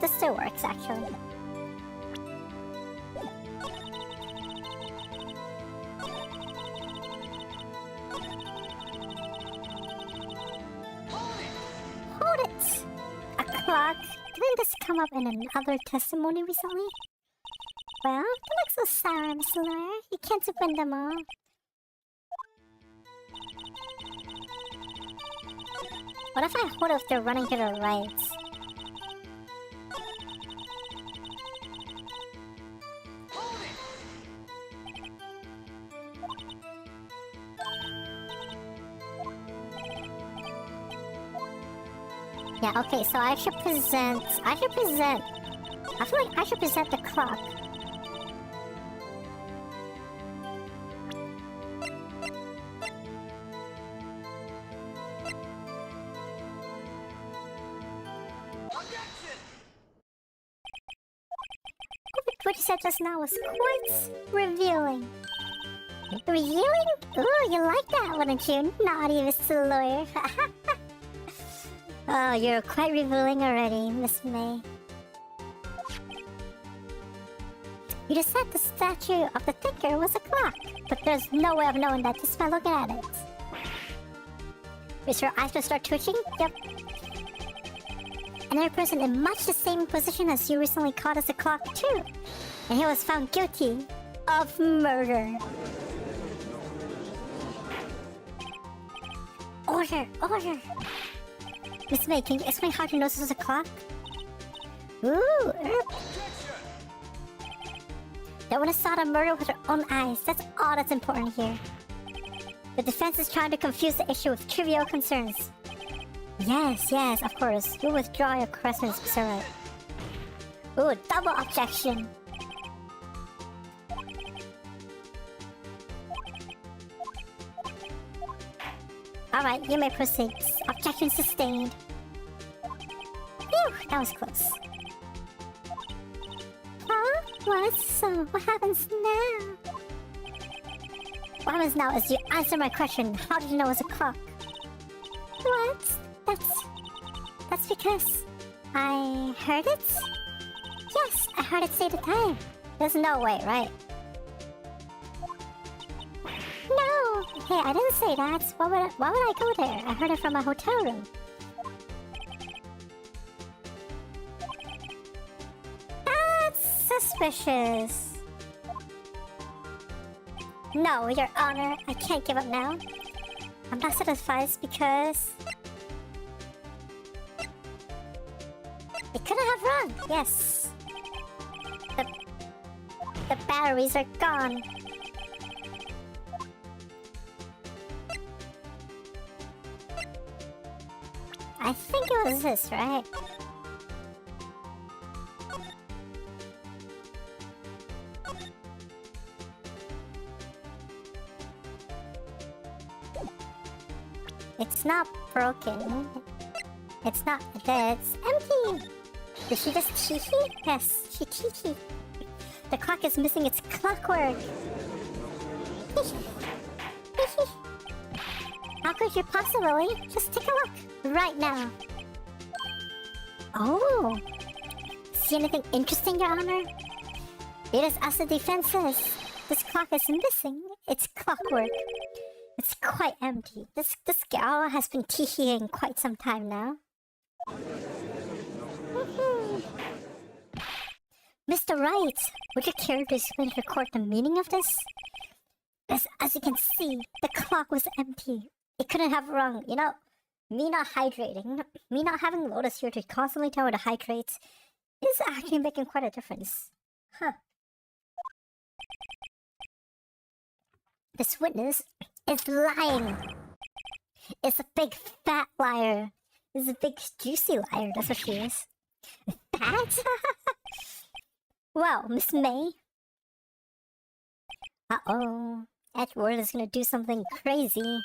This still works actually. Hold it! A clock? Didn't this come up in another testimony recently? Well, don't look so sour, Mr. Lawyer. You can't win them all. What if I hold it if they're running to the right? Yeah, okay, so I feel like I should present the clock. Objection! What you said just now was quite revealing. Revealing? Ooh, you like that, wouldn't you? Naughty Mr. Lawyer. Oh, you're quite revealing already, Miss May. You just said the statue of the thinker was a clock, but there's no way of knowing that just by looking at it. Is your eyes gonna start twitching? Yep. Another person in much the same position as you recently caught as a clock too, and he was found guilty of murder. Order! Order! Miss May, can you explain how you know this is a clock? Ooh! That woman saw the murder with her own eyes. That's all that's important here. The defense is trying to confuse the issue with trivial concerns. Yes, yes, of course. You'll withdraw your questions, Mr. Wright. Ooh, double objection. Alright, you may proceed. Objection sustained. Phew, that was close. Huh? What? So, what happens now? What happens now is you answer my question. How did you know it was a clock? What? That's because I heard it? Yes, I heard it say the time. There's no way, right? No! Hey, I didn't say that. Why would I go there? I heard it from my hotel room. That's suspicious. No, Your Honor, I can't give up now. I'm not satisfied because... It couldn't have run, yes. The batteries are gone. I think it was this, right? It's not broken. It's not dead. It's empty. Did she just tee-hee? Yes, she tee-hee. The clock is missing its clockwork. How could you possibly? Just take a look right now. Oh. See anything interesting, Your Honor? It is as the defense says. This clock is missing its clockwork. It's quite empty. This gal has been tee-heeing quite some time now. Mr. Wright, would you care to explain to the court the meaning of this? As you can see, the clock was empty. It couldn't have wrong. You know, me not hydrating, me not having Lotus here to constantly tell her to hydrate, is actually making quite a difference. Huh. This witness is lying. It's a big fat liar. It's a big juicy liar, that's what she is. Fat? Well, Miss May. Uh-oh. Edward is gonna do something crazy.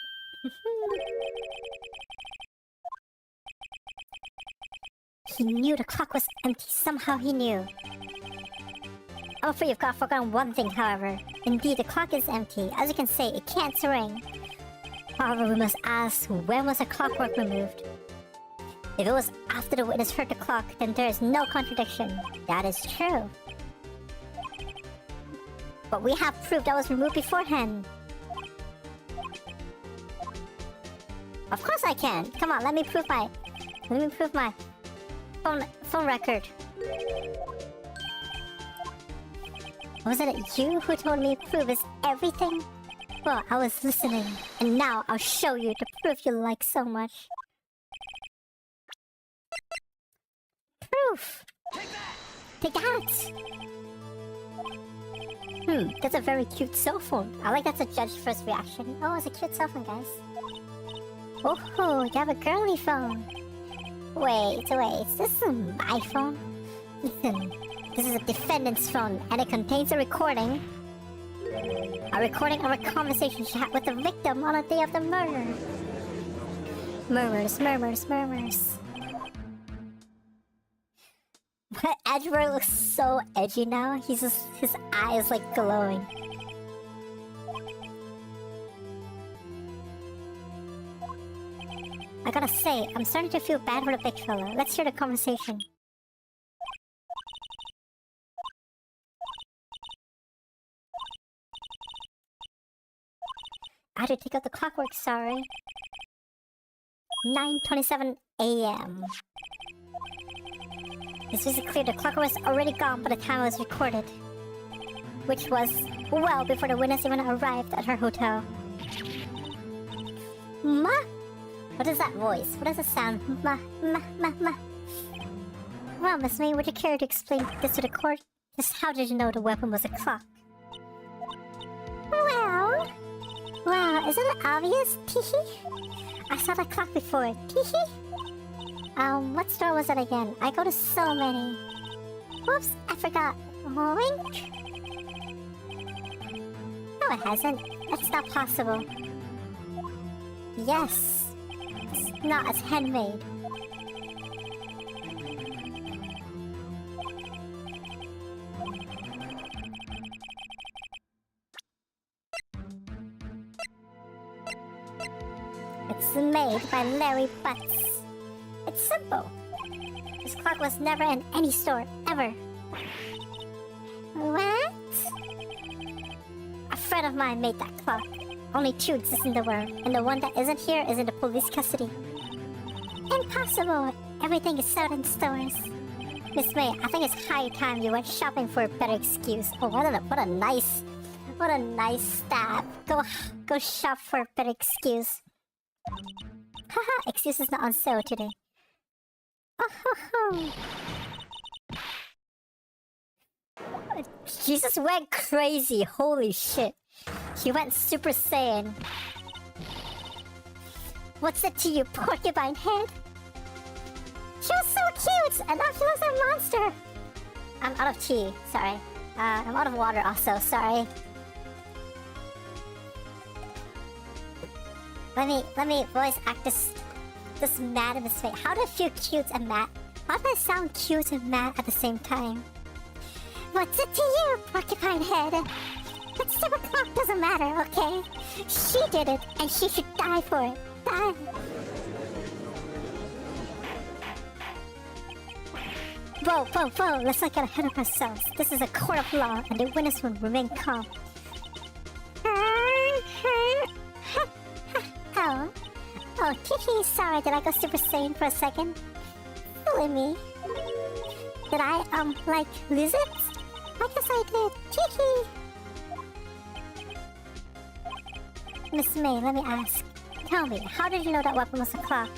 He knew the clock was empty. Somehow he knew. I'm afraid you've got forgotten one thing, however. Indeed, the clock is empty. As you can see, it can't ring. However, we must ask, when was the clockwork removed? If it was after the witness heard the clock, then there is no contradiction. That is true. But we have proof that was removed beforehand. Of course I can. Come on, let me prove my phone record. Wasn't it you who told me proof is everything? Well, I was listening, and now I'll show you the proof you like so much. Proof! Take that! That's a very cute cell phone. I like that to judge first reaction. Oh, it's a cute cell phone, guys. Oh, you have a girly phone. Wait, this is my phone? Listen, this is a defendant's phone, and it contains a recording. A recording of a conversation she had with the victim on the day of the murder. Murmurs, murmurs, murmurs. But Edward looks so edgy now. His eye is like glowing. I gotta say, I'm starting to feel bad for the big fella. Let's hear the conversation. I had to take out the clockwork, sorry. 9:27 a.m. It's just clear the clockwork was already gone by the time it was recorded. Which was well before the witness even arrived at her hotel. Ma? What is that voice? What does it sound? Ma. Well, Miss May, would you care to explain this to the court? Just how did you know the weapon was a clock? Well, isn't it obvious? Teehee. I saw the clock before. Teehee. What store was it again? I go to so many. Whoops, I forgot. Wink. No, it hasn't. That's not possible. Yes. It's not as handmade. It's made by Larry Butts. It's simple. This clock was never in any store, ever. What? A friend of mine made that clock. Only two exist in the world, and the one that isn't here is in the police custody. Impossible! Everything is sold in stores. Miss May, I think it's high time you went shopping for a better excuse. Oh, what a nice stab. Go shop for a better excuse. Haha, excuse is not on sale today. Oh ho ho. He just went crazy. Holy shit. He went Super Saiyan. What's it to you, porcupine head? She was so cute! And now she looks like a monster! I'm out of tea, sorry. I'm out of water also, sorry. Let me voice act this mad in this face. How do I feel cute and mad? How do I sound cute and mad at the same time? What's it to you, porcupine head? That stupid clock doesn't matter, okay? She did it, and she should die for it. Die! Whoa, whoa, whoa, let's not get ahead of ourselves. This is a court of law, and the witness will remain calm. Oh, Kiki, sorry, did I go Super Saiyan for a second? Silly me. Did I, like, lose it? I guess I did. Kiki! Miss May, let me ask. Tell me, how did you know that weapon was a clock?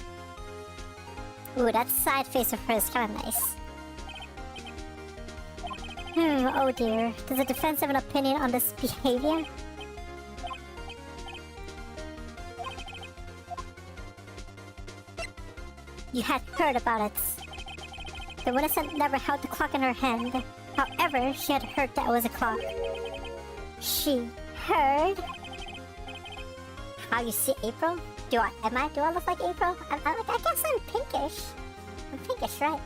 Ooh, that side face of hers is kinda nice. Oh dear. Does the defense have an opinion on this behavior? You had heard about it. The witness had never held the clock in her hand. However, she had heard that it was a clock. She heard? How you see April? Do I look like April? I guess I'm pinkish. I'm pinkish, right?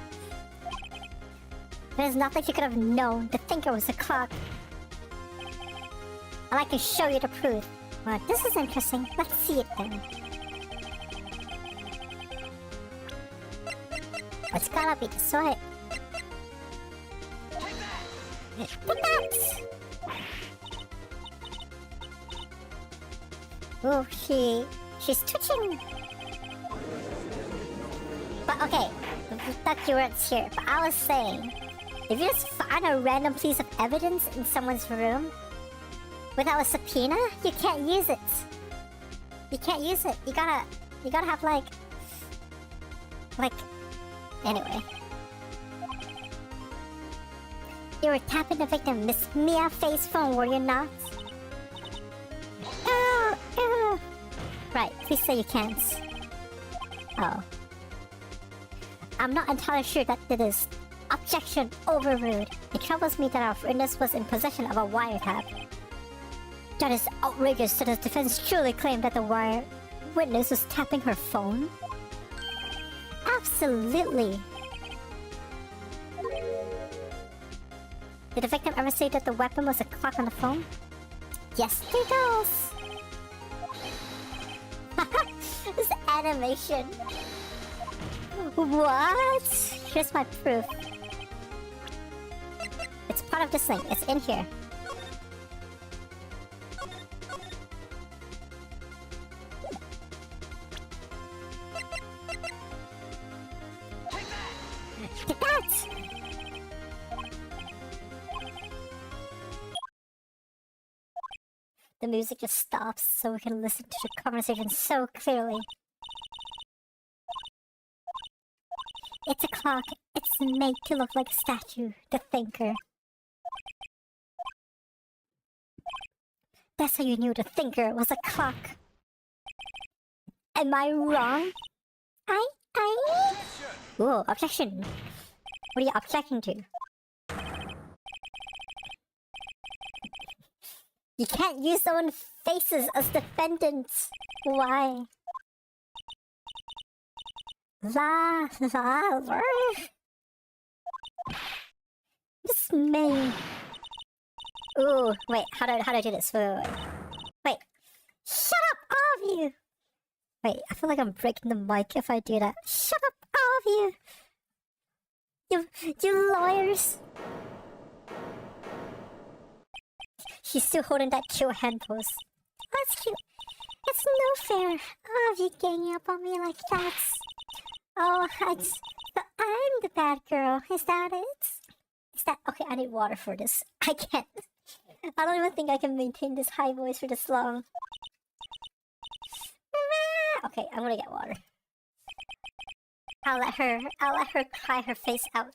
There's nothing she could have known. The thinker was a clock. And I can show you the proof. Well, this is interesting. Let's see it then. It's gotta be this way. Take that! Ooh, she's twitching. But okay, not keywords here. But I was saying, if you just find a random piece of evidence in someone's room without a subpoena, you can't use it. You can't use it. You gotta have like. Anyway. You were tapping the victim, Miss Mia face phone, were you not? Ew. Right, please say you can't. Oh. I'm not entirely sure that it is. Objection overruled. It troubles me that our witness was in possession of a wiretap. That is outrageous. That the defense truly claimed that the witness was tapping her phone? Absolutely. Did the victim ever say that the weapon was a clock on the phone? Yes, he does. This animation. What? Here's my proof. It's part of this thing. It's in here. Take that! The music just stops so we can listen to the conversation so clearly. It's a clock. It's made to look like a statue. The thinker. That's how you knew the thinker was a clock. Am I wrong? Whoa, objection. What are you objecting to? You can't use their own faces as defendants. Why? Miss May. Ooh, wait, how do I do this? Wait. Shut up, all of you! Wait, I feel like I'm breaking the mic if I do that. Shut up, all of you! You lawyers! She's still holding that cute hand pose. That's cute. It's no fair. All of you ganging up on me like that. Oh, I'm the bad girl. Is that it? Is that... Okay, I need water for this. I can't. I don't even think I can maintain this high voice for this long. Okay, I'm gonna get water. I'll let her cry her face out.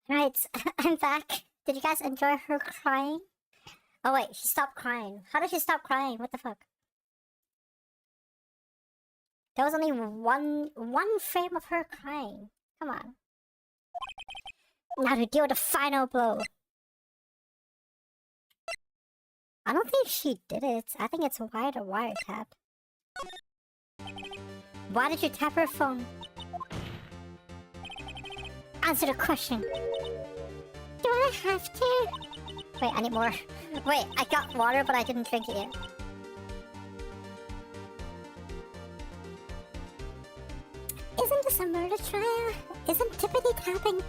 Right, I'm back. Did you guys enjoy her crying? Oh wait, she stopped crying. How did she stop crying? What the fuck? There was only one frame of her crying. Come on. Now to deal with the final blow. I don't think she did it. I think it's wide or wiretap. Why did you tap her phone? Answer the question. Do I have to? Wait, I need more. Wait, I got water, but I didn't drink it yet. Isn't this a murder trial? Isn't tippity tapping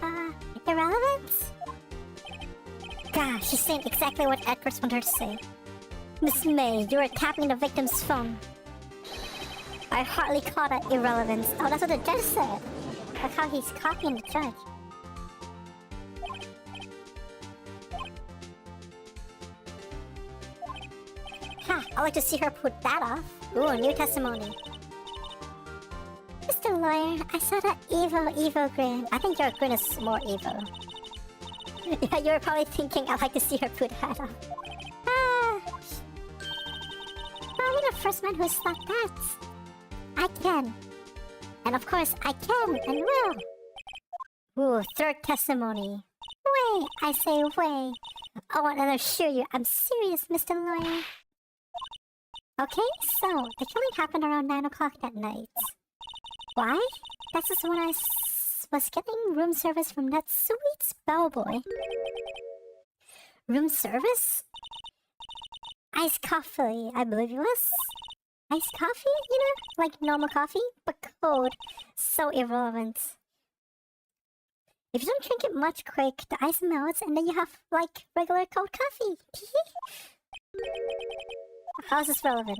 irrelevant? Gosh, she's saying exactly what Edwards wanted her to say. Miss May, you were tapping the victim's phone. I hardly call that irrelevance. Oh, that's what the judge said. Look how he's copying the judge. Ha! I'd like to see her put that off. Ooh, new testimony. Mr. Lawyer, I saw that evil grin. I think your grin is more evil. Yeah, you were probably thinking I'd like to see her put that off. Ah! I'm the first man who slapped that. I can. And of course, I can and will. Ooh, third testimony. Wait, I say wait. I want to assure you, I'm serious, Mr. Lawyer. Okay, so, the killing happened around 9 o'clock that night. Why? That's just when I was getting room service from that sweet bellboy. Room service? Iced coffee, I believe it was. Iced coffee, you know? Like normal coffee, but cold. So irrelevant. If you don't drink it much quick, the ice melts and then you have, like, regular cold coffee. How is this relevant?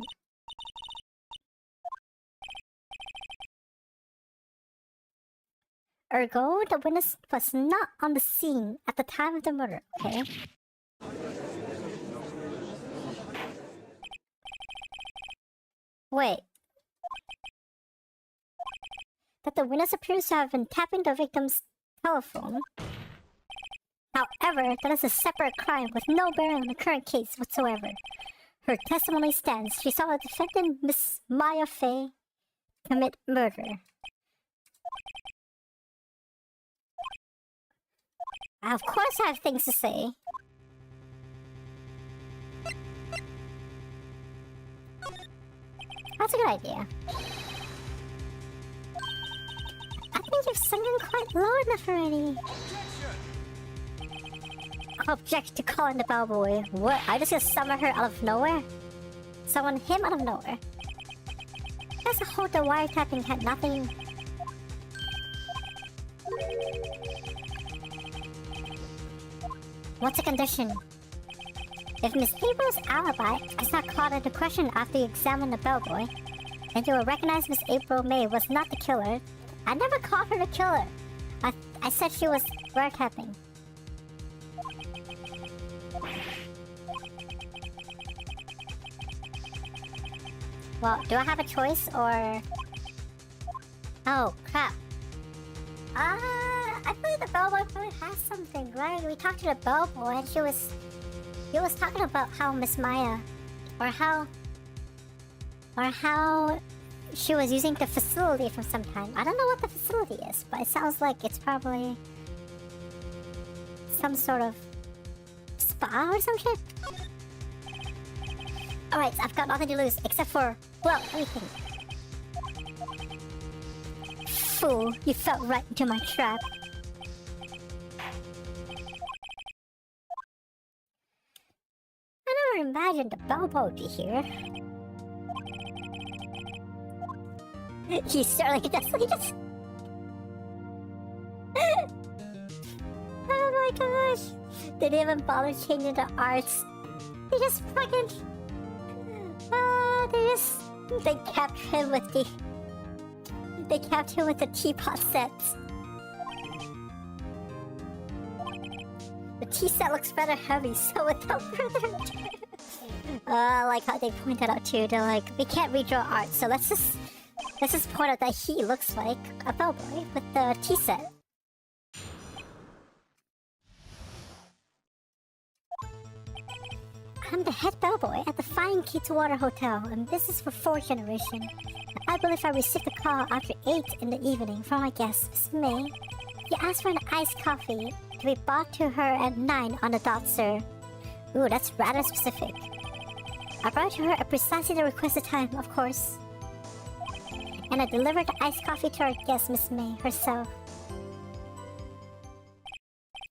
Ergo, the witness was not on the scene at the time of the murder, okay? Wait. That the witness appears to have been tapping the victim's telephone. However, that is a separate crime with no bearing on the current case whatsoever. Her testimony stands. She saw the defendant, Miss Maya Fey, commit murder. Of course I have things to say. That's a good idea. I think you've sung him quite low enough already. Object to calling the bellboy. What? I just gonna summon her out of nowhere? Summon him out of nowhere? As a whole, the wiretapping had nothing. What's the condition? If Miss April's alibi is not called into question after you examine the bellboy, then you will recognize Miss April May was not the killer. I never called her the killer. I said she was wiretapping. Well, do I have a choice or... Oh, crap. I believe the bellboy probably has something, right? We talked to the bellboy and he was talking about how Miss Maya, or how she was using the facility for some time. I don't know what the facility is, but it sounds like it's probably some sort of spa or some shit. Alright, I've got nothing to lose except for, well, everything. Fool, you fell right into my trap. I never imagined the bellboy would be here. He certainly does. He just... Oh my gosh! They didn't even bother changing the arts. They just fucking... They kept him with the... They kept him with the teapot sets. The tea set looks rather heavy, so without further ado... I like how they pointed out too, they're like, we can't redraw art, so let's just point out that he looks like a bellboy with the tea set. the head bellboy at the Fine Kids Water Hotel, and this is for 4th generation. I believe I received a call after 8 in the evening from my guest, Miss May. He asked for an iced coffee to be brought to her at 9 on the dot, sir. Ooh, that's rather specific. I brought to her at precisely the requested time, of course. And I delivered the iced coffee to our guest, Miss May, herself.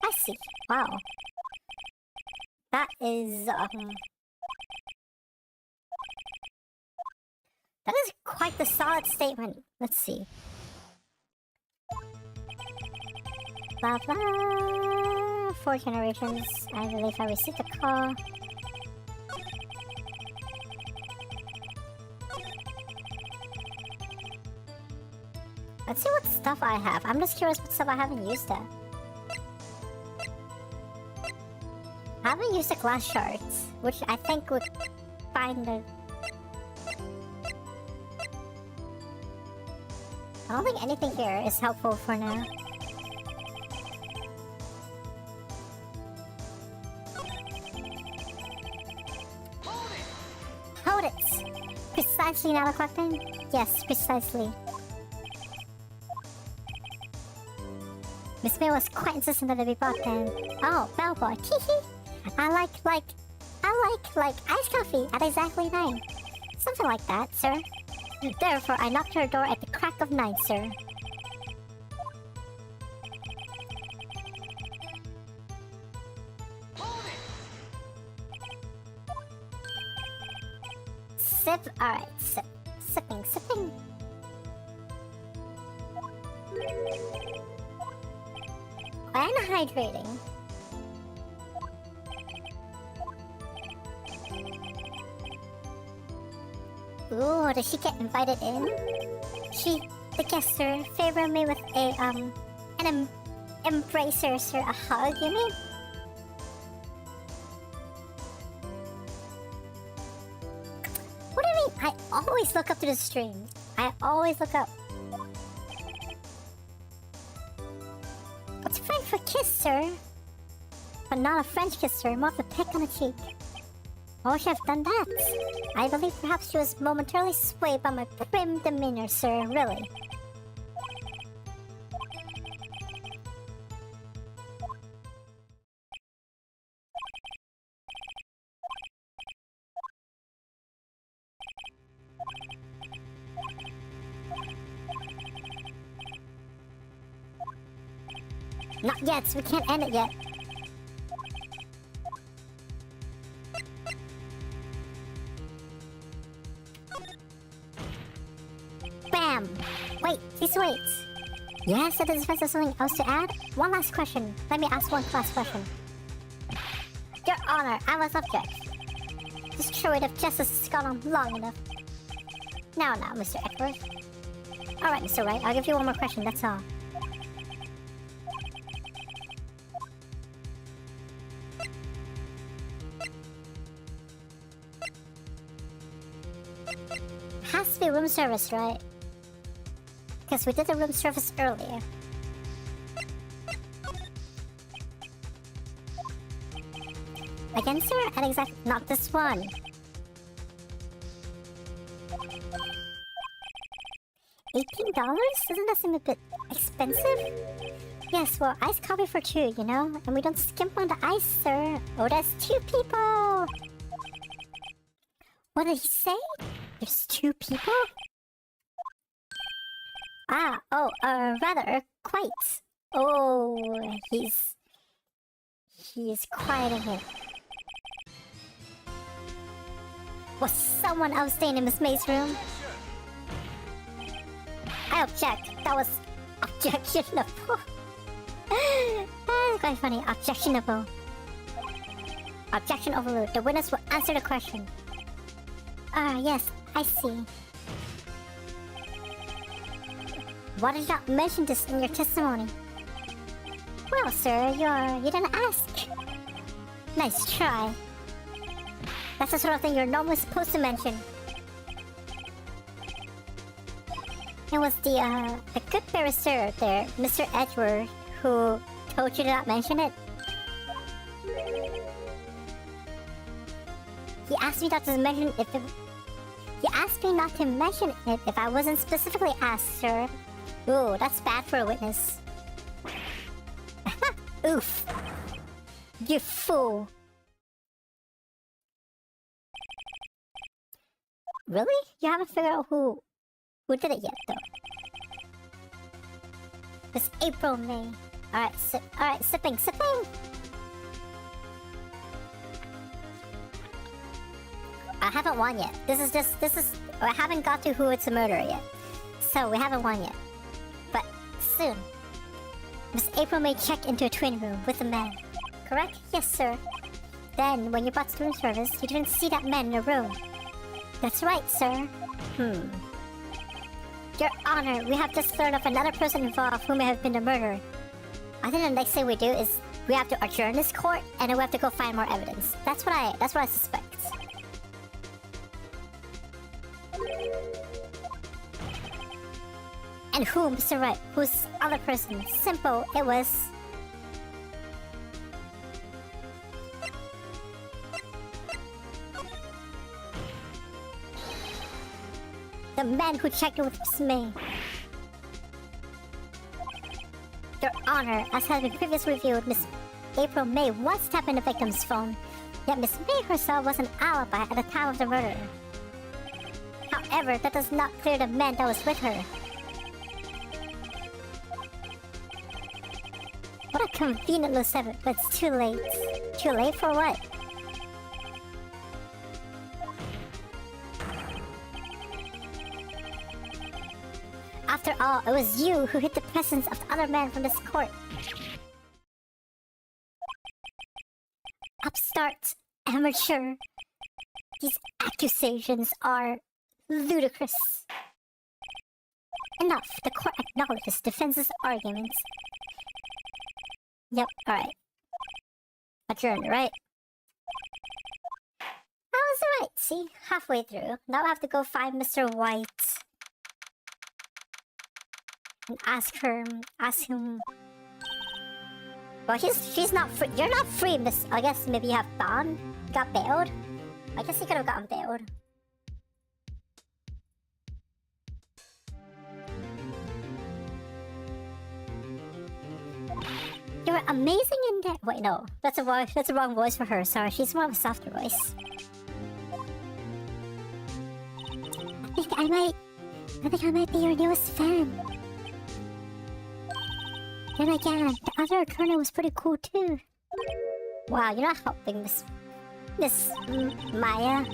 I see. Wow. That is, that is quite the solid statement. Let's see. Blah blah. 4 generations. I believe I received a call. Let's see what stuff I have. I'm just curious what stuff I haven't used yet. I haven't used the glass shards, which I think would find the... I don't think anything here is helpful for now. Hold it! Precisely now collecting? Yes, precisely. Miss May was quite insistent that it be bought then. Oh, bellboy, teehee! I like iced coffee at exactly 9. Something like that, sir. Therefore, I knocked her door at the crack of 9, sir. Sip, alright, sip. Sipping. And hydrating. Ooh, does she get invited in? The guest, sir, favor me with an embracer, sir. A hug, you mean? What do you mean? I always look up to the stream. I always look up. What's French for kiss, sir? But not a French kiss, sir. More of a peck on the cheek. Why would she have done that? I believe perhaps she was momentarily swayed by my prim demeanor, sir, really. Not yet, we can't end it yet. Bam! Wait, please wait. Yes, that is something else to add? One last question. Let me ask one last question. Your Honor, I must object. This charade of justice has gone on long enough. Now, Mr. Edward. Alright, Mr. Wright, I'll give you one more question, that's all. Has to be room service, right? Because we did the room service earlier. Again, sir? And exactly not this one. $18? Doesn't that seem a bit expensive? Yes, well, iced coffee for 2, you know? And we don't skimp on the ice, sir. Oh, that's 2 people! What did he say? There's 2 people? Rather, quite. Oh, he's quieting it. Was someone else staying in Miss May's room? I object. That was objectionable. That's quite funny. Objectionable. Objection overruled. The witness will answer the question. Yes, I see. Why did you not mention this in your testimony? Well, sir, you didn't ask. Nice try. That's the sort of thing you're normally supposed to mention. It was the good barrister there, Mr. Edward, who told you to not mention it. He asked me not to mention if it... He asked me not to mention it if I wasn't specifically asked, sir. Ooh, that's bad for a witness. Oof. You fool. Really? You haven't figured out who did it yet, though. It's April, May. Alright, sipping. I haven't won yet. I haven't got to who it's a murderer yet. So, we haven't won yet. But, soon. Miss April may check into a twin room with a man. Correct? Yes, sir. Then, when you brought to room service, you didn't see that man in the room. That's right, sir. Your Honor, we have just learned of another person involved who may have been the murderer. I think the next thing we do is we have to adjourn this court, and then we have to go find more evidence. That's what I suspect. And who, Mr. Wright? Who's this other person? Simple, it was... the man who checked with Miss May. Your Honor, as has been previously revealed, Miss April May was tapping the victim's phone, yet Miss May herself was an alibi at the time of the murder. However, that does not clear the man that was with her. What a convenient little seven, but it's too late. Too late for what? After all, it was you who hid the presence of the other man from this court. Upstart, amateur. These accusations are ludicrous. Enough. The court acknowledges defense's arguments. Yep, alright. Adjourn, right? That was alright, see? Halfway through. Now I have to go find Mr. White. And ask him... Well, she's not free. You're not free, miss. I guess maybe you have bond? Got bailed? I guess he could have gotten bailed. You're amazing in that. Wait, no. That's a wrong voice for her. Sorry, she's more of a softer voice. I think I might be your newest fan. Then again, the other attorney was pretty cool too. Wow, you're not helping Miss Maya.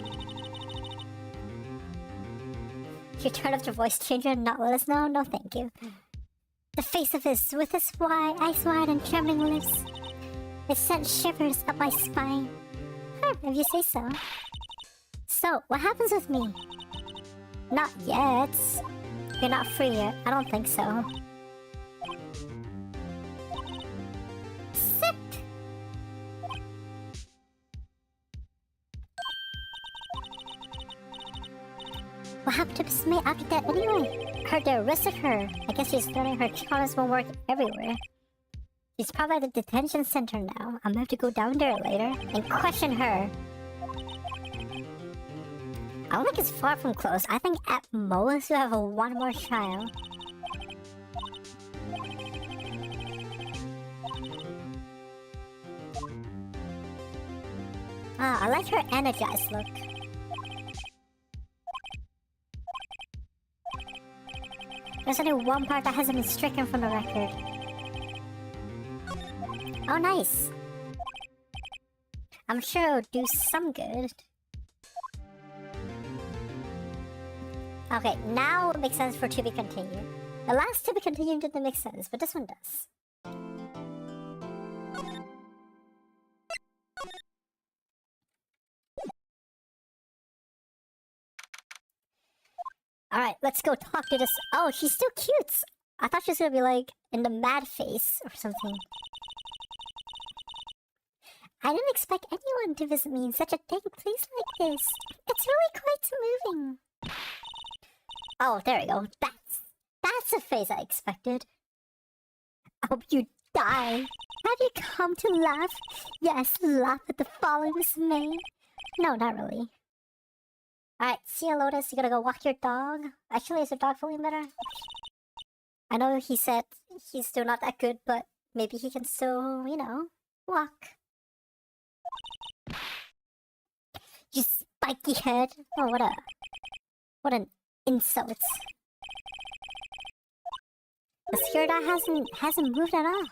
You turn off your voice changer and not let us know? No, thank you. The face of his, with his eyes wide and trembling lips, it sent shivers up my spine. Huh, if you say so. So, what happens with me? Not yet. You're not free yet. I don't think so. Sit! What happened to Miss May after that anyway? Heard they arrested her. I guess she's learning her charms won't work everywhere. She's probably at the detention center now. I'm gonna have to go down there later and question her. I don't think it's far from close. I think at most you have one more trial. Ah, I like her energized look. There's only one part that hasn't been stricken from the record. Oh, nice. I'm sure it'll do some good. Okay, now it makes sense for to be continued. The last to be continued didn't make sense, but this one does. Alright, let's go talk to this. Oh, she's still cute! I thought she was gonna be like in the mad face or something. I didn't expect anyone to visit me in such a big place like this. It's really quite moving. Oh, there we go. That's a face I expected. I hope you die. Have you come to laugh? Yes, laugh at the fallen Miss May. No, not really. Alright, see you, Lotus. You gotta go walk your dog. Actually, is your dog feeling better? I know he said he's still not that good, but maybe he can still, you know, walk. You spiky head. Oh, what an insult. The spirit eye hasn't moved at all.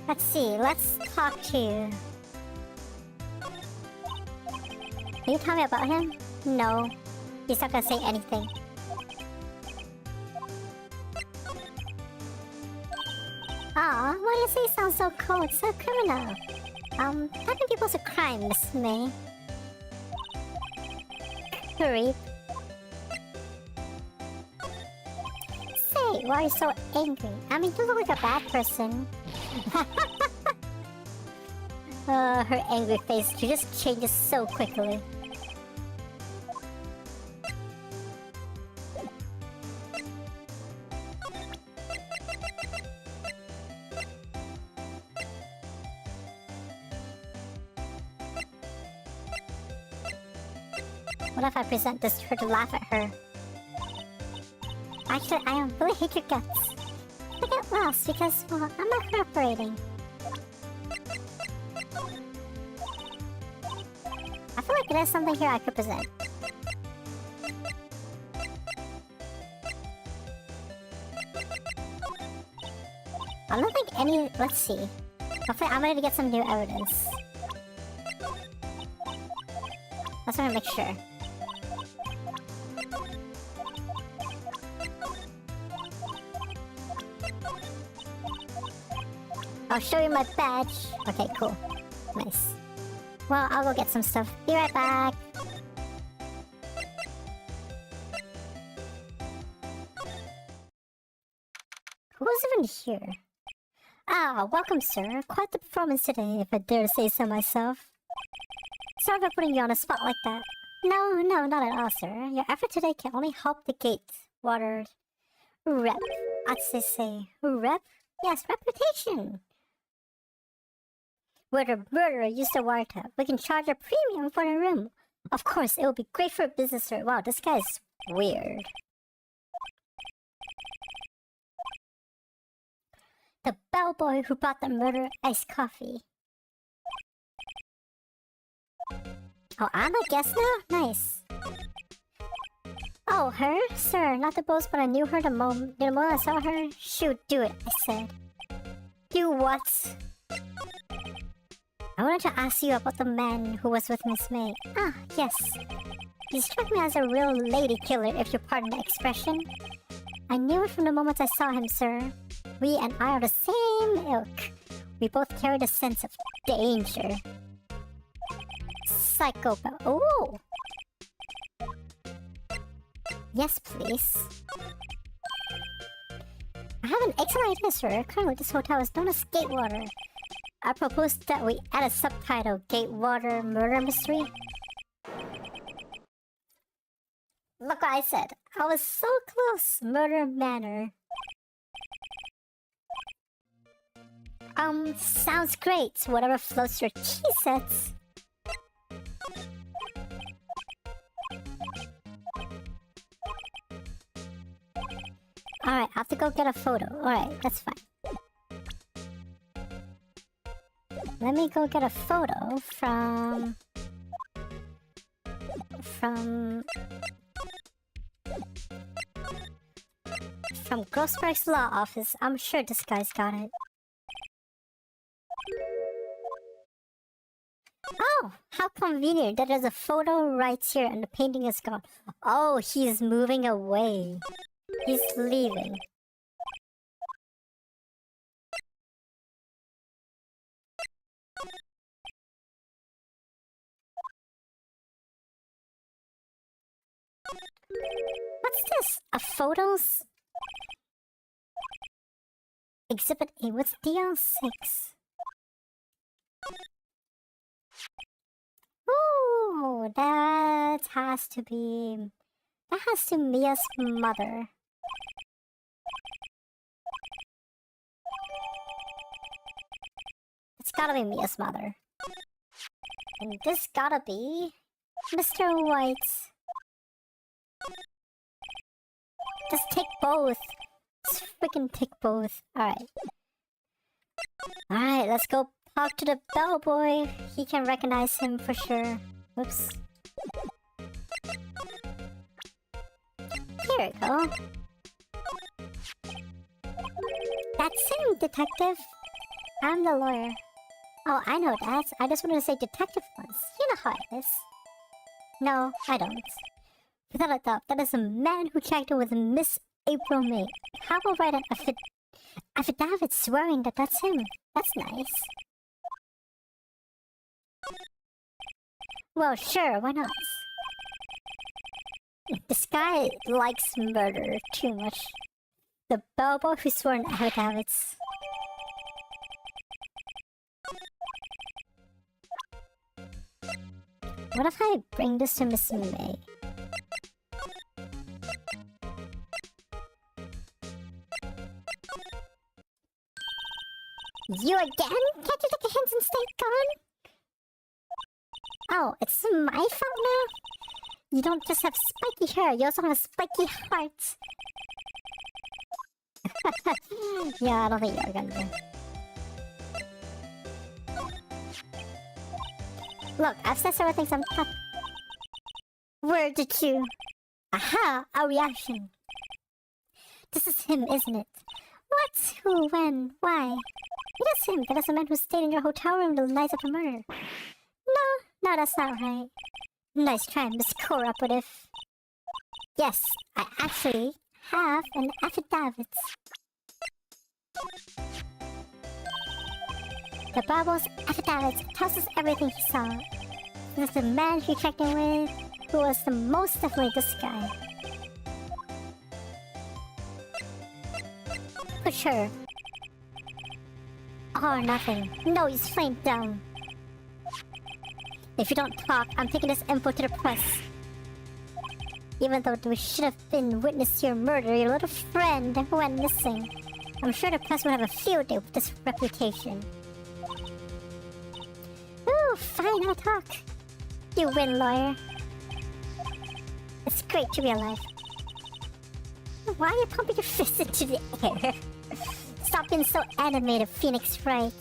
Let's see, let's talk to you. Can you tell me about him? No. He's not gonna say anything. Aw, why do you say he sounds so cold, so criminal? Having people's a crime, Miss May. Creep. Say, why are you so angry? I mean, you look like a bad person. Her angry face, she just changes so quickly. What if I present this to her to laugh at her? Actually, I really hate your guts. I get lost because, well, I'm not cooperating. I feel like there's something here I could present. I don't think any... Let's see. Hopefully I'm ready to get some new evidence. Let's try to make sure. I'll show you my badge. Okay, cool. Nice. Well, I'll go get some stuff. Be right back. Who's even here? Ah, welcome, sir. Quite the performance today, if I dare to say so myself. Sorry for putting you on a spot like that. No, not at all, sir. Your effort today can only help the gate. Water... Rep. I'd say... Rep? Yes, reputation. Where the murderer used the wiretap, we can charge a premium for the room. Of course, it will be great for a business, sir. Wow, this guy's weird. The bellboy who brought the murderer iced coffee. Oh, I'm a guest now? Nice. Oh, her? Sir, not to boast, but I knew her the moment I saw her. Shoot, do it, I said. Do what? I wanted to ask you about the man who was with Miss May. Ah, yes. He struck me as a real lady killer, if you pardon the expression. I knew it from the moment I saw him, sir. We and I are the same ilk. We both carry the sense of danger. Psychopath. Oh! Yes, please. I have an excellent idea, sir. Currently, this hotel is known as Gatewater. I propose that we add a subtitle, Gatewater Murder Mystery. Look what I said. I was so close. Murder Manor. Sounds great. Whatever floats your cheese sets. Alright, I have to go get a photo. Alright, that's fine. Let me go get a photo from Grossberg's law office. I'm sure this guy's got it. Oh, how convenient that there's a photo right here and the painting is gone. Oh, he's moving away. He's leaving. What's this? A photos? Exhibit A. What's DL6? So that has to be Mia's mother. It's gotta be Mia's mother. And this gotta be Mr. White's. Just take both. Just freaking take both. Alright. Alright, let's go talk to the bellboy. He can recognize him for sure. Whoops. Here we go. That's him, detective. I'm the lawyer. Oh, I know that. I just wanted to say detective once. You know how it is. No, I don't. Without a doubt, that is a man who checked in with Miss April May. How about write an affidavit swearing that that's him? That's nice. Well, sure, why not? This guy likes murder too much. The bellboy who swore in affidavits. What if I bring this to Miss May? You again? Can't you take a hint and stay gone? Oh, it's my fault now? You don't just have spiky hair, you also have a spiky heart. Yeah, I don't think you're gonna do. Look, I've said several things I'm tough. Where did you? Aha! A reaction. This is him, isn't it? What? Who? When? Why? It is him. That is the man who stayed in your hotel room the night of the murder. No, that's not right. Nice try, Miss Cooperative. Yes, I actually have an affidavit. The Bellboy's affidavit tells us everything he saw. This is the man he checked in with, who was the most definitely this guy. For sure. Oh, nothing. No, he's flamed down. If you don't talk, I'm taking this info to the press. Even though we should have been witness to your murder, your little friend went missing. I'm sure the press would have a field day with this reputation. Ooh, fine, I'll talk. You win, lawyer. It's great to be alive. Why are you pumping your fist into the air? Stop being so animated, Phoenix Wright.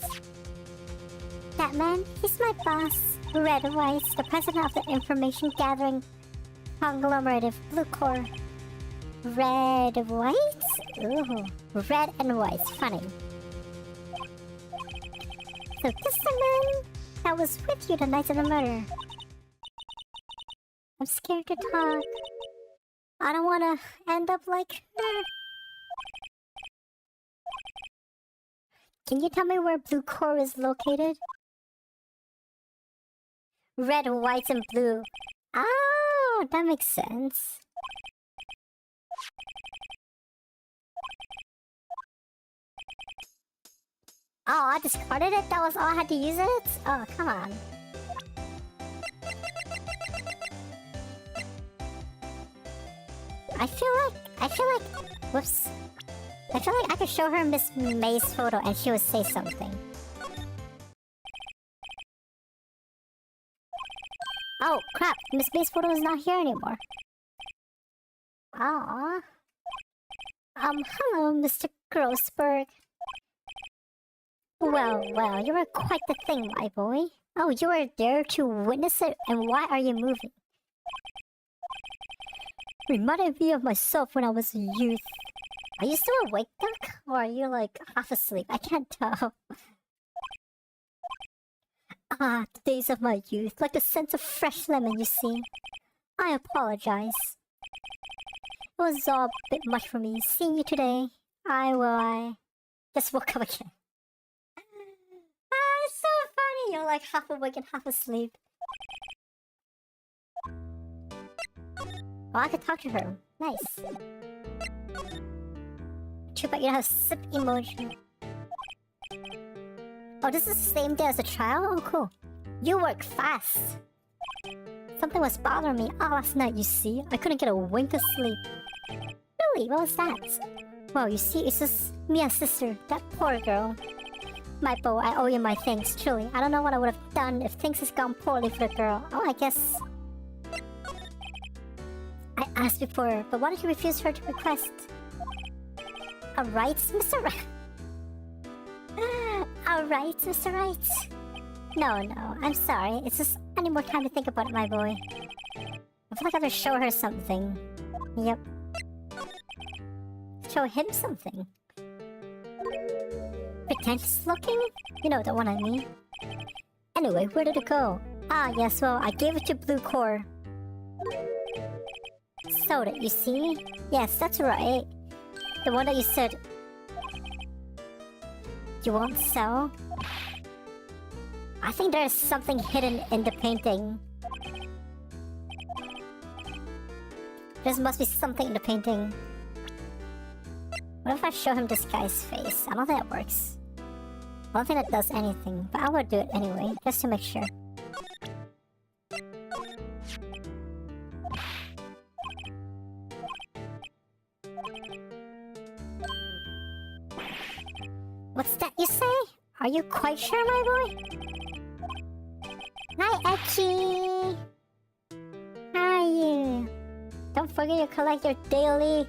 That man, he's my boss. Red White, the president of the information gathering conglomerate of Blue Core. Red White? Ooh, red and white, funny. So this is the man that was with you the night of the murder. I'm scared to talk. I don't want to end up like her. Can you tell me where Blue Core is located? Red, white, and blue. Oh, that makes sense. Oh, I discarded it? That was all I had to use it? Oh, come on. I feel like, whoops. I feel like I could show her Miss May's photo and she would say something. Oh, crap. Miss May's photo is not here anymore. Aww. Hello, Mr. Grossberg. Well, you were quite the thing, my boy. Oh, you were there to witness it, and why are you moving? Reminded me of myself when I was a youth. Are you still awake, Duck? Or are you, like, half asleep? I can't tell. Ah, the days of my youth, like the scent of fresh lemon, you see. I apologize. It was all a bit much for me. Seeing you today, I just woke up again. Ah, it's so funny. You're like half awake and half asleep. Oh, I could talk to her. Nice. Too bad you don't have sip emoji. Oh, this is the same day as the trial? Oh, cool. You work fast. Something was bothering me all last night, you see. I couldn't get a wink of sleep. Really? What was that? Well, you see, it's just me and sister, that poor girl. My boy, I owe you my thanks, truly. I don't know what I would have done if things had gone poorly for the girl. Oh, I guess... I asked before, but why did you refuse her request? Alright, Mr. Wright. Alright, Mr. Wright. No, I'm sorry. It's just I need more time to think about it, my boy. I feel like I have to show her something. Yep. Show him something. Pretentious looking? You know the one I mean. Anyway, where did it go? Ah, yes, well, I gave it to Blue Core. Sold it, you see? Yes, that's right. The one that you said... You won't sell? I think there's something hidden in the painting. There must be something in the painting. What if I show him this guy's face? I don't think that works. I don't think that does anything, but I would do it anyway, just to make sure. What's that you say? Are you quite sure, my boy? Hi, Echi! How are you? Don't forget to collect your daily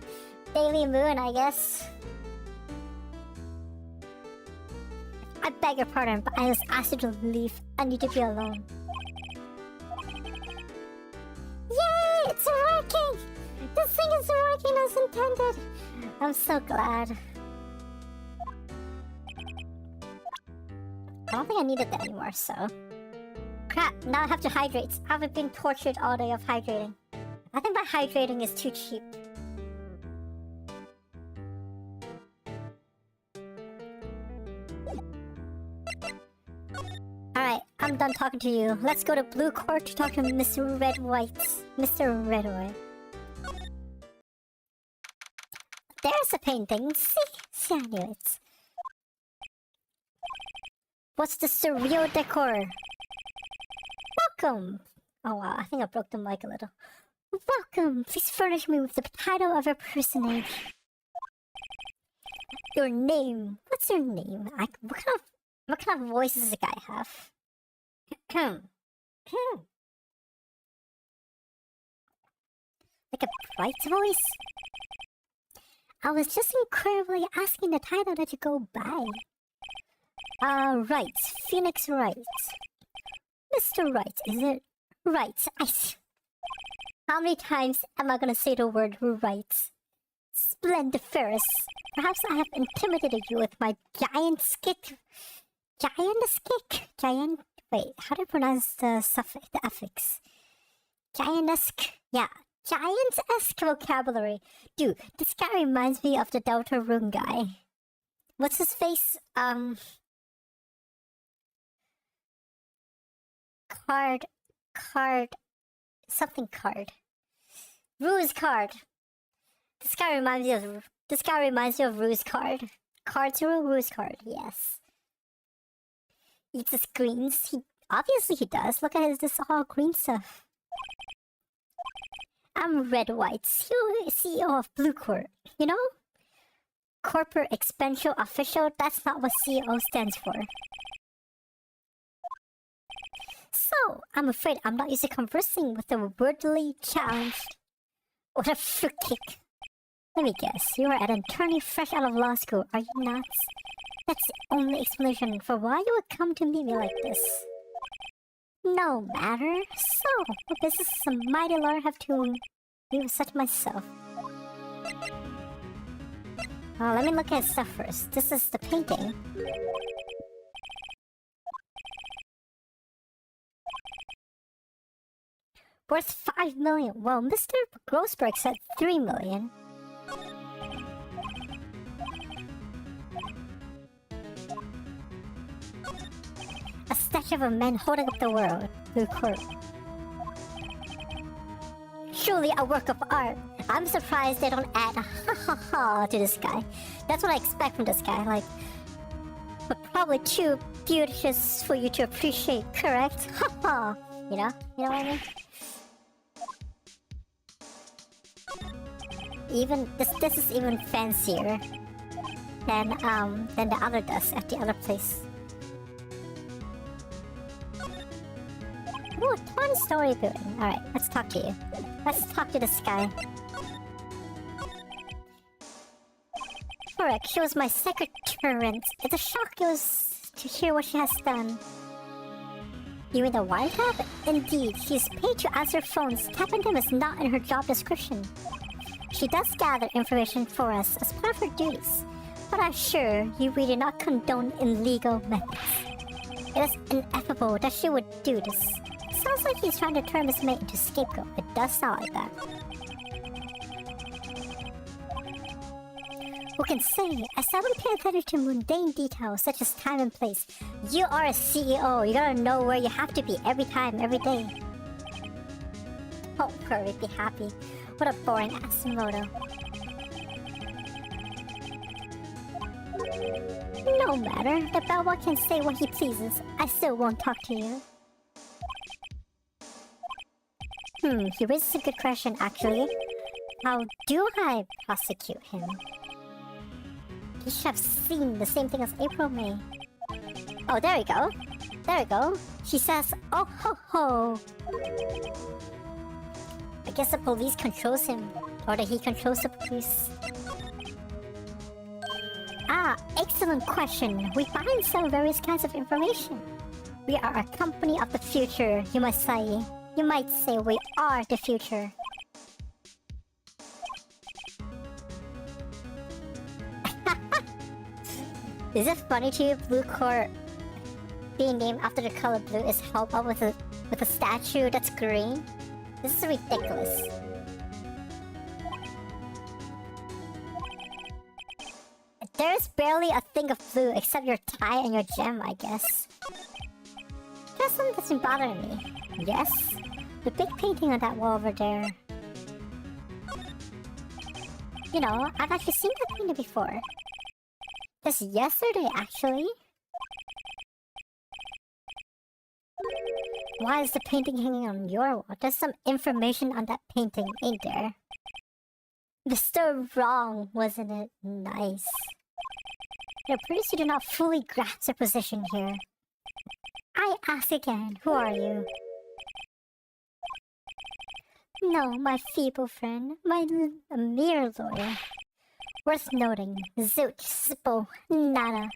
moon, I guess. I beg your pardon, but I just asked you to leave. I need to be alone. Yay! It's working! This thing is working as intended. I'm so glad. I don't think I needed that anymore, so... Crap, now I have to hydrate. I haven't been tortured all day of hydrating. I think my hydrating is too cheap. Alright, I'm done talking to you. Let's go to Blue Court to talk to Mr. Red White. Mr. Red White. There's a painting. See, I knew it. What's the surreal decor? Welcome! Oh wow, I think I broke the mic a little. Welcome! Please furnish me with the title of your personage. Your name. What's your name? What kind of voice does the guy have? Like a bright voice? I was just incredibly asking the title that you go by. Wright. Phoenix Wright. Mr. Wright, is it? Right, I see. How many times am I gonna say the word right? Splendiferous. Perhaps I have intimidated you with my giant skick. Giant? Wait, how do I pronounce the suffix, the affix? Giantesque. Yeah, giant-esque vocabulary. Dude, this guy reminds me of the Delta Room guy. What's his face? Card. Ruse Card. This guy reminds me of Ruse Card. Card's Ruse Card, yes. Eats his greens. Obviously he does. Look at this all green stuff. I'm Red White, CEO of Blue Court. You know? Corporate Expansion Official, that's not what CEO stands for. So, I'm afraid I'm not used to conversing with the wordly challenged. What a fruitcake. Let me guess, you are an attorney fresh out of law school, are you not? That's the only explanation for why you would come to meet me like this. No matter. So, what business does a mighty lawyer have to be with such myself? Oh, let me look at stuff first. This is the painting. Worth 5 million. Well, Mr. Grossberg said 3 million. A statue of a man holding up the world. Blue Court. Truly a work of art. I'm surprised they don't add a ha ha ha to this guy. That's what I expect from this guy, like... But probably too beauteous for you to appreciate, correct? Ha ha! You know what I mean? Even this is even fancier than the other does at the other place. Ooh, 20-story building. Alright, let's talk to you. Let's talk to this guy. Correct, she was my secretary. It's a shock to hear what she has done. You mean the wiretap? Indeed, she's paid to answer phones. Tapping them is not in her job description. She does gather information for us as part of her duties, but I assure you we do not condone illegal methods. It is ineffable that she would do this. Sounds like he's trying to turn Miss May into scapegoat. It does sound like that. Who can say? I seldom pay attention to mundane details such as time and place. You are a CEO. You gotta know where you have to be every time, every day. Don't worry, be happy. What a boring Asimoto. No matter. The bellboy can say what he pleases. I still won't talk to you. He raises a good question, actually. How do I prosecute him? You should have seen the same thing as April May. Oh, there we go. There we go. She says, oh ho ho. I guess the police controls him. Or that he controls the police. Ah, excellent question. We buy and sell various kinds of information. We are a company of the future, you must say. You might say we are the future. Is it funny to you, Blue Court being named after the color blue is held up with a statue that's green? This is ridiculous. There's barely a thing of blue except your tie and your gem, I guess. There's something that's been bothering me. Yes? The big painting on that wall over there. You know, I've actually seen that painting before. Just yesterday, actually. Why is the painting hanging on your wall? There's some information on that painting, ain't there? Mr. Wrong, wasn't it? Nice. It appears you do not fully grasp your position here. I ask again, who are you? No, my feeble friend. A mere lawyer. Worth noting. Zilch, Zippo, nada.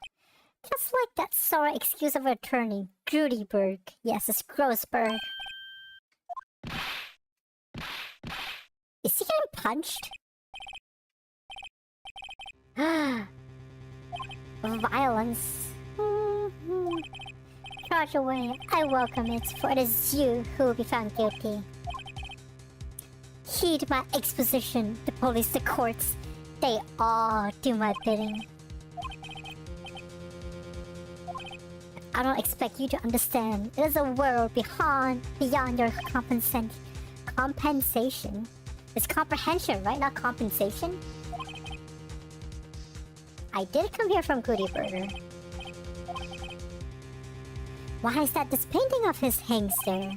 Just like that sorry excuse of an attorney, Grudyberg. Yes, it's Grossberg. Is he getting punched? Violence. Charge away. I welcome it, for it is you who will be found guilty. Heed my exposition. The police, the courts, they all do my bidding. I don't expect you to understand. It is a world beyond your compensation. It's comprehension, right? Not compensation. I did come here from Goody Burger. Why is that this painting of his hangs there?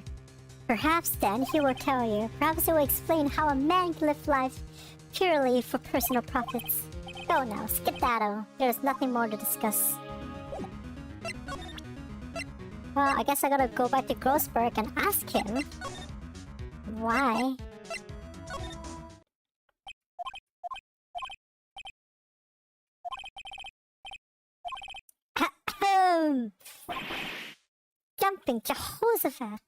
Perhaps then he will tell you. Perhaps he will explain how a man can live life purely for personal profits. Go now, skedaddle. There is nothing more to discuss. Well, I guess I gotta go back to Grossberg and ask him why. Ahem. Jumping Jehoshaphat.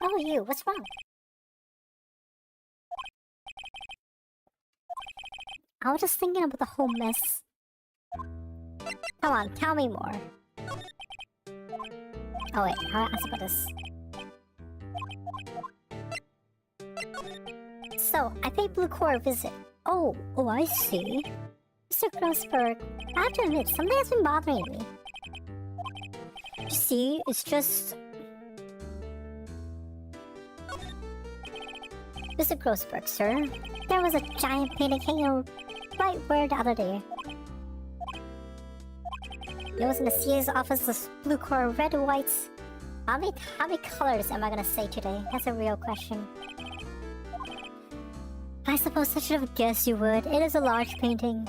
Oh, you, what's wrong? I was just thinking about the whole mess. Come on, tell me more. Oh wait, how do I ask about this? So, I paid Blue Core a visit. Oh, I see. Mr. Grossberg, I have to admit, something has been bothering me. You see, it's just... Mr. Grossberg, sir. There was a giant painting hanging right where the other day. It was in the CA's office with blue core, red, whites. How many colors am I gonna say today? That's a real question. I suppose I should have guessed you would. It is a large painting.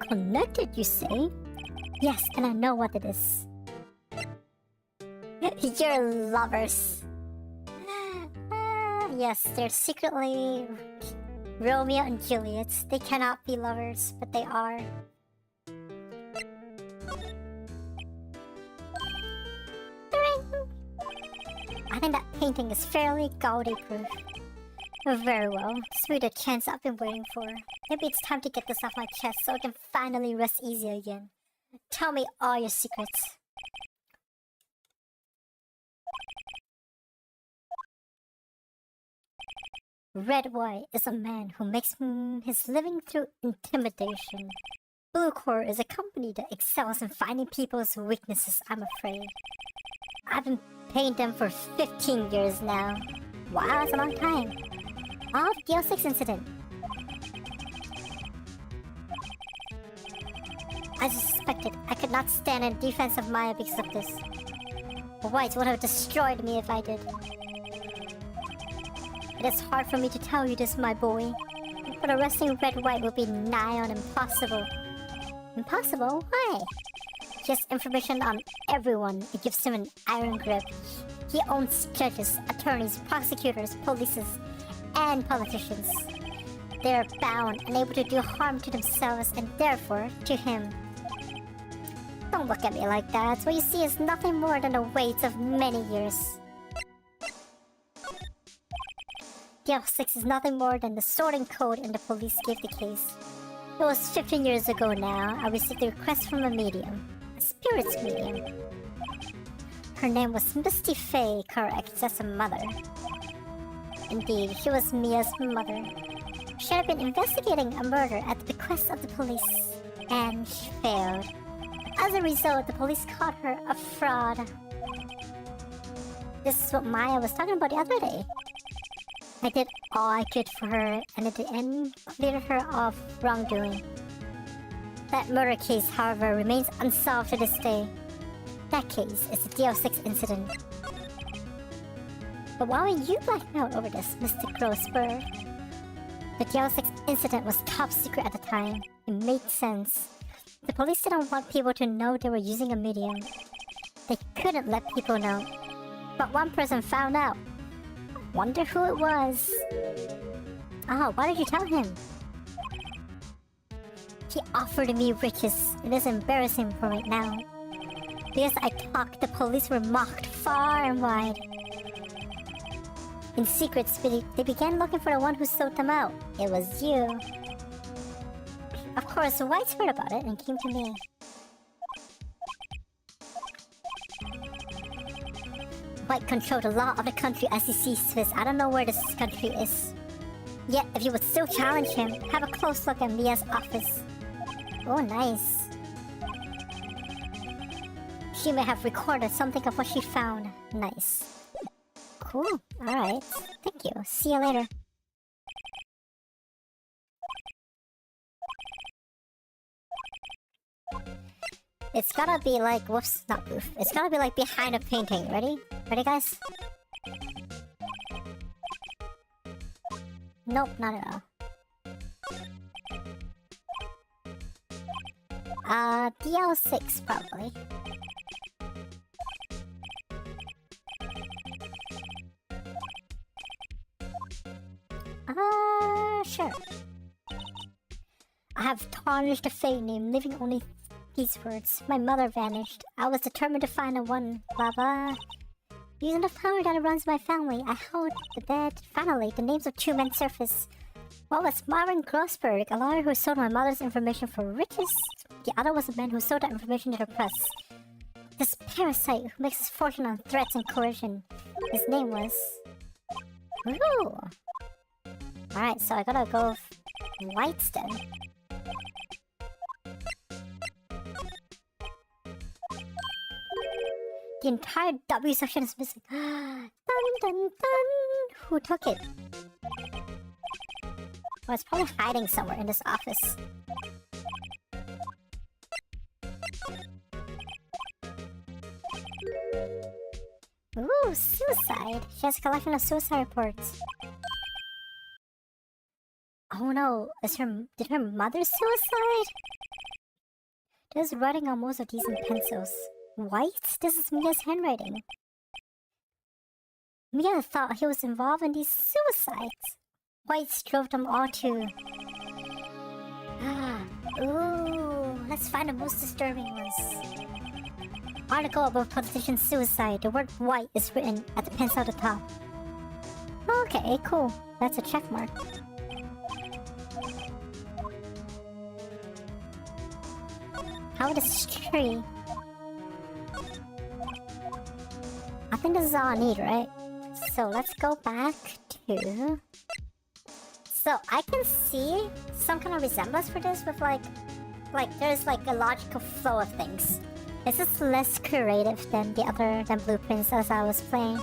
Connected, you say? Yes, and I know what it is. You're lovers. Yes, they're secretly Romeo and Juliet. They cannot be lovers, but they are. I think that painting is fairly gaudy proof. Very well. This will be the chance I've been waiting for. Maybe it's time to get this off my chest so I can finally rest easy again. Tell me all your secrets. Red White is a man who makes his living through intimidation. Blue Core is a company that excels in finding people's weaknesses, I'm afraid. I've been paying them for 15 years now. Wow, that's a long time. All of the DL6 incident. I suspected I could not stand in defense of Maya because of this. White would have destroyed me if I did. It is hard for me to tell you this, my boy. But arresting Red White will be nigh on impossible. Impossible? Why? He has information on everyone. It gives him an iron grip. He owns judges, attorneys, prosecutors, police, and politicians. They are bound, unable to do harm to themselves and therefore to him. Don't look at me like that. What you see is nothing more than the weight of many years. DL6 is nothing more than the sorting code and the police gave the case. It was 15 years ago now. I received a request from a medium. A spirits medium. Her name was Misty Faye, correct, as a mother. Indeed, she was Mia's mother. She had been investigating a murder at the bequest of the police, and she failed. As a result, the police caught her a fraud. This is what Maya was talking about the other day. I did all I could for her, and at the end, cleared her of wrongdoing. That murder case, however, remains unsolved to this day. That case is the DL6 incident. But why were you blacking out over this, Mr. Grosberg? The DL6 incident was top secret at the time. It made sense. The police didn't want people to know they were using a medium. They couldn't let people know. But one person found out. Wonder who it was. Oh, why did you tell him? He offered me riches. It is embarrassing for right now. Because I talked, the police were mocked far and wide. In secret, they began looking for the one who sold them out. It was you. Of course, White heard about it and came to me. White controlled the law of the country as he sees fit. I don't know where this country is. Yet, if you would still challenge him, have a close look at Mia's office. Oh, nice. She may have recorded something of what she found. Nice. Cool. Alright. Thank you. See you later. It's gotta be like... Whoops, not booth. It's gotta be like behind a painting. Ready? Ready, guys? Nope, not at all. DL6 probably. Sure. I have tarnished a fake name, leaving only these words. My mother vanished. I was determined to find the one. Blah blah. Using the power that runs my family, I held the dead. Finally, the names of two men surfaced. One was Marvin Grossberg, a lawyer who sold my mother's information for riches. The other was a man who sold that information to the press. This parasite who makes his fortune on threats and coercion. His name was... Ooh! Alright, so I gotta go White's then. The entire W section is missing. Dun dun dun! Who took it? Well, it's probably hiding somewhere in this office. Ooh, suicide! She has a collection of suicide reports. Oh no, did her mother suicide? There's writing on most of these in pencils. White? This is Mia's handwriting. Mia thought he was involved in these suicides. White drove them all to... Ooh, let's find the most disturbing ones. Article about politician suicide. The word white is written at the pencil at the top. Okay, cool. That's a check mark. How about this tree? I think this is all I need, right? So let's go back to... So I can see some kind of resemblance for this with like there's like a logical flow of things. It's just less creative than Blueprints as I was playing.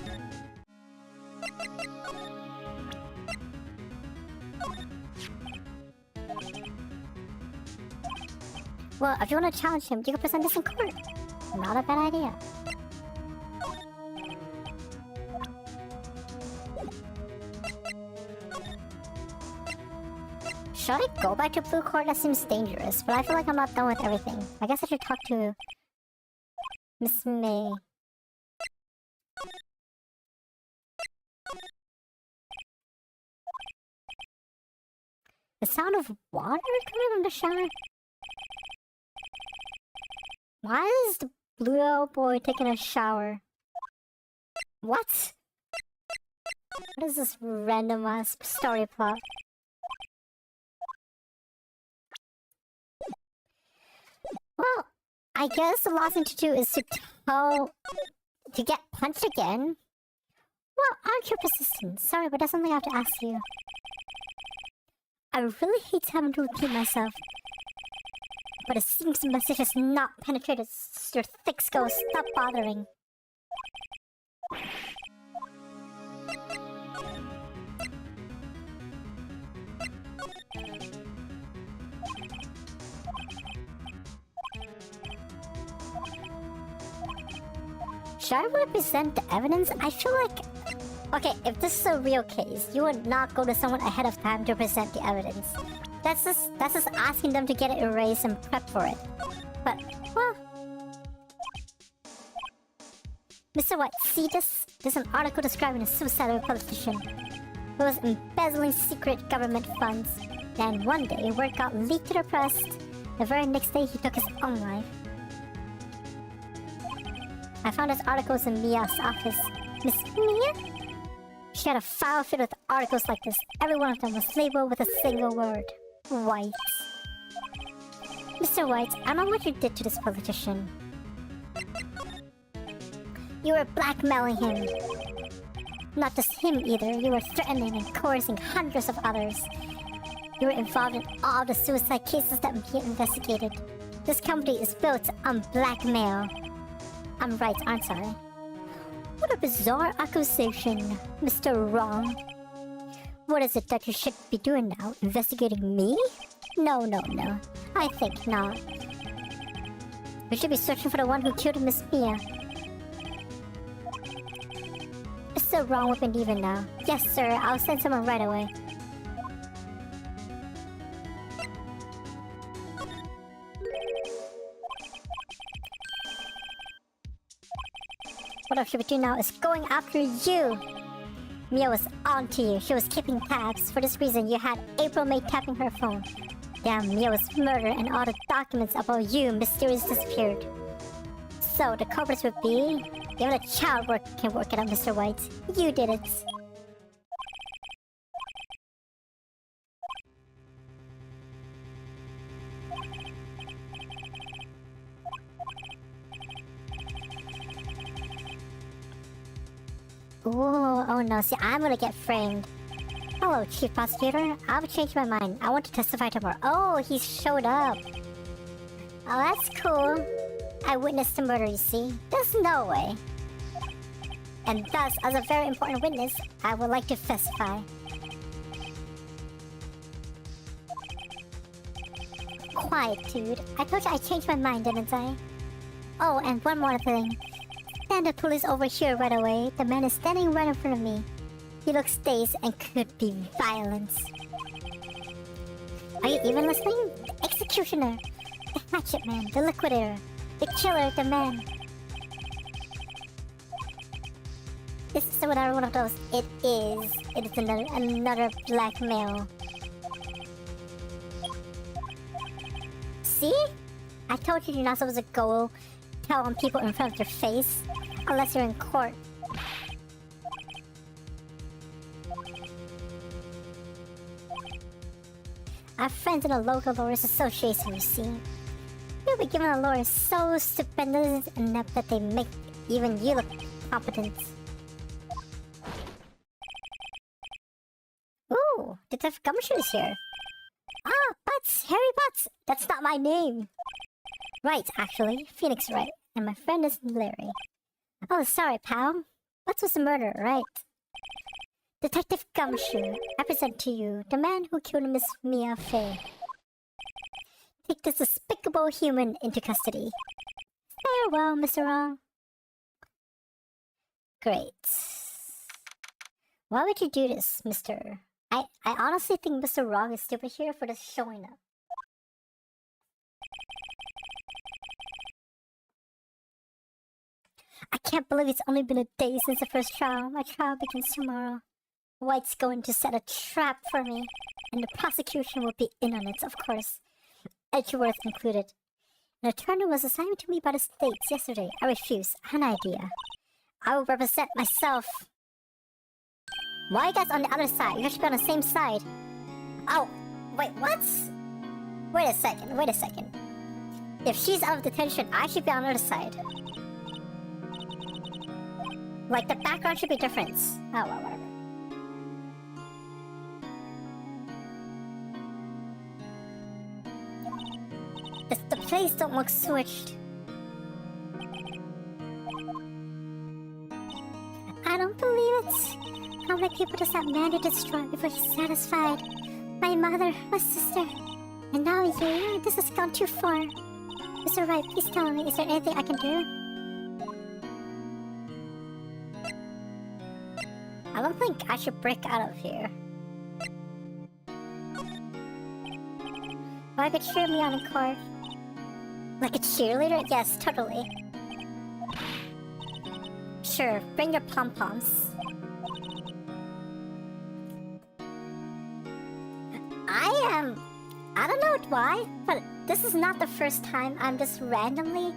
Well, if you want to challenge him, you can present this in court. Not a bad idea. Should I go back to Blue Court? That seems dangerous, but I feel like I'm not done with everything. I guess I should talk to Miss May. The sound of water coming from the shower? Why is the blue boy taking a shower? What? What is this random ass story plot? Well, I guess the last thing to do is to get punched again. Well, aren't you persistent? Sorry, but that's something I have to ask you. I really hate having to repeat myself. But it seems the message has not penetrated your thick skull. Stop bothering. Should I represent the evidence? I feel like... Okay, if this is a real case, you would not go to someone ahead of time to present the evidence. That's just asking them to get it erased and prep for it. But, well... Mr. White, see this? There's an article describing the suicide of a politician who was embezzling secret government funds. And one day, word got leaked to the press. The very next day, he took his own life. I found this articles in Mia's office. Miss Mia? She had a file filled with articles like this. Every one of them was labeled with a single word. White. Mr. White, I don't know what you did to this politician. You were blackmailing him. Not just him either. You were threatening and coercing hundreds of others. You were involved in all the suicide cases that Mia investigated. This company is built on blackmail. I'm right, aren't I? What a bizarre accusation, Mr. Wrong. What is it that you should be doing now? Investigating me? No. I think not. We should be searching for the one who killed Miss Mia. Mr. Wrong would be leaving now. Yes, sir. I'll send someone right away. What I should be doing now is going after you! Mia was on to you. She was keeping tabs. For this reason, you had April May tapping her phone. Damn, Mia was murdered and all the documents about you mysteriously disappeared. So, the culprits would be... Even a child can work it out, Mr. White. You did it. Ooh, oh no, see, I'm gonna get framed. Hello, Chief Prosecutor. I've changed my mind. I want to testify tomorrow. Oh, he showed up. Oh, that's cool. I witnessed the murder, you see. There's no way. And thus, as a very important witness, I would like to testify. Quiet, dude. I told you I changed my mind, didn't I? Oh, and one more thing. Send the police over here right away. The man is standing right in front of me. He looks dazed and could be violent. Are you even listening? The executioner, the hatchet man, the liquidator, the killer, the man. This is another one of those. It is another blackmail. See? I told you you're not supposed to go tell on people in front of their face unless you're in court. Our friends in the local lawyers association, you see. You'll be given a lawyer so stupendous and inept that they make even you look competent. Ooh, Detective Gumshoe is here. Ah, Butts! Harry Butts! That's not my name! Right, actually. Phoenix Wright. And my friend is Larry. Oh, sorry, pal. Butts was a murderer, right? Detective Gumshoe, I present to you the man who killed Miss Mia Fey. Take this despicable human into custody. Farewell, Mr. Wrong. Great. Why would you do this, Mr. I honestly think Mr. Wrong is stupid here for just showing up. I can't believe it's only been a day since the first trial. My trial begins tomorrow. White's going to set a trap for me, and the prosecution will be in on it, of course. Edgeworth included. An attorney was assigned to me by the states yesterday. I refuse. I have an idea. I will represent myself. Why are you guys on the other side? You should be on the same side. Oh, wait, what? Wait a second. If she's out of detention, I should be on the other side. Like, the background should be different. Oh, well, whatever. The place don't look switched. I don't believe it. How many people does that man destroy before he's satisfied? My mother, my sister, and now you. This has gone too far. Mr. Wright, please tell me, is there anything I can do? I don't think I should break out of here. Or I could cheer me on in court. Like a cheerleader? Yes, totally. Sure, bring your pom-poms. I don't know why, but this is not the first time I'm just randomly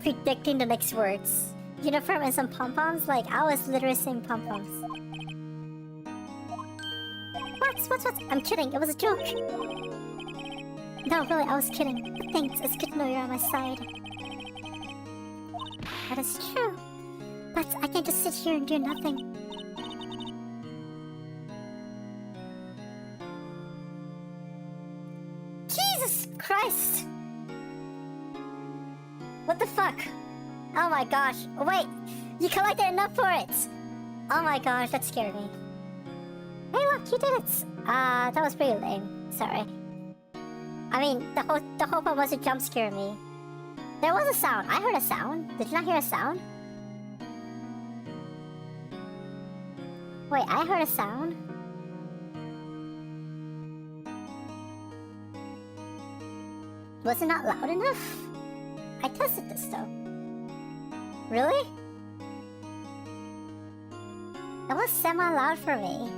predicting the next words. Uniform and some pom-poms? Like, I was literally saying pom-poms. What? I'm kidding, it was a joke. No, really, I was kidding. But thanks, it's good to know you're on my side. That is true. But I can't just sit here and do nothing. Jesus Christ! What the fuck? Oh my gosh. Wait! You collected enough for it! Oh my gosh, that scared me. Hey look, you did it! That was pretty lame. Sorry. I mean, the whole point was to jump scare me. There was a sound. I heard a sound. Did you not hear a sound? Wait, I heard a sound? Was it not loud enough? I tested this though. Really? It was semi-loud for me.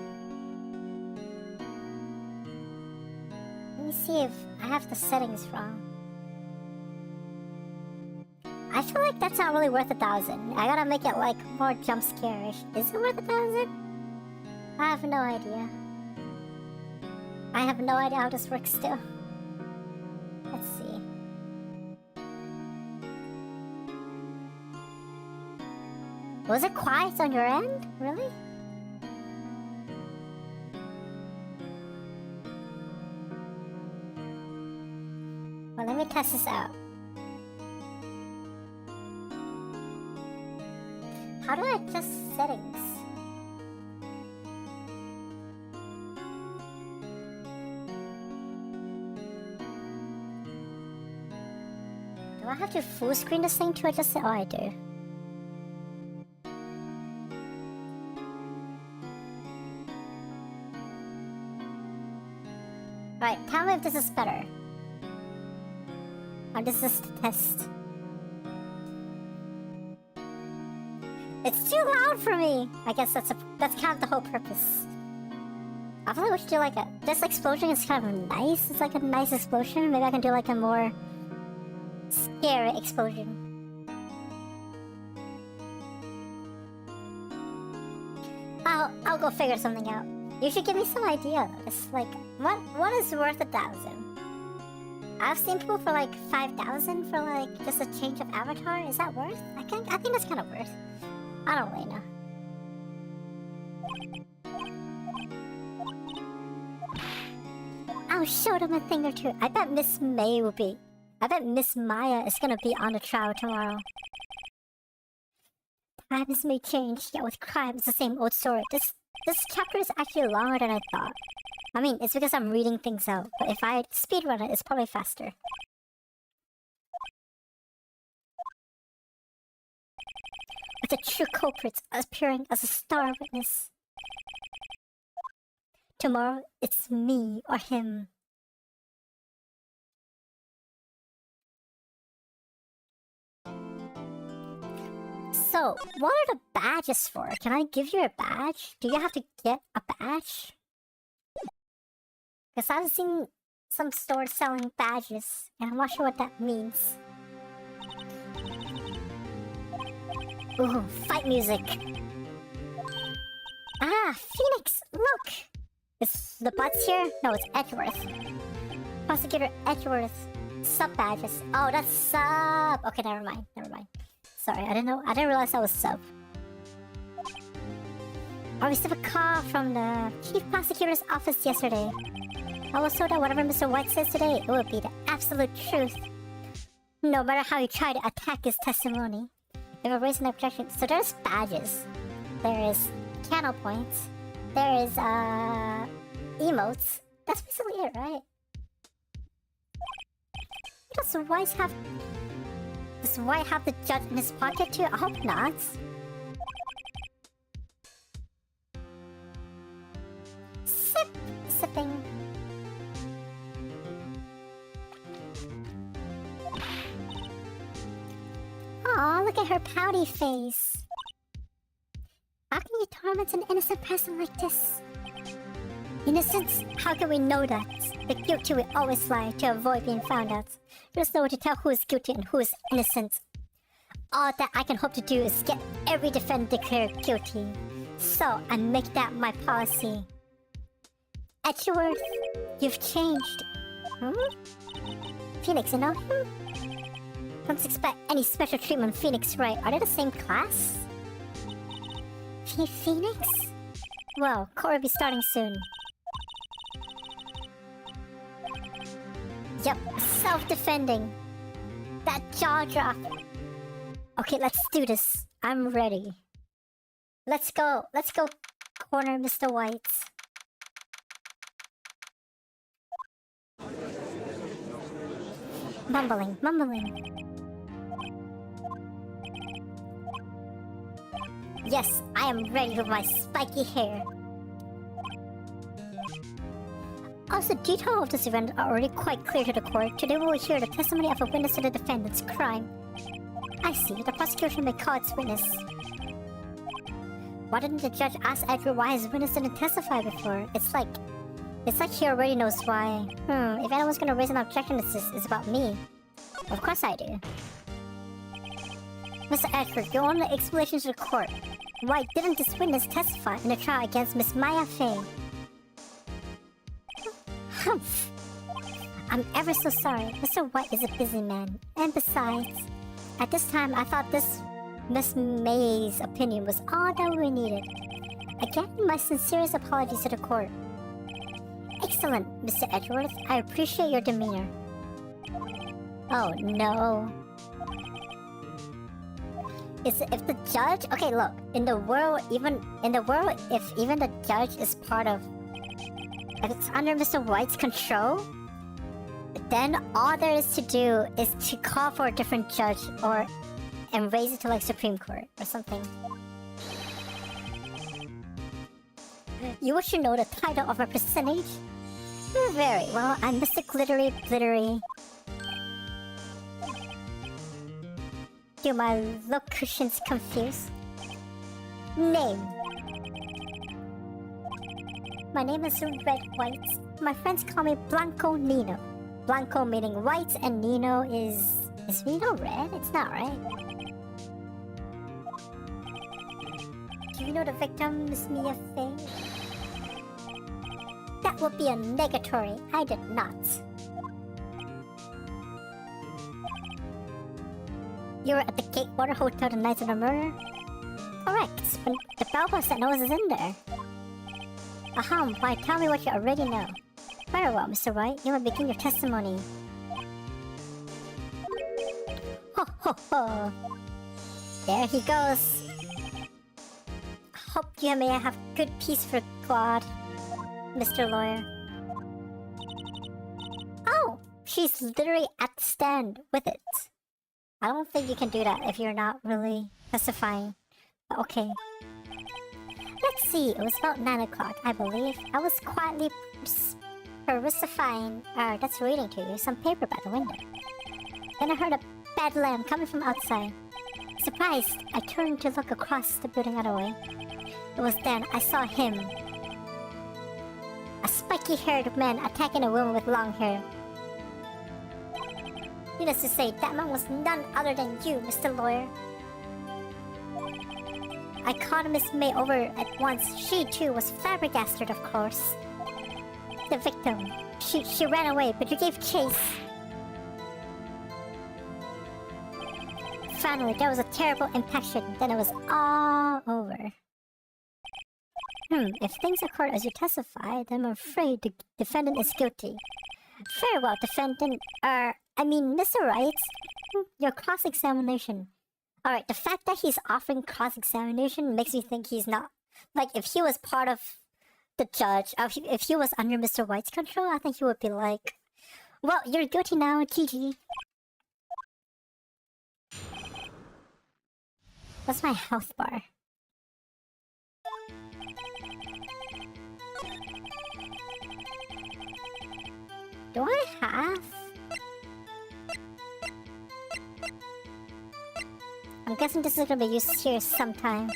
Let me see if I have the settings wrong. I feel like that's not really worth 1,000. I gotta make it like more jump scare-ish. Is it worth 1,000? I have no idea. I have no idea how this works still. Let's see. Was it quiet on your end? Really? Well, let me test this out. How do I adjust settings? Do I have to full screen this thing to adjust it? Oh, I do. Right, tell me if this is better. Or this is the test. It's too loud for me! I guess that's kind of the whole purpose. I feel like we should do like this explosion is kind of nice. It's like a nice explosion. Maybe I can do like a more scary explosion. I'll go figure something out. You should give me some idea. It's like what is worth 1,000? I've seen people for like 5,000 for like just a change of avatar. Is that worth? I think that's kind of worth. I don't really know. I'll show them a thing or two. I bet Miss May will be. I bet Miss Maya is gonna be on the trial tomorrow. Times may change, yet with crime it's the same old story. This chapter is actually longer than I thought. I mean, it's because I'm reading things out, but if I speedrun it, it's probably faster. With the true culprits appearing as a star witness. Tomorrow, it's me or him. So, what are the badges for? Can I give you a badge? Do you have to get a badge? Because I've seen some stores selling badges, and I'm not sure what that means. Ooh, fight music! Ah, Phoenix, look! Is the butts here? No, it's Edgeworth. Prosecutor Edgeworth. Sub badges. Oh, that's sub! Okay, never mind. Sorry, I didn't know. I didn't realize that was sub. I received a call from the Chief Prosecutor's office yesterday. I was told that whatever Mr. White says today, it will be the absolute truth. No matter how you try to attack his testimony. They will raise an objection. So there's badges. There is channel points. There is, emotes. That's basically it, right? Does White have... Does White have the judge in his pocket too? I hope not. Sipping. Aw, look at her pouty face. How can you torment an innocent person like this? Innocence? How can we know that? The guilty will always lie to avoid being found out. There's no way to tell who is guilty and who is innocent. All that I can hope to do is get every defendant declared guilty. So, I make that my policy. Edgeworth, you've changed. Phoenix, you know him? Don't expect any special treatment, Phoenix, right? Are they the same class? Phoenix? Well, court will be starting soon. Yep, self-defending. That jaw drop. Okay, let's do this. I'm ready. Let's go corner Mr. White. Mumbling. Yes, I am ready with my spiky hair. Also, details of this event are already quite clear to the court. Today we will hear the testimony of a witness to the defendant's crime. I see. The prosecution may call its witness. Why didn't the judge ask Edward why his witness didn't testify before? It's like he already knows why. If anyone's gonna raise an objection, it's about me. Of course I do. Mr. Edward, your only explanation to the court. Why didn't this witness testify in the trial against Miss Maya Fey? Humph! I'm ever so sorry. Mr. White is a busy man. And besides, at this time I thought this Miss May's opinion was all that we needed. Again, my sincerest apologies to the court. Excellent, Mr. Edgeworth. I appreciate your demeanor. Oh no. If the judge... Okay, look. In the world, if even the judge is part of... If it's under Mr. White's control, then all there is to do is to call for a different judge and raise it to like Supreme Court or something. You wish to know the title of my percentage? Very well, I'm Mr. Glittery Blittery. Do my locutions confuse? Name. My name is Red White. My friends call me Blanco Nino. Blanco meaning white and Nino is... Is Nino red? It's not, right? Do you know the victim's Mia Fey? That would be a negatory. I did not. You were at the Gatewater Hotel the night of the murder? Correct. When the bellboy said no one was in there. Ahem, why tell me what you already know. Very well, Mr. Wright. You may begin your testimony. Ho ho ho! There he goes. Hope you may have good peace for God, Mr. Lawyer. Oh! She's literally at the stand with it. I don't think you can do that if you're not really testifying. But okay. Let's see, it was about 9 o'clock, I believe. I was quietly perusifying, that's reading to you, some paper by the window. Then I heard a bedlam coming from outside. Surprised, I turned to look across the building other way. It was then I saw him. A spiky-haired man attacking a woman with long hair. Needless to say, that man was none other than you, Mr. Lawyer. I called Miss May over at once. She too was flabbergasted, of course. The victim. She ran away, but you gave chase. Finally, there was a terrible impaction. Then it was all over. If things occurred as you testified, then I'm afraid the defendant is guilty. Very well, defendant. Mr. Wright. Your cross-examination. Alright, the fact that he's offering cross-examination makes me think he's not... Like, if he was part of the judge, if he was under Mr. White's control, I think he would be like... Well, you're guilty now, GG. What's my health bar? Do I have... I'm guessing this is gonna be used here sometime.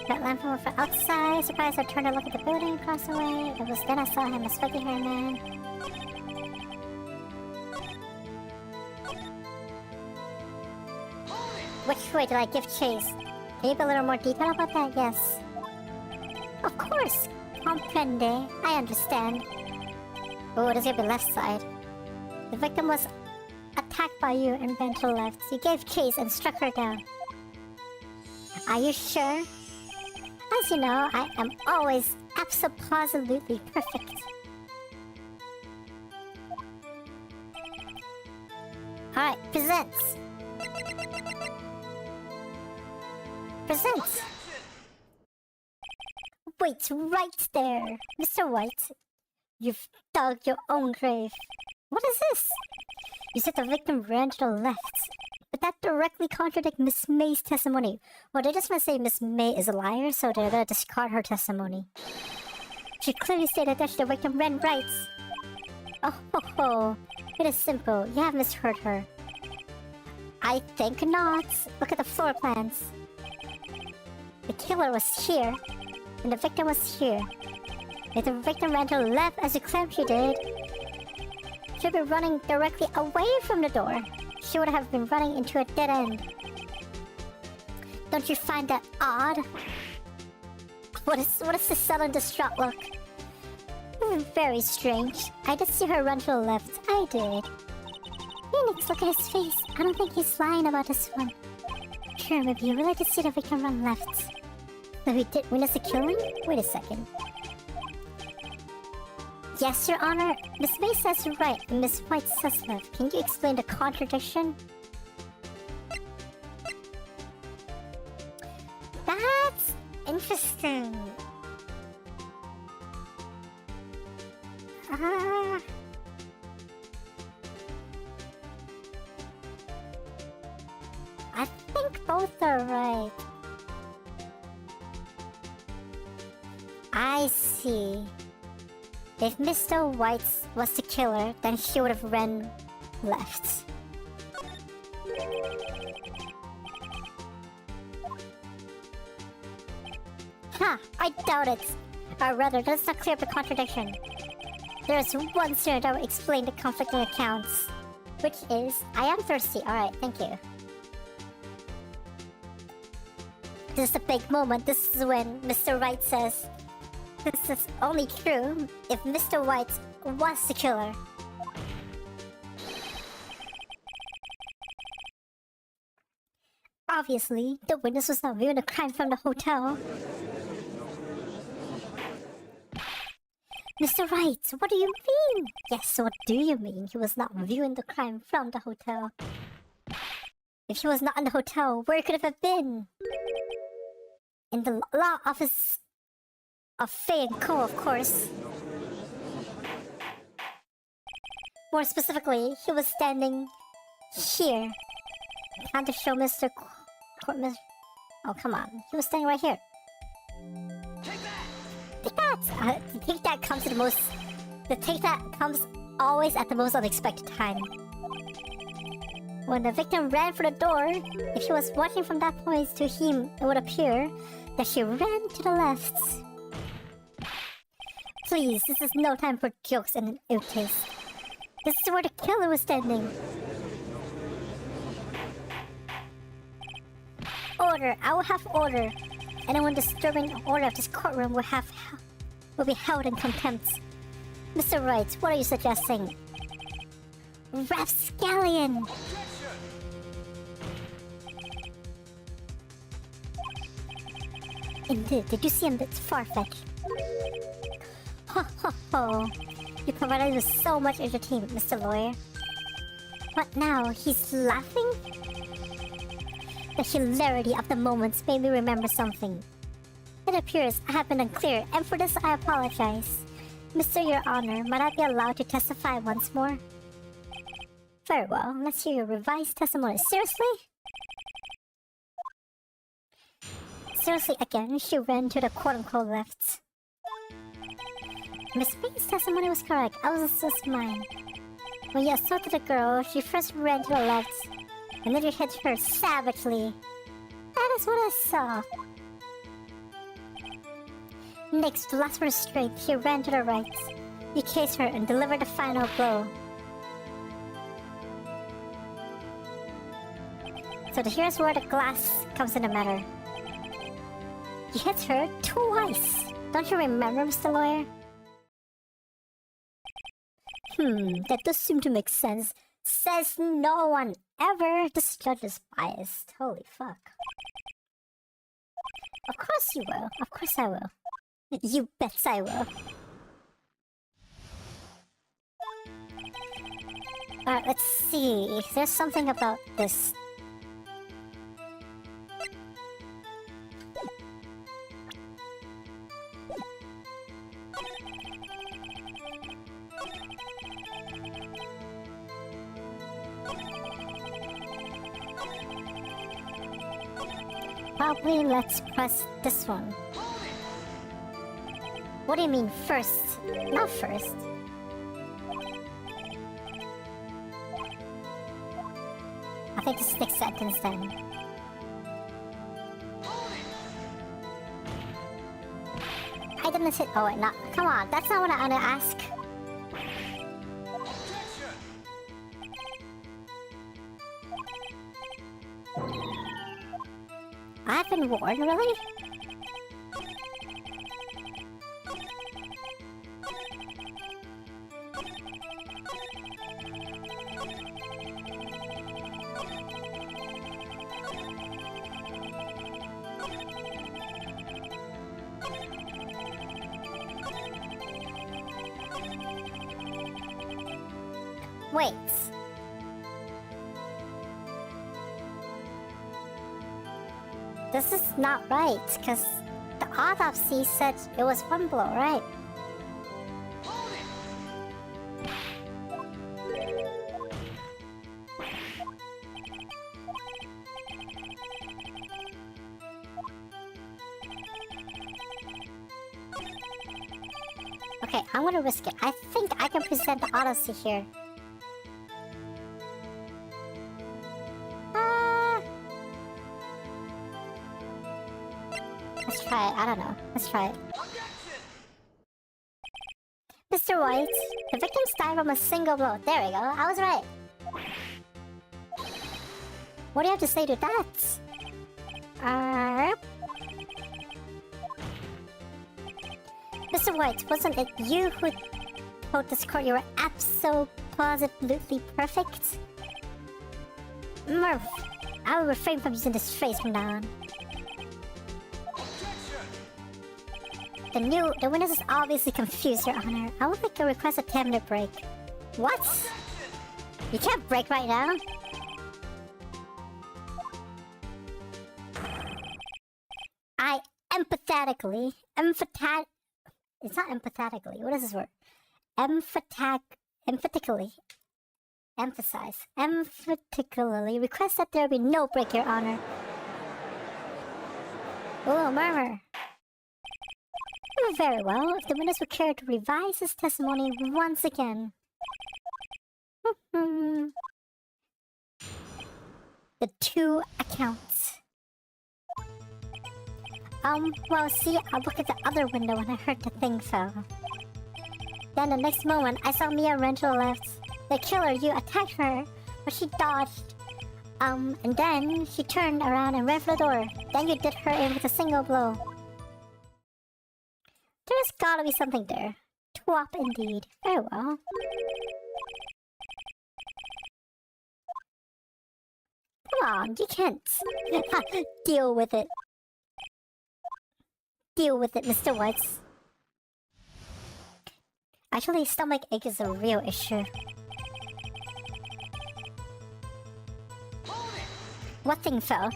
That lamp from outside. Surprised, I turned to look at the building across the way. It was then I saw him, a spiky haired man. Which way did I give chase? Can you give a little more detail about that? Yes. Of course! Comprende. I understand. Oh, this is gonna be left side. The victim was attacked by you and ran to the left. You gave chase and struck her down. Are you sure? As you know, I am always absolutely perfect. Alright, presents. Presents. Wait, right there! Mr. White, you've dug your own grave. What is this? You said the victim ran to the left, but that directly contradicts Miss May's testimony. Well, they just want to say Miss May is a liar, so they're gonna discard her testimony. She clearly stated that the victim ran right. Oh ho ho! It is simple, you have misheard her. I think not. Look at the floor plans. The killer was here. And the victim was here. If the victim ran to the left as you claimed she did, she'd be running directly away from the door. She would have been running into a dead end. Don't you find that odd? What is this sudden distraught look? Very strange. I did see her run to the left. I did. Phoenix, look at his face. I don't think he's lying about this one. Sure, maybe you really did see the victim run left. So he did witness the killing? Wait a second. Yes, Your Honor. Miss May says right and Miss White says left. Can you explain the contradiction? That's interesting. I think both are right. I see. If Mr. White was the killer, then she would have ran left. Ha! I doubt it! Or rather, that's not clear up the contradiction. There's one scenario that will explain the conflicting accounts. Which is, I am thirsty. Alright, thank you. This is a big moment. This is when Mr. Wright says, this is only true if Mr. White was the killer. Obviously, the witness was not viewing the crime from the hotel. Mr. Wright, what do you mean? Yes, what do you mean? He was not viewing the crime from the hotel. If he was not in the hotel, where could it have been? In the law office of Faye & Co., of course. More specifically, he was standing here. Time to show Mr. Oh, come on. He was standing right here. Take that! Take that comes to the most... The take that comes always at the most unexpected time. When the victim ran for the door, if he was watching from that point to him, it would appear that she ran to the left. Please, this is no time for jokes and an ill taste. This is where the killer was standing. Order! I will have order. Anyone disturbing the order of this courtroom will be held in contempt. Mr. Wright, what are you suggesting? Rapscallion! Indeed, did you see him? That's far-fetched. Ho ho ho! You provided with so much entertainment, Mr. Lawyer. What now? He's laughing? The hilarity of the moments made me remember something. It appears I have been unclear, and for this I apologize. Mr. Your Honor, might I be allowed to testify once more? Very well, let's hear your revised testimony. Seriously? Seriously again, she ran to the quote-unquote left. Miss Payne's testimony was correct. I was just mine. When you assaulted a girl, she first ran to the left, and then you hit her savagely. That is what I saw. Next, to last restraint, he ran to the right. You cased her and delivered the final blow. So here's where the glass comes in the matter. You hit her twice. Don't you remember, Mr. Lawyer? That does seem to make sense. Says no one ever. This judge is biased. Holy fuck. Of course you will. Of course I will. You bets I will. Alright, let's see. There's something about this. Probably let's press this one. What do you mean first? Not first. I think this is next sentence then. I didn't say. Oh wait, not. Come on, that's not what I want to ask. I've been warned, really? Wait. This is not right, because the autopsy said it was one blow, right? Okay, I'm gonna risk it. I think I can present the Odyssey here. Let's try it. I don't know. Let's try it. Objection! Mr. White, the victims died from a single blow. There we go. I was right. What do you have to say to that? Mr. White, wasn't it you who told this court you were absolutely perfect? Murph, I will refrain from using this phrase from now on. Objection! The witness is obviously confused, Your Honor. I would like to request a 10-minute break. What? Objection! You can't break right now? I it's not emphatically. What is this word? Emphatically request that there be no break, Your Honor. Oh, murmur. Oh, very well. If the witness would care to revise his testimony once again. The two accounts. Well, see, I looked at the other window when I heard the thing fell. Then the next moment, I saw Mia run to the left. The killer, you attacked her, but she dodged. And then she turned around and ran for the door. Then you did her in with a single blow. There's gotta be something there. Twop indeed. Very well. Come on, you can't. Deal with it. Deal with it, Mr. White. Actually, stomach ache is a real issue. Hold it! What thing fell?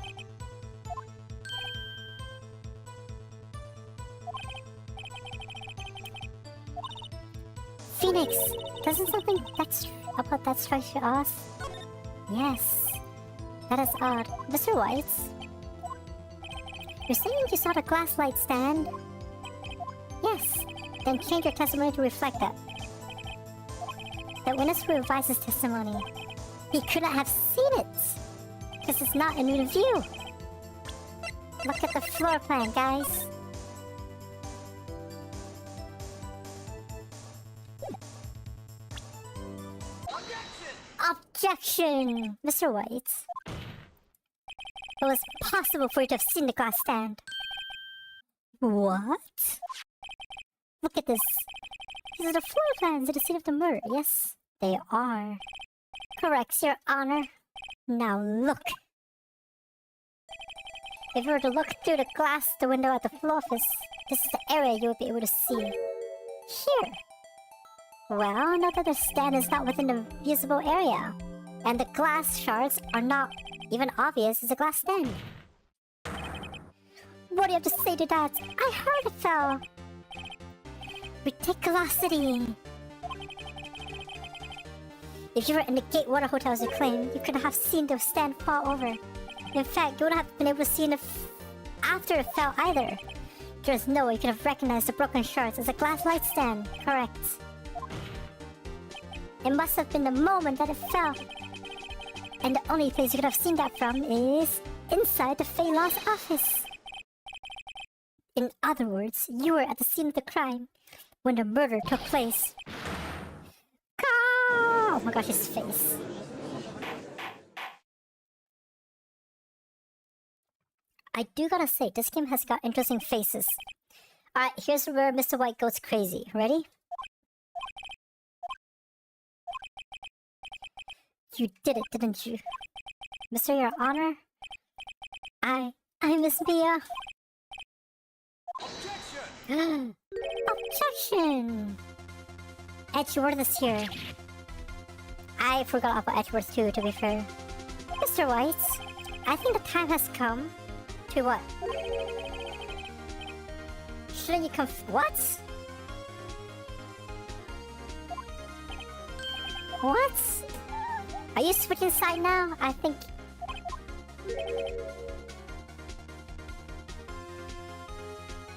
Phoenix! Doesn't something about that strike you off? Yes. That is odd. Mr. White? You're saying you saw the glass light stand? Yes. Then change your testimony to reflect that. The witness who revised his testimony. He couldn't have seen it! Because it's not in view! Look at the floor plan, guys! Objection! Mr. White. It was possible for you to have seen the glass stand. What? Look at this. These are the floor plans at the scene of the murder, yes? They are. Correct, Your Honor. Now look. If you were to look through the window at the office, this is the area you would be able to see. Here. Well, note that the stand is not within the visible area, and the glass shards are not even obvious as a glass stand. What do you have to say to that? I heard it fell. Reticulosity. If you were in the Gatewater Hotel as you claim, you could have seen the stand fall over. In fact, you wouldn't have been able to see it after it fell either. There's no way you could have recognized the broken shards as a glass light stand. Correct. It must have been the moment that it fell. And the only place you could have seen that from is inside the Phelan's office. In other words, you were at the scene of the crime when the murder took place. Oh my gosh, his face. I do gotta say, this game has got interesting faces. Alright, here's where Mr. White goes crazy. Ready? You did it, didn't you? Mr. Your Honor? I miss Mia. Objection! Objection! Edgeworth is here. I forgot about Edgeworth too, to be fair. Mr. White, I think the time has come to what? Shouldn't you what? What? Are you switching side now? I think...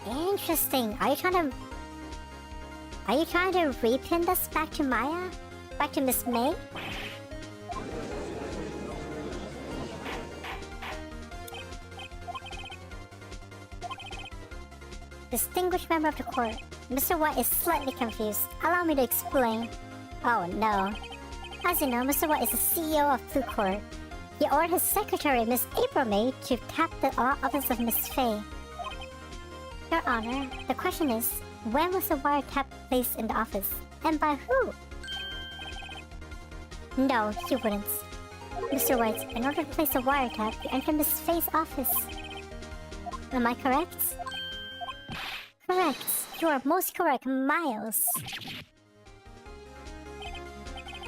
Interesting. Are you trying to... Are you trying to repin this back to Maya? Back to Miss May? Distinguished member of the court, Mr. White is slightly confused. Allow me to explain. Oh no. As you know, Mr. White is the CEO of Blue Court. He ordered his secretary, Miss April May, to tap the law office of Miss Faye. Your Honor, the question is, when was the wiretap placed in the office? And by who? No, you wouldn't. Mr. White, in order to place a wiretap, you enter Miss Faye's office. Am I correct? Correct. You are most correct, Miles.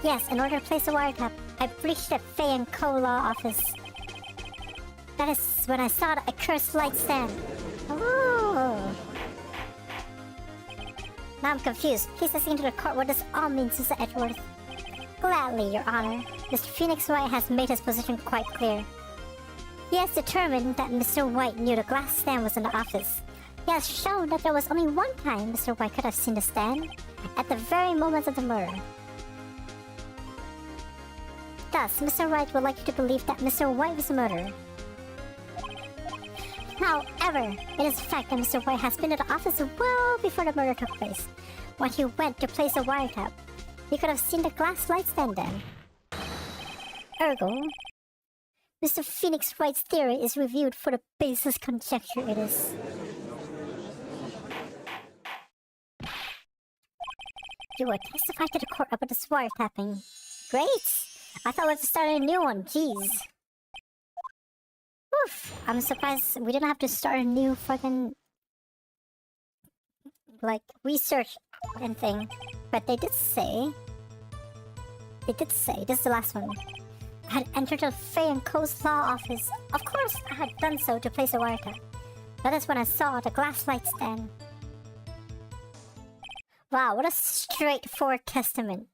Yes, in order to place a wiretap, I breached the Faye & Co. law office. That is when I saw the accursed light stand. Oh. Now I'm confused. Please explain to the court what this all means, Mr. Edgeworth. Gladly, Your Honor. Mr. Phoenix White has made his position quite clear. He has determined that Mr. White knew the glass stand was in the office. He has shown that there was only one time Mr. White could have seen the stand, at the very moment of the murder. Thus, Mr. Wright would like you to believe that Mr. White was the murderer. However, it is a fact that Mr. White has been at the office well before the murder took place. When he went to place a wiretap, he could have seen the glass light stand then. Ergo, Mr. Phoenix Wright's theory is reviewed for the baseless conjecture it is. You will testify to the court about this wiretapping. Great! I thought we had to start a new one, jeez. Oof! I'm surprised we didn't have to start a new fucking... like, research and thing. But they did say... this is the last one. I had entered the Faye & Co.'s law office. Of course, I had done so to place a wiretap. That is when I saw the glass light stand. Wow, what a straightforward testament.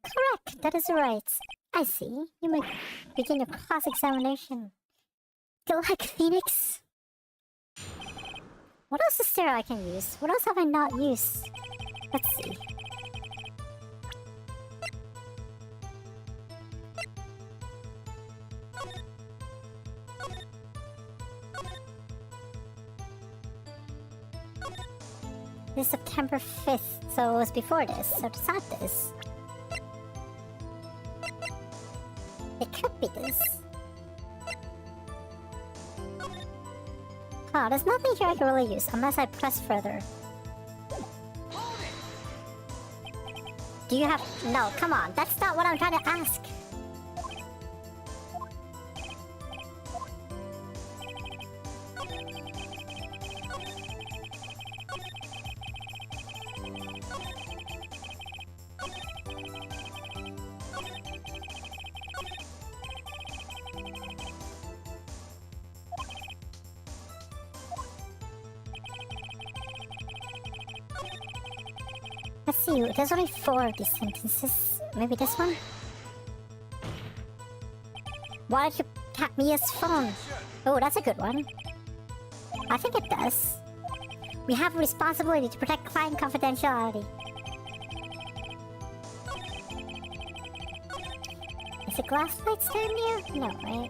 Correct, that is right. I see. You may begin your cross-examination. Good luck, Phoenix. What else is there I can use? What else have I not used? Let's see. This is September 5th, so it was before this, so it's not this. It could be this. Oh, there's nothing here I can really use, unless I press further. Do you have... No, come on, that's not what I'm trying to ask. Let's see, there's only 4 of these sentences. Maybe this one? Why did you tap Mia's phone? Oh, that's a good one. I think it does. We have a responsibility to protect client confidentiality. Is it glass light stand here? No, right?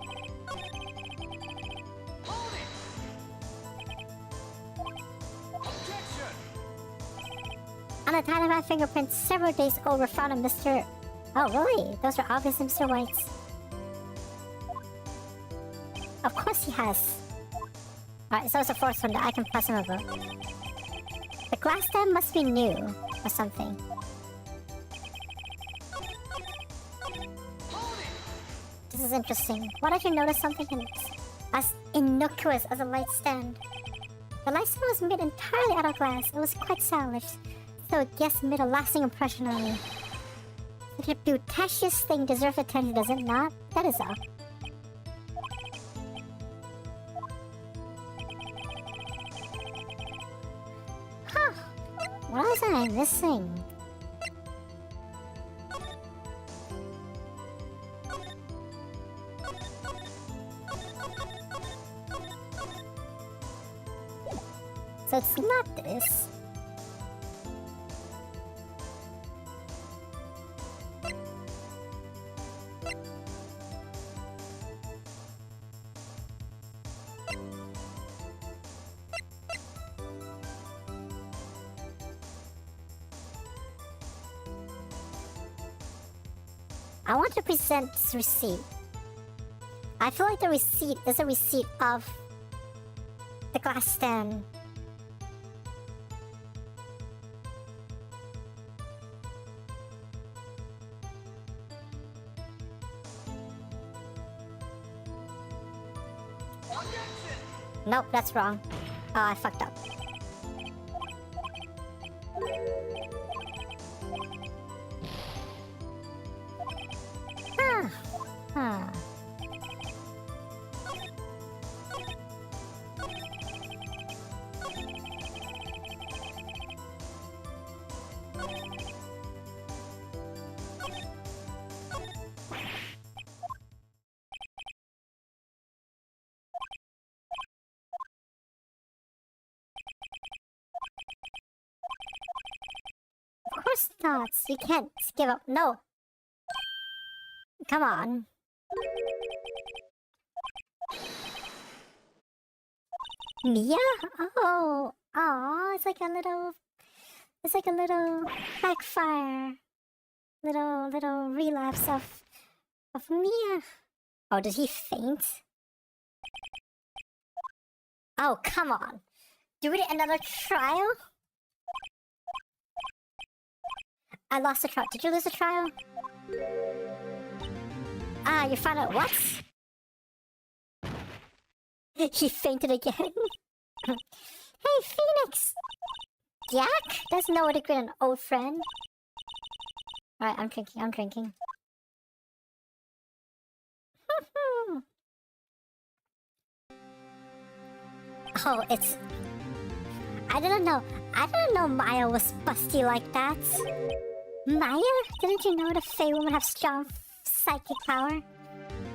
Unidentified fingerprints several days old were found in Mr. Oh, really? Those are obviously Mr. White's. Of course he has. Alright, so it's the 4th one that I can press him over. The glass stand must be new, or something. This is interesting. Why did you notice something as innocuous as a light stand? The light stand was made entirely out of glass. It was quite salvaged. So I guess it made a lasting impression on me. The beauticious thing deserves attention, does it not? That is all. Huh. What else am I missing? So it's not this. I want to present this receipt. I feel like the receipt is a receipt of the glass stand. Objection! Nope, that's wrong. Oh, I fucked up. Huh. Of course not. You can't give up. No. Come on. Mia? Oh, it's like a little backfire, little relapse of Mia. Oh, did he faint? Oh, come on. Do we need another trial? I lost the trial. Did you lose the trial? Ah, you found out what? He fainted again. Hey, Phoenix! Jack? Doesn't know what to greet an old friend. Alright, I'm drinking. Oh, it's... I didn't know Maya was busty like that. Maya? Didn't you know the Fae women have strong psychic power?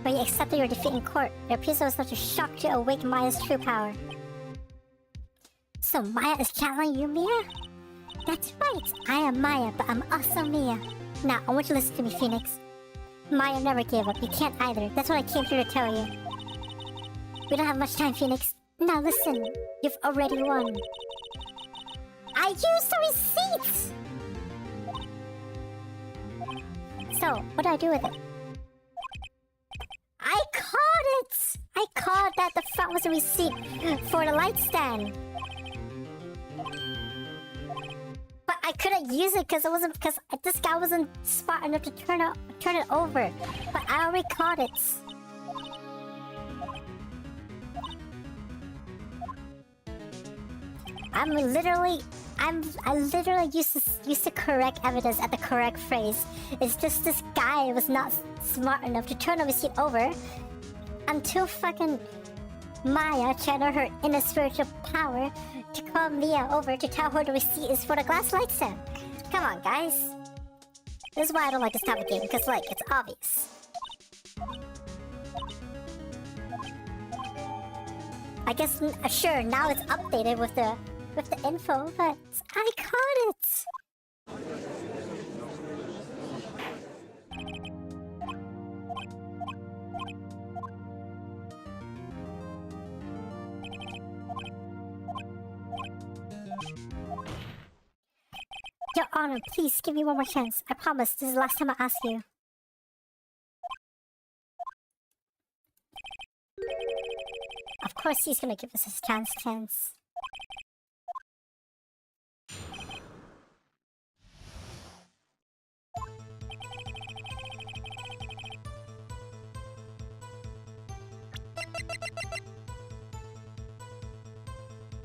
When you accepted your defeat in court, it appears there was such a shock to awake Maya's true power. So Maya is channeling you, Mia? That's right, I am Maya, but I'm also Mia. Now, I want you to listen to me, Phoenix. Maya never gave up, you can't either. That's what I came here to tell you. We don't have much time, Phoenix. Now listen, you've already won. I used the receipt! So, what do I do with it? I caught it! I caught that the front was a receipt for the light stand. But I couldn't use it because this guy wasn't smart enough to turn it over. But I already caught it. I literally used the correct evidence at the correct phrase. It's just this guy was not smart enough to turn the receipt over until fucking Maya channeled her inner spiritual power to call Mia over to tell her the receipt is for the glass light stand. Come on, guys. This is why I don't like this type of game, because, like, it's obvious. I guess, sure, now it's updated with the info, but I caught it! Your Honor, please give me one more chance. I promise this is the last time I ask you. Of course he's gonna give us his chance.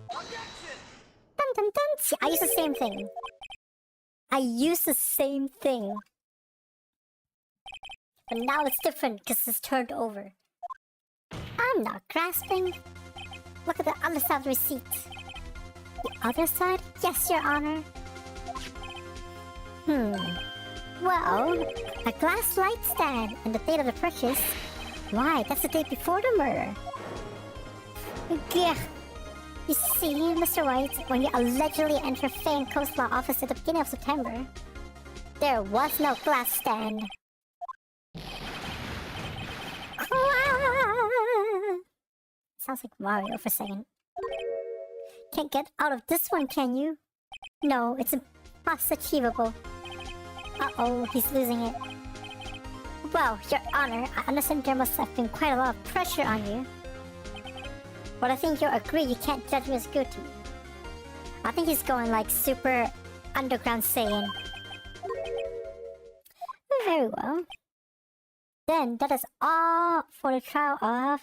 Objection! Dun dun dun! See, I use the same thing. But now it's different because it's turned over. I'm not grasping. Look at the other side of the receipt. The other side? Yes, Your Honor. Well, a glass light stand and the date of the purchase. Why, that's the date before the murder. Gah. You see, Mr. White, when you allegedly entered Fane Coastlaw office at the beginning of September, there was no glass stand. Sounds like Mario for a second. Can't get out of this one, can you? No, it's impossible. Uh-oh, he's losing it. Well, Your Honor, I understand there must have been quite a lot of pressure on you. But I think you'll agree you can't judge me as guilty. I think he's going like super underground Saiyan. Very well. Then that is all for the trial of...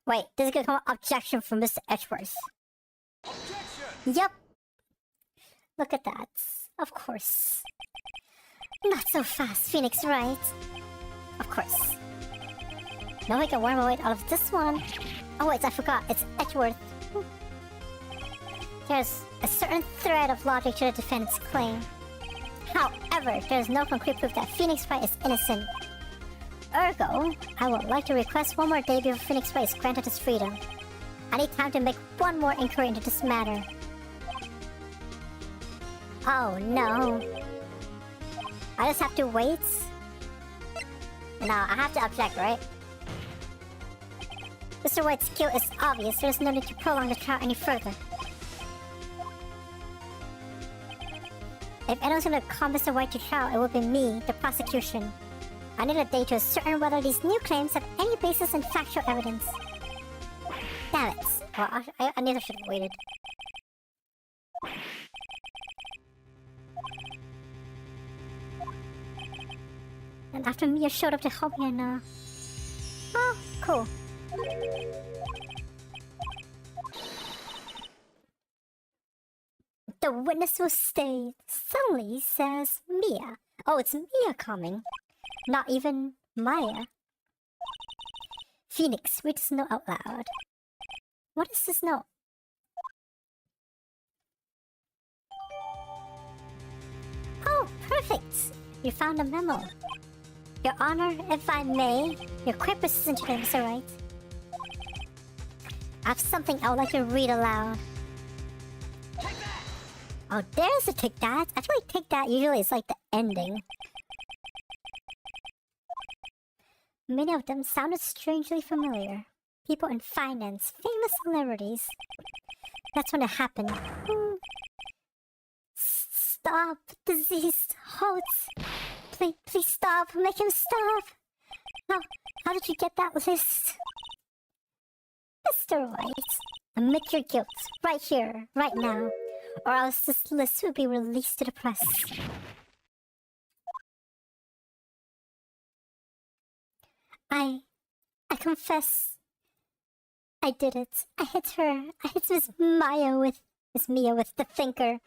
Wait, this is gonna come an objection from Mr. Edgeworth. Objection! Yup. Look at that. Of course. Not so fast, Phoenix, right? Of course. No way I can worm my way out of this one. Oh wait, I forgot. It's Edgeworth. There's a certain thread of logic to the defendant's claim. However, there is no concrete proof that Phoenix Wright is innocent. Ergo, I would like to request one more day before Phoenix Wright is granted his freedom. I need time to make one more inquiry into this matter. Oh no. I just have to wait? No, I have to object, right? Mr. White's guilt is obvious. There's no need to prolong the trial any further. If anyone's gonna call Mr. White to trial, it would be me, the prosecution. I need a day to ascertain whether these new claims have any basis in factual evidence. Damn it. Well, I neither should have waited. And after Mia showed up to help me and oh, cool. The witness will stay. Suddenly says Mia. Oh, it's Mia coming. Not even Maya. Phoenix, read this note out loud. What is this note? Oh, perfect! You found a memo. Your Honor, if I may, you're quite persistent today, Mr. Wright. I have something I would like to read aloud. Oh, there's a take that. I feel like take that usually is like the ending. Many of them sounded strangely familiar. People in finance, famous celebrities. That's when it happened. Stop! Disease! Halts! Please stop! Make him stop! How did you get that list? Mr. White, admit your guilt, right here, right now, or else this list will be released to the press. I confess, I did it. I hit her. I hit Miss Mia with the thinker.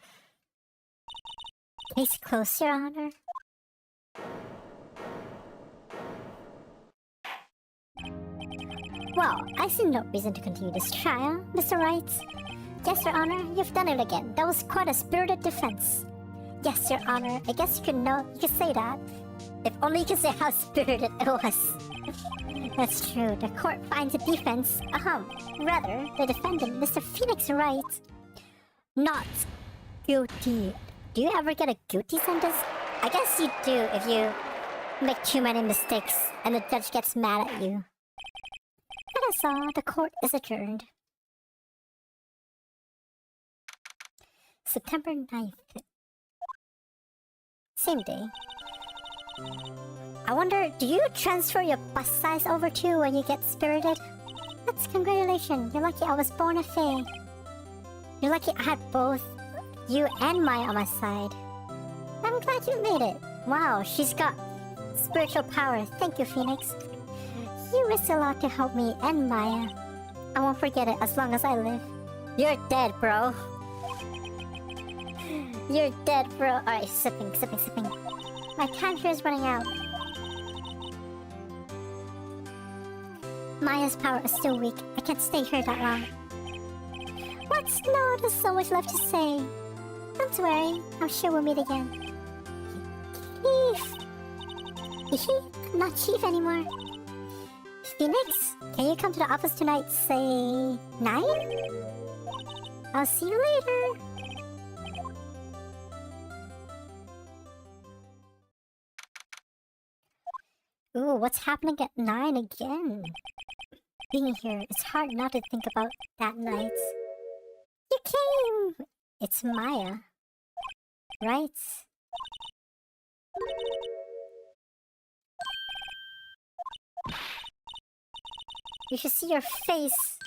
Case closed, Your Honor. Well, I see no reason to continue this trial, Mr. Wright. Yes, Your Honor, you've done it again. That was quite a spirited defense. Yes, Your Honor, I guess you could say that. If only you could say how spirited it was. That's true, the court finds the defense, rather, the defendant, Mr. Phoenix Wright, not guilty. Do you ever get a guilty sentence? I guess you do if you make too many mistakes and the judge gets mad at you. That is all. The court is adjourned. September 9th. Same day. I wonder, do you transfer your bust size over too when you get spirited? That's congratulations. You're lucky I was born a fae. You're lucky I had both you and Maya on my side. I'm glad you made it. Wow, she's got spiritual power. Thank you, Phoenix. You risked a lot to help me and Maya. I won't forget it as long as I live. You're dead, bro. You're dead, bro. Alright, sipping. My time here is running out. Maya's power is still weak. I can't stay here that long. What? No, there's so much left to say. Don't worry. I'm sure we'll meet again. Chief. I'm not Chief anymore. Phoenix, can you come to the office tonight, say 9? I'll see you later. Ooh, what's happening at 9 again? Being here, it's hard not to think about that night. You came! It's Maya. Right? You should see your face.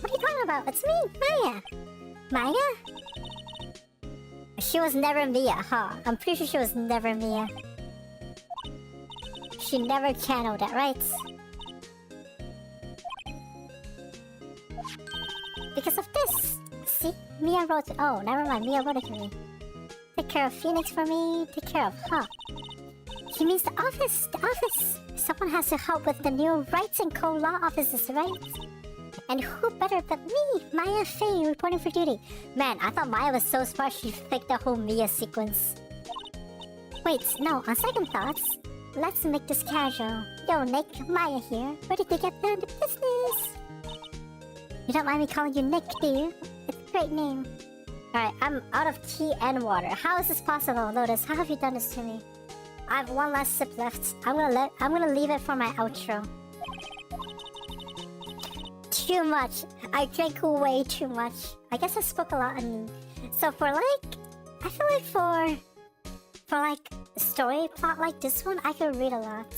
What are you talking about? It's me, Maya. Maya? She was never Mia, huh? I'm pretty sure she was never Mia. She never channeled that, right? Because of this. See? Mia wrote... Oh, never mind. Mia wrote it to me. Take care of Phoenix for me. Take care of, huh? He means the office. The office. Someone has to help with the new rights and co-law offices, right? And who better but me, Maya Faye, reporting for duty. Man, I thought Maya was so smart she faked the whole Mia sequence. Wait, no, on second thoughts, let's make this casual. Yo, Nick, Maya here, ready to get down to business. You don't mind me calling you Nick, do you? It's a great name. Alright, I'm out of tea and water. How is this possible, Lotus? How have you done this to me? I have one last sip left. I'm gonna leave it for my outro. Too much. I drank way too much. I guess I spoke a lot and so for like I feel like for like a story plot like this one, I could read a lot.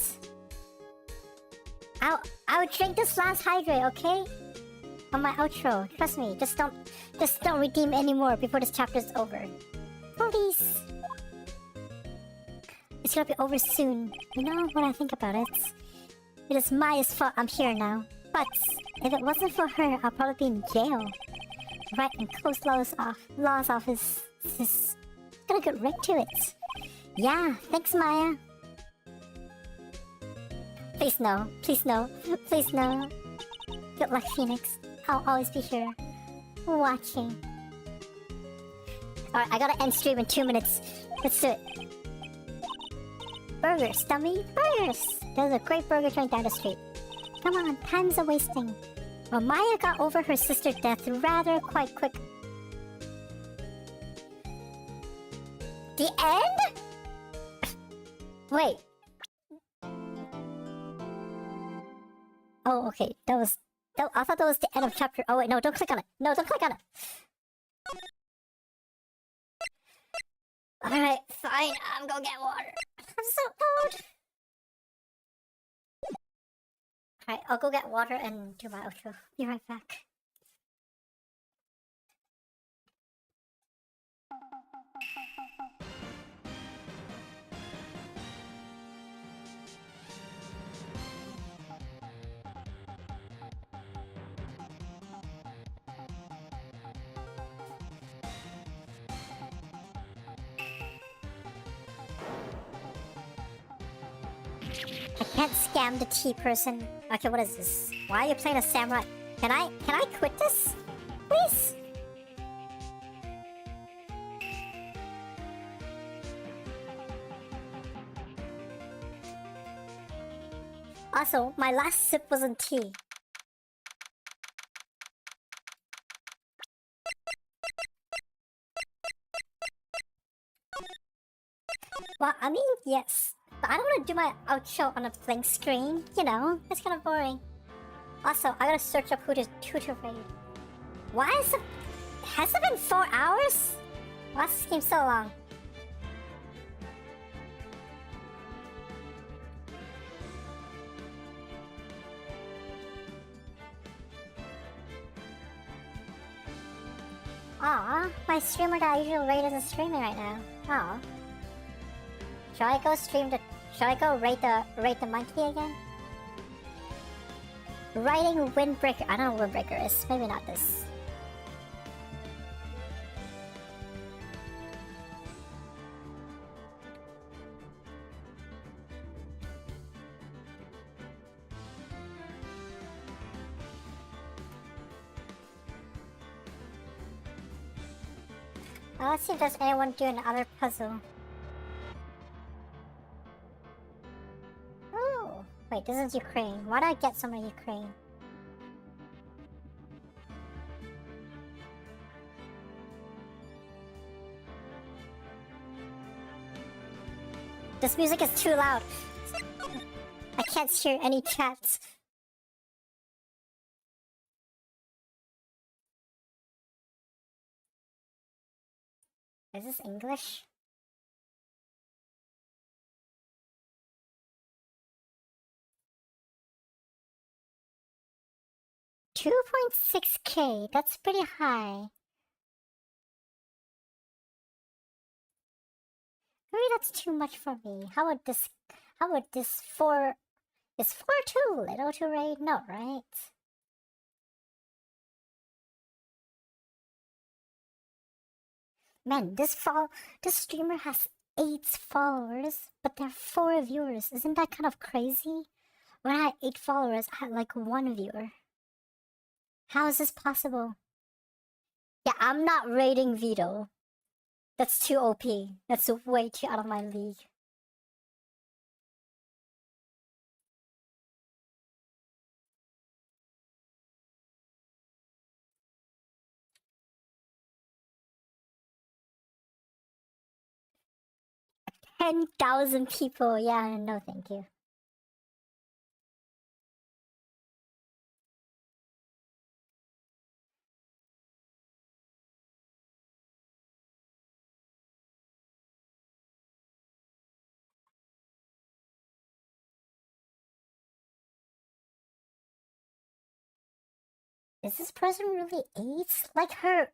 I would drink this last hydrate, okay? On my outro. Trust me, just don't redeem anymore before this chapter is over. Please. It's gonna be over soon. You know, when I think about it, it is Maya's fault I'm here now. But if it wasn't for her, I'll probably be in jail. Right, and close law's office is gonna get right to it. Yeah, thanks, Maya. Please no, please no, please no. Good luck, Phoenix. I'll always be here, watching. Alright, I gotta end stream in 2 minutes. Let's do it. Burgers, dummy, burgers! There's a great burger joint down the street. Come on, time's a wasting. Well, Maya got over her sister's death rather quite quick. The end? Wait. Oh, okay. I thought that was the end of chapter. Oh wait, no, don't click on it. No, don't click on it. Alright, fine. I'm gonna get water. I'm so cold. Alright, I'll go get water and do my outro. Be right back. I can't scam the tea person. Okay, what is this? Why are you playing a samurai? Can I quit this? Please? Also, my last sip wasn't tea. Well, I mean, yes. But I don't want to do my outro on a blank screen. You know, it's kind of boring. Also, I gotta search up who to raid. Why is it... Has it been 4 hours? Why is this game so long? Aw, my streamer that I usually raid isn't streaming right now. Aw. Shall I go raid the monkey again? Writing Windbreaker. I don't know what Windbreaker is. Maybe not this. Let's see if there's anyone doing another puzzle. Oh, wait, this is Ukraine. Why did I get some of Ukraine? This music is too loud. I can't hear any chats. Is this English? $2.6K, that's pretty high. Maybe that's too much for me. How would this 4... Is 4 too little to raid? No, right? Man, this streamer has 8 followers, but there are 4 viewers. Isn't that kind of crazy? When I had 8 followers, I had like 1 viewer. How is this possible? Yeah, I'm not raiding Vito. That's too OP. That's way too out of my league. $10,000 people. Yeah, no thank you. Is this person really 8? Like her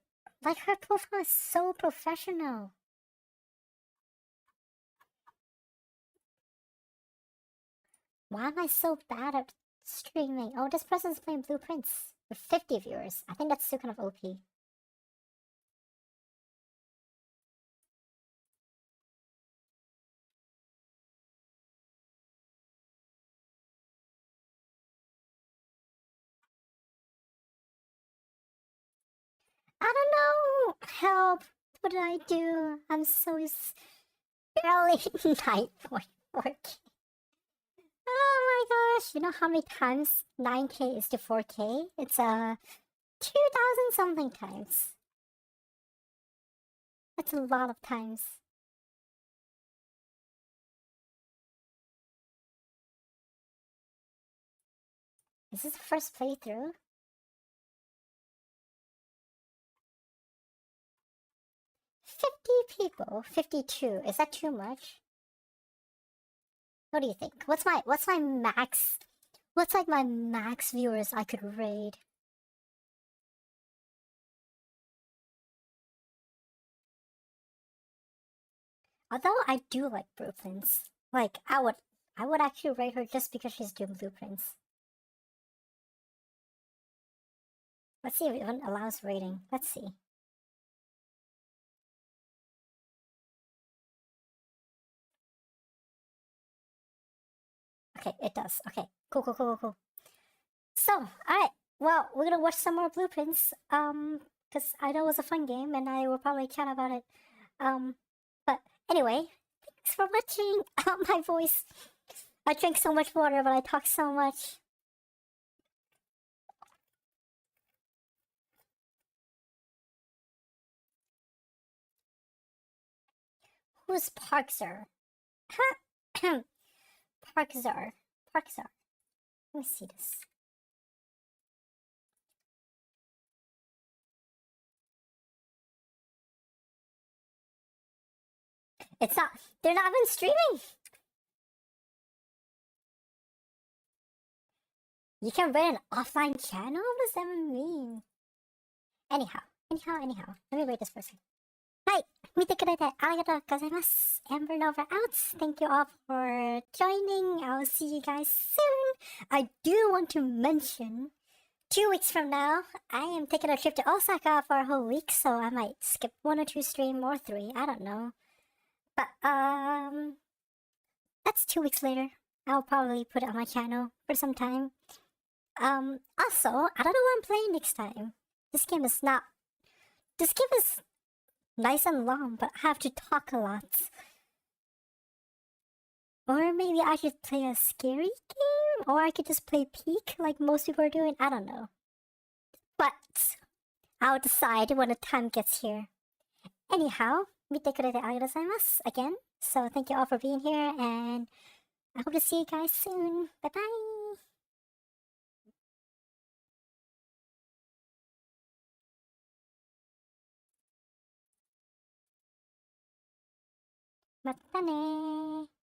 profile is so professional. Why am I so bad at streaming? Oh, this person's playing Blueprints with 50 viewers. I think that's still kind of OP. I don't know! Help! What did I do? I'm so barely 9.4K. Oh my gosh! You know how many times 9K is to 4K? It's 2,000 something times. That's a lot of times. Is this the first playthrough? 50 people, 52. Is that too much? What do you think? What's my max? What's like my max viewers I could raid? Although I do like blueprints. Like I would actually raid her just because she's doing blueprints. Let's see if it even allows raiding. Let's see. Okay, it does. Okay, cool. So, alright. Well, we're gonna watch some more blueprints. Because I know it was a fun game and I will probably chat about it. But anyway, thanks for watching. My voice. I drink so much water, but I talk so much. Who's Parkzar? Parkzar. Let me see this. It's not. They're not even streaming. You can run an offline channel? What does that even mean? Anyhow. Let me rate this person. Hi, 見てくれてありがとうございます. Amber Nova out. Thank you all for joining. I'll see you guys soon. I do want to mention 2 weeks from now, I am taking a trip to Osaka for a whole week, so I might skip 1 or 2 stream or 3. I don't know. But that's 2 weeks later. I'll probably put it on my channel for some time. Also, I don't know what I'm playing next time. This game is nice and long, but I have to talk a lot. Or maybe I should play a scary game? Or I could just play Peak like most people are doing? I don't know. But I'll decide when the time gets here. Anyhow, 見てくれてありがとうございます again. So thank you all for being here, and I hope to see you guys soon. Bye bye. またねー。